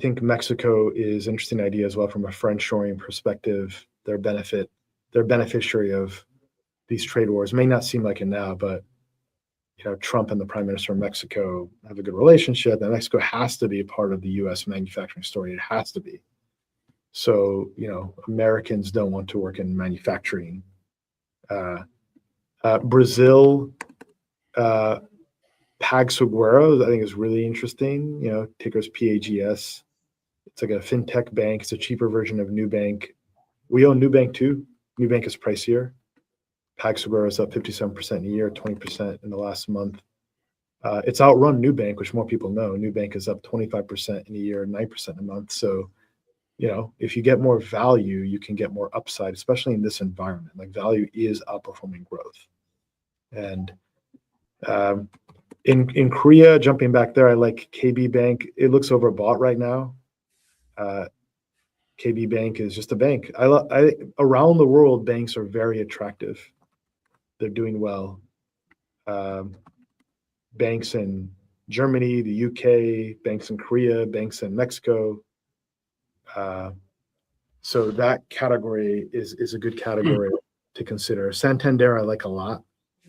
think Mexico is an interesting idea as well from a friendshoring perspective. They're beneficiary of these trade wars. It may not seem like it now, but Trump and the Prime Minister of Mexico have a good relationship, and Mexico has to be a part of the U.S. manufacturing story. It has to be. So, Americans don't want to work in manufacturing. Brazil, PagSeguro, I think is really interesting. Ticker's PAGS. It's like a fintech bank. It's a cheaper version of Nubank. We own Nubank too. Nubank is pricier. PagSeguro is up 57% a year, 20% in the last month. It's outrun Nubank, which more people know. Nubank is up 25% in a year, 9% in a month. So, if you get more value, you can get more upside, especially in this environment. Like value is outperforming growth. And in Korea, jumping back there, I like KB Bank. It looks overbought right now. KB Bank is just a bank. Around the world, banks are very attractive. They're doing well. Banks in Germany, the UK, banks in Korea, banks in Mexico. So that category is a good category to consider. Santander, I like a lot.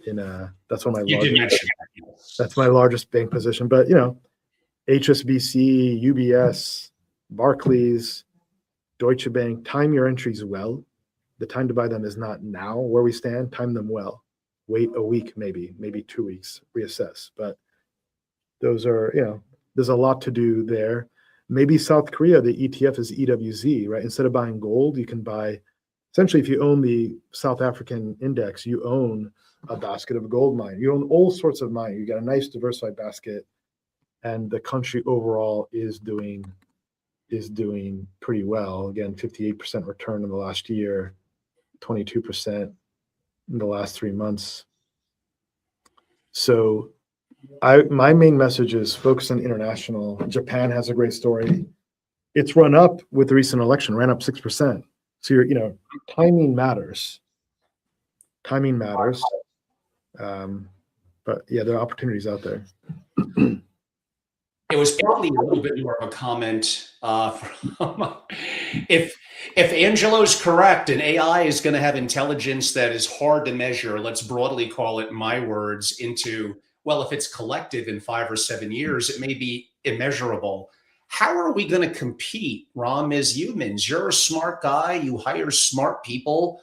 That's one of my largest. That's my largest bank position. But HSBC, UBS, Barclays, Deutsche Bank, time your entries well. The time to buy them is not now where we stand. Time them well. Wait a week, maybe 2 weeks, reassess. But those are, there's a lot to do there. Maybe South Korea, the ETF is EWZ, right? Instead of buying gold, you can buy, essentially, if you own the South African index, you own a basket of gold mine. You own all sorts of mine. You got a nice diversified basket, and the country overall is doing pretty well. Again, 58% return in the last year, 22% in the last 3 months. So my main message is focus on international. Japan has a great story. It's run up with the recent election, ran up 6%. So timing matters. Timing matters. But yeah, there are opportunities out there. It was probably a little bit more of a comment if Angelo's correct and AI is going to have intelligence that is hard to measure, let's broadly call it, in my words, into, well, if it's collective in 5 or 7 years, it may be immeasurable. How are we going to compete, Ram, as humans? You're a smart guy. You hire smart people,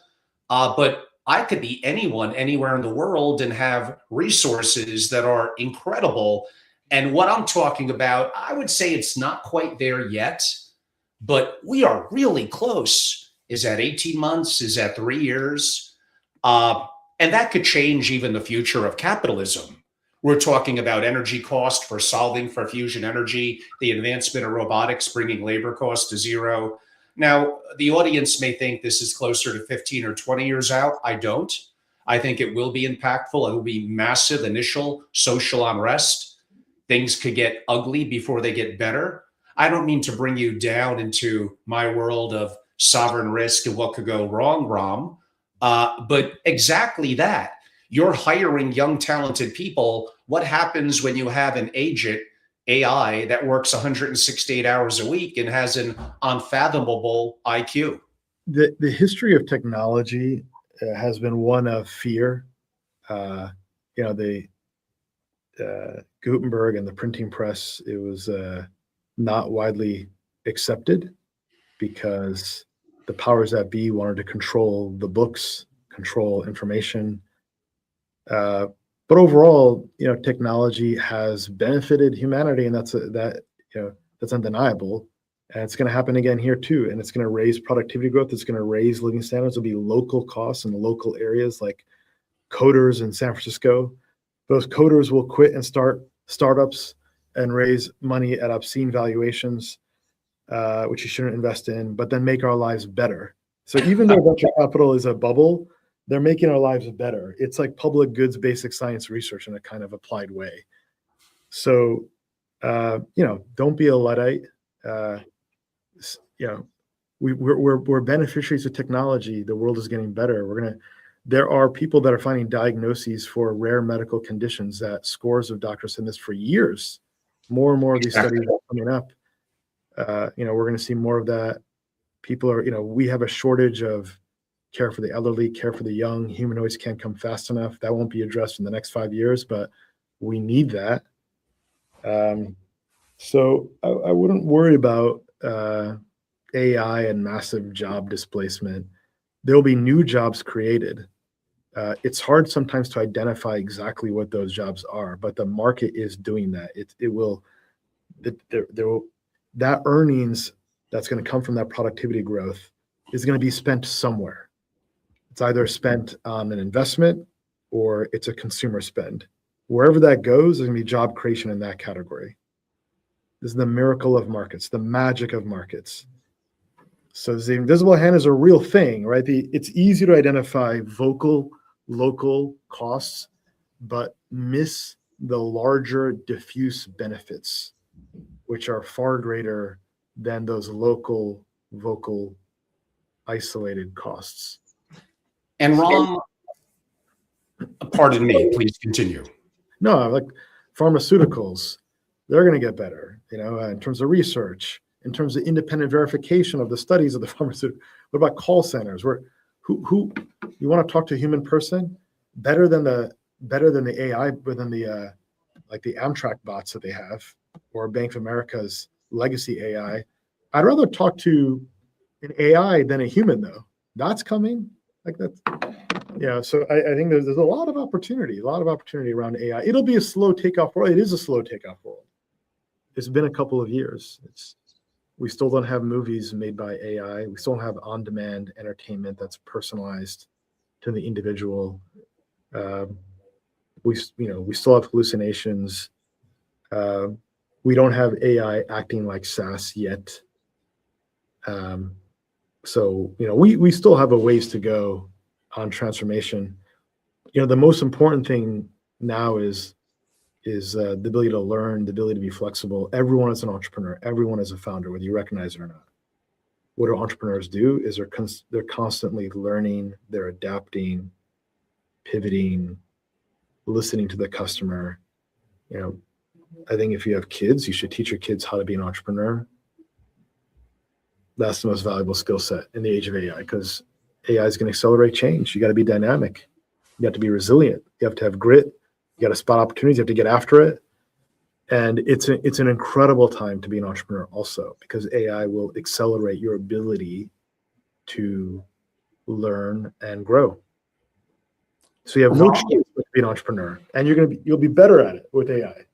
but I could be anyone, anywhere in the world and have resources that are incredible. And what I'm talking about, I would say it's not quite there yet, but we are really close. Is that 18 months? Is that 3 years? And that could change even the future of capitalism. We're talking about energy cost for solving for fusion energy, the advancement of robotics, bringing labor costs to zero. Now, the audience may think this is closer to 15 or 20 years out. I don't. I think it will be impactful. It will be massive initial social unrest. Things could get ugly before they get better. I don't mean to bring you down into my world of sovereign risk and what could go wrong, Ram, but exactly that. You're hiring young, talented people. What happens when you have an agent, AI, that works 168 hours a week and has an unfathomable IQ? The history of technology has been one of fear. Gutenberg and the printing press, it was not widely accepted because the powers that be wanted to control the books, control information. But overall, technology has benefited humanity, and that's undeniable. And it's going to happen again here too. And it's going to raise productivity growth. It's going to raise living standards. There'll be local costs in local areas like coders in San Francisco. Those coders will quit and start startups and raise money at obscene valuations, which you shouldn't invest in, but then make our lives better. So even though venture capital is a bubble, they're making our lives better. It's like public goods, basic science research in a kind of applied way. So, don't be a Luddite. We're beneficiaries of technology. The world is getting better. There are people that are finding diagnoses for rare medical conditions that scores of doctors have missed for years. More and more of these studies are coming up. We're going to see more of that. People are, we have a shortage of care for the elderly, care for the young. Humanoids can't come fast enough. That won't be addressed in the next 5 years, but we need that. So I wouldn't worry about AI and massive job displacement. There'll be new jobs created. It's hard sometimes to identify exactly what those jobs are, but the market is doing that. That earnings that's going to come from that productivity growth is going to be spent somewhere. It's either spent on an investment or it's a consumer spend. Wherever that goes, there's going to be job creation in that category. This is the miracle of markets, the magic of markets. So the invisible hand is a real thing, right? It's easy to identify local costs, but miss the larger diffuse benefits, which are far greater than those local, vocal, isolated costs. And Ram, pardon me, please continue. No, like pharmaceuticals, they're going to get better, in terms of research, in terms of independent verification of the studies of the pharmaceutical. What about call centers? Who you want to talk to a human person better than the AI, better than the like the Amtrak bots that they have, or Bank of America's legacy AI. I'd rather talk to an AI than a human, though. That's coming. Like that's So I think there's a lot of opportunity around AI. It'll be a slow takeoff world. It is a slow takeoff world. It's been a couple of years. We still don't have movies made by AI. We still don't have on-demand entertainment that's personalized to the individual. We still have hallucinations. We don't have AI acting like SaaS yet. So we still have a ways to go on transformation. The most important thing now is the ability to learn, the ability to be flexible. Everyone is an entrepreneur. Everyone is a founder, whether you recognize it or not. What do entrepreneurs do is they're constantly learning, they're adapting, pivoting, listening to the customer. I think if you have kids, you should teach your kids how to be an entrepreneur. That's the most valuable skill set in the age of AI, because AI is going to accelerate change. You got to be dynamic. You have to be resilient. You have to have grit. You got to spot opportunities. You have to get after it. And it's an incredible time to be an entrepreneur also, because AI will accelerate your ability to learn and grow. So you have no choice but to be an entrepreneur, and you'll be better at it with AI.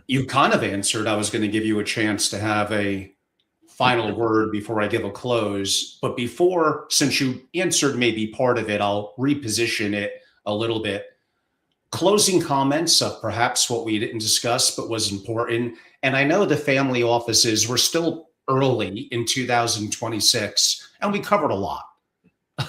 You kind of answered. I was going to give you a chance to have a final word before I give a close. But since you answered maybe part of it, I'll reposition it a little bit. Closing comments of perhaps what we didn't discuss but was important. And I know the family offices, we're still early in 2026, and we covered a lot.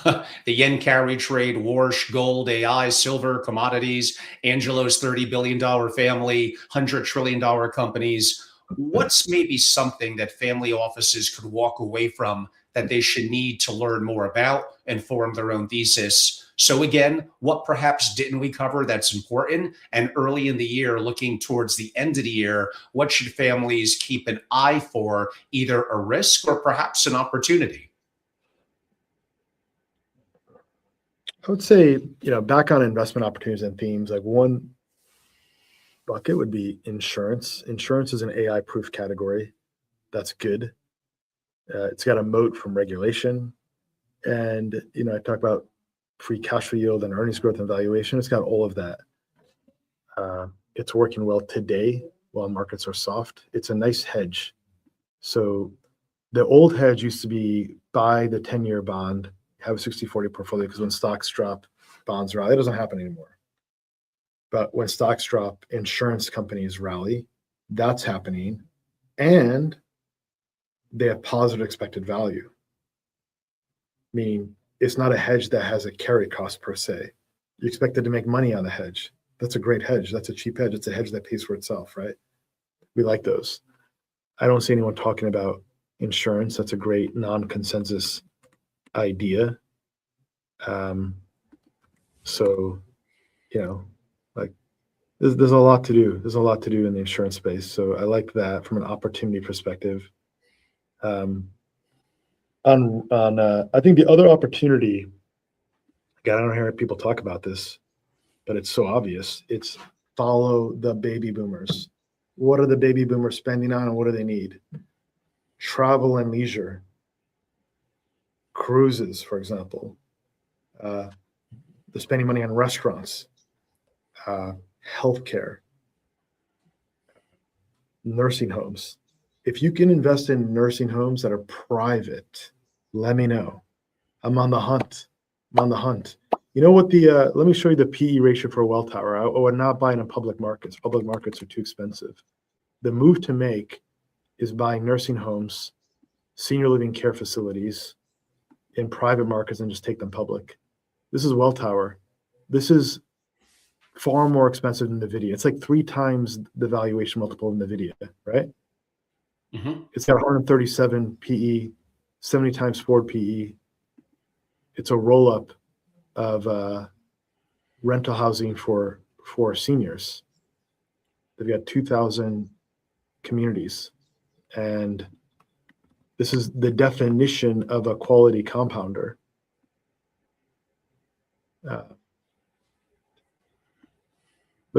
The yen carry trade, Warsh, gold, AI, silver, commodities, Angelo's $30 billion family, $100 trillion companies. What's maybe something that family offices could walk away from that they should need to learn more about and form their own thesis? So again, what perhaps didn't we cover that's important? And early in the year, looking towards the end of the year, what should families keep an eye for, either a risk or perhaps an opportunity? I would say, back on investment opportunities and themes, like one bucket would be insurance. Insurance is an AI-proof category. That's good. It's got a moat from regulation. And, I talk about free cash flow yield and earnings growth and valuation. It's got all of that. It's working well today while markets are soft. It's a nice hedge. So the old hedge used to be buy the 10-year bond, have a 60-40 portfolio, because when stocks drop, bonds rally. It doesn't happen anymore. But when stocks drop, insurance companies rally. That's happening. And they have positive expected value, meaning it's not a hedge that has a carry cost per se. You expect it to make money on the hedge. That's a great hedge. That's a cheap hedge. It's a hedge that pays for itself, right? We like those. I don't see anyone talking about insurance. That's a great non-consensus idea. So, like there's a lot to do. There's a lot to do in the insurance space. So I like that from an opportunity perspective. I think the other opportunity, again, I don't hear people talk about this, but it's so obvious. It's follow the baby boomers. What are the baby boomers spending on and what do they need? Travel and leisure, cruises, for example. They're spending money on restaurants, healthcare, nursing homes. If you can invest in nursing homes that are private, let me know. I'm on the hunt. You know what let me show you the PE ratio for a well tower. I would not buy it in public markets. Public markets are too expensive. The move to make is buying nursing homes, senior living care facilities in private markets and just take them public. This is well tower. This is far more expensive than NVIDIA. It's like 3 times the valuation multiple of NVIDIA, right? Mm-hmm. It's got 137 PE, 70 times forward PE. It's a roll-up of rental housing for seniors. They've got 2,000 communities. And this is the definition of a quality compounder. Look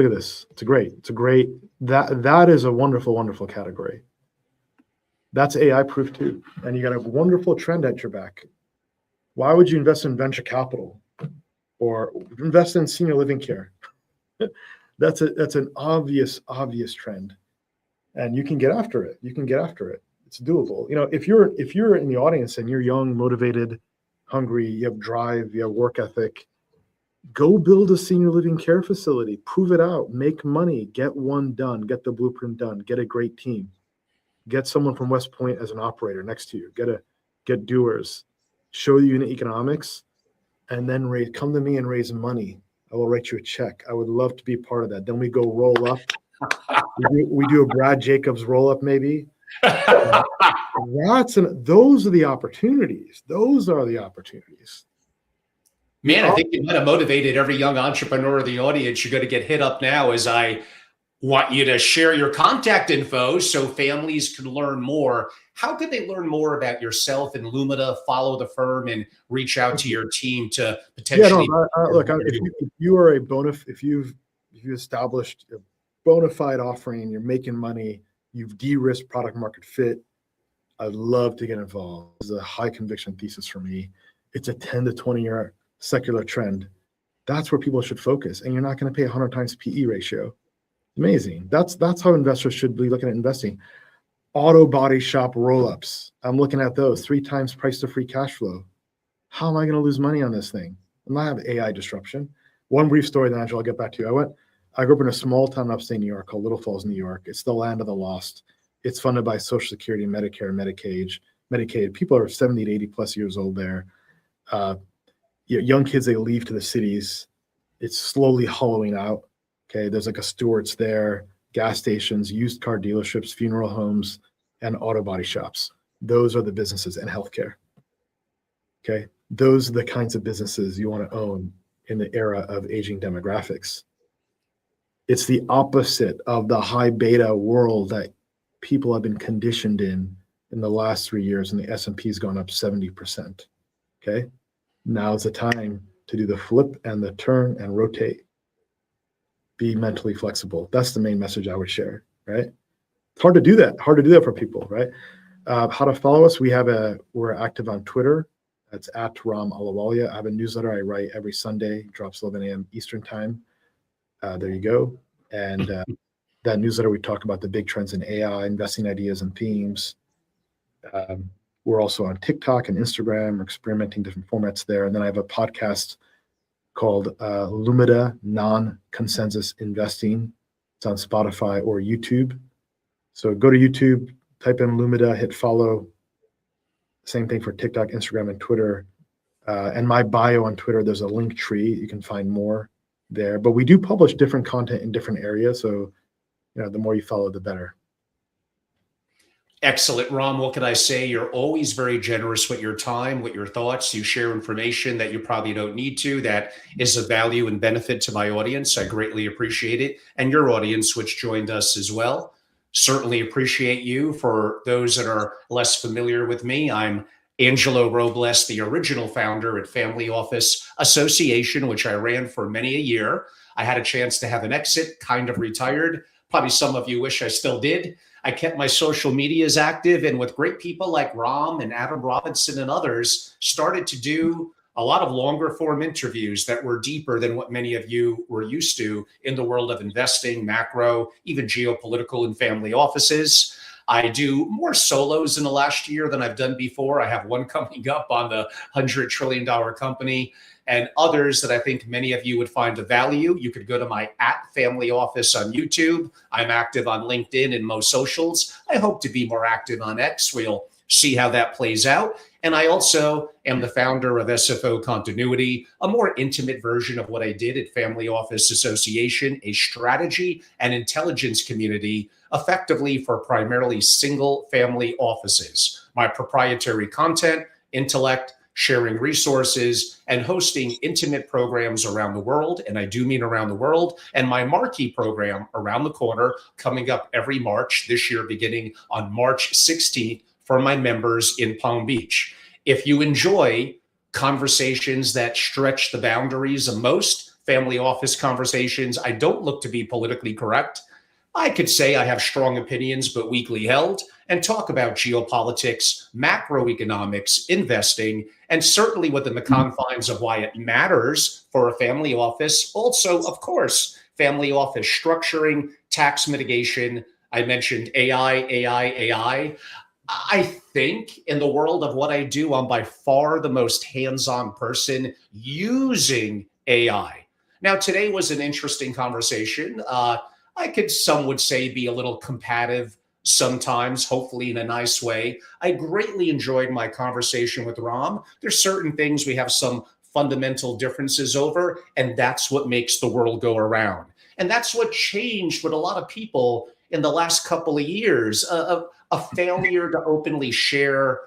at this. It's a great, that is a wonderful, wonderful category. That's AI proof too. And you got a wonderful trend at your back. Why would you invest in venture capital or invest in senior living care? That's an obvious trend. And you can get after it. It's doable. You know, if you're in the audience and you're young, motivated, hungry, you have drive, you have work ethic, go build a senior living care facility, prove it out, make money, get one done, get the blueprint done, get a great team, get someone from West Point as an operator next to you, get doers, show the unit economics, and then come to me and raise money. I will write you a check. I would love to be part of that. Then we go roll up. We do a Brad Jacobs roll up maybe. Those are the opportunities. Man, I think you might have motivated every young entrepreneur in the audience. You're going to get hit up now as I want you to share your contact info so families can learn more. How could they learn more about yourself and Lumida, follow the firm, and reach out to your team to potentially? Look, if you are if you've established a bona fide offering, you're making money, you've de-risked product market fit, I'd love to get involved. This is a high conviction thesis for me. It's a 10 to 20 year secular trend. That's where people should focus. And you're not going to pay 100 times PE ratio. Amazing. That's how investors should be looking at investing. Auto body shop roll-ups. I'm looking at those 3 times price to free cash flow. How am I going to lose money on this thing? I'm not have AI disruption. One brief story, then Angelo, I'll get back to you. I grew up in a small town in upstate New York called Little Falls, New York. It's the land of the lost. It's funded by Social Security, Medicare, Medicaid. People are 70 to 80 plus years old there. Young kids, they leave to the cities. It's slowly hollowing out. Okay, there's like a Stewart's there, gas stations, used car dealerships, funeral homes, and auto body shops. Those are the businesses, and healthcare. Okay, those are the kinds of businesses you want to own in the era of aging demographics. It's the opposite of the high beta world that people have been conditioned in the last 3 years, and the S&P has gone up 70%. Okay, now's the time to do the flip and the turn and rotate. Be mentally flexible. That's the main message I would share, right? It's hard to do that for people, right? How to follow us? We're active on Twitter. That's at Ram Ahluwalia. I have a newsletter I write every Sunday, drops 11 a.m. Eastern time. There you go. And that newsletter, we talk about the big trends in AI, investing ideas and themes. We're also on TikTok and Instagram. We're experimenting different formats there. And then I have a podcast called Lumida Non-Consensus Investing. It's on Spotify or YouTube. So go to YouTube, type in Lumida, hit follow. Same thing for TikTok, Instagram, and Twitter. And my bio on Twitter, there's a link tree. You can find more there. But we do publish different content in different areas. So, the more you follow, the better. Excellent, Ram. What can I say? You're always very generous with your time, with your thoughts. You share information that you probably don't need to, that is of value and benefit to my audience. I greatly appreciate it. And your audience, which joined us as well. Certainly appreciate you. For those that are less familiar with me, I'm Angelo Robles, the original founder at Family Office Association, which I ran for many a year. I had a chance to have an exit, kind of retired. Probably some of you wish I still did. I kept my social medias active, and with great people like Ram and Adam Robinson and others, started to do a lot of longer form interviews that were deeper than what many of you were used to in the world of investing, macro, even geopolitical and family offices. I do more solos in the last year than I've done before. I have one coming up on the $100 trillion company, and others that I think many of you would find of value. You could go to my @Family Office on YouTube. I'm active on LinkedIn and most socials. I hope to be more active on X. We'll see how that plays out. And I also am the founder of SFO Continuity, a more intimate version of what I did at Family Office Association, a strategy and intelligence community effectively for primarily single family offices. My proprietary content, intellect, sharing resources, and hosting intimate programs around the world. And I do mean around the world. And my marquee program, Around the Corner, coming up every March, this year beginning on March 16th for my members in Palm Beach. If you enjoy conversations that stretch the boundaries of most family office conversations, I don't look to be politically correct. I could say I have strong opinions, but weakly held, and talk about geopolitics, macroeconomics, investing, and certainly within the confines of why it matters for a family office. Also, of course, family office structuring, tax mitigation. I mentioned AI. I think in the world of what I do, I'm by far the most hands-on person using AI. Now, today was an interesting conversation. Some would say, be a little combative sometimes, hopefully in a nice way. I greatly enjoyed my conversation with Ram. There's certain things we have some fundamental differences over, and that's what makes the world go around. And that's what changed with a lot of people in the last couple of years, a failure to openly share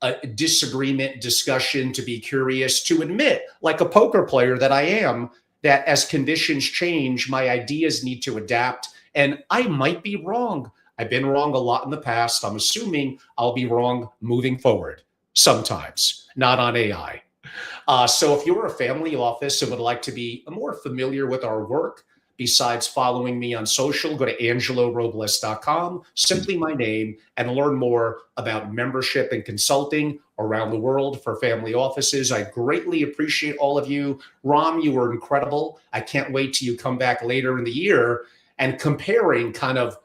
a disagreement, discussion, to be curious, to admit, like a poker player that I am, that as conditions change, my ideas need to adapt. And I might be wrong. I've been wrong a lot in the past. I'm assuming I'll be wrong moving forward sometimes, not on AI. So if you're a family office and would like to be more familiar with our work, besides following me on social, go to angelorobles.com, simply my name, and learn more about membership and consulting around the world for family offices. I greatly appreciate all of you. Ram, you were incredible. I can't wait till you come back later in the year and comparing kind of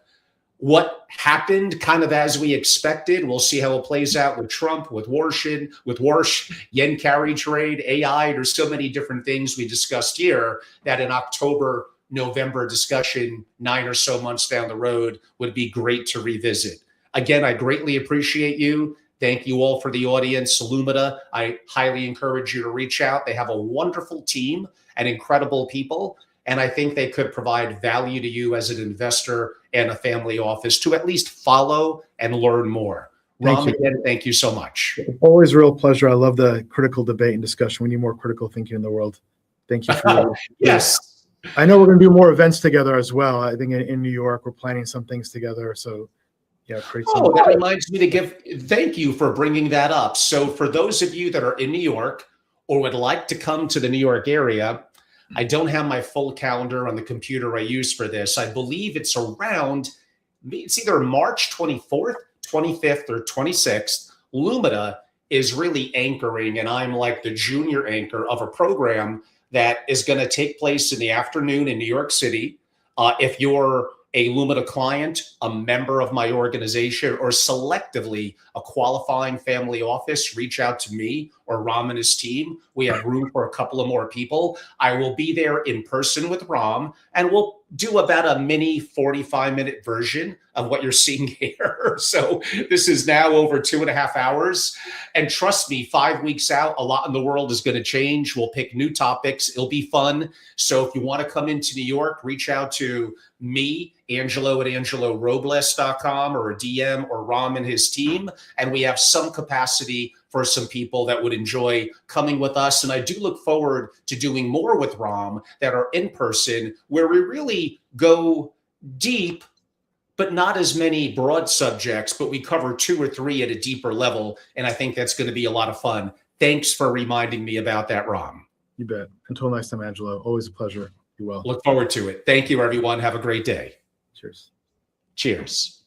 what happened kind of as we expected. We'll see how it plays out with Trump, with Warsh, yen carry trade, AI. There's so many different things we discussed here that in October, November discussion 9 or so months down the road would be great to revisit. Again, I greatly appreciate you. Thank you all for the audience. Lumida, I highly encourage you to reach out. They have a wonderful team and incredible people, and I think they could provide value to you as an investor and a family office to at least follow and learn more. Ram, again, thank you so much. Always a real pleasure. I love the critical debate and discussion. We need more critical thinking in the world. Thank you for your Yes. I know we're going to do more events together as well. I think in New York, we're planning some things together. So, yeah, that reminds me to thank you for bringing that up. So for those of you that are in New York or would like to come to the New York area, I don't have my full calendar on the computer I use for this. I believe it's either March 24th, 25th, or 26th. Lumida is really anchoring, and I'm like the junior anchor of a program that is going to take place in the afternoon in New York City. If you're a Lumida client, a member of my organization, or selectively a qualifying family office, reach out to me or Ram and his team. We have room for a couple of more people. I will be there in person with Ram, and we'll do about a mini 45-minute version of what you're seeing here. So this is now over 2.5 hours. And trust me, 5 weeks out, a lot in the world is going to change. We'll pick new topics. It'll be fun. So if you want to come into New York, reach out to me, Angelo at angelorobles.com, or a DM, or Ram and his team. And we have some capacity for some people that would enjoy coming with us. And I do look forward to doing more with Ram that are in person, where we really go deep but not as many broad subjects, but we cover 2 or 3 at a deeper level. And I think that's going to be a lot of fun. Thanks for reminding me about that, Ram. You bet. Until next time, Angelo, always a pleasure. Be well. Look forward to it. Thank you, everyone. Have a great day. Cheers. Cheers.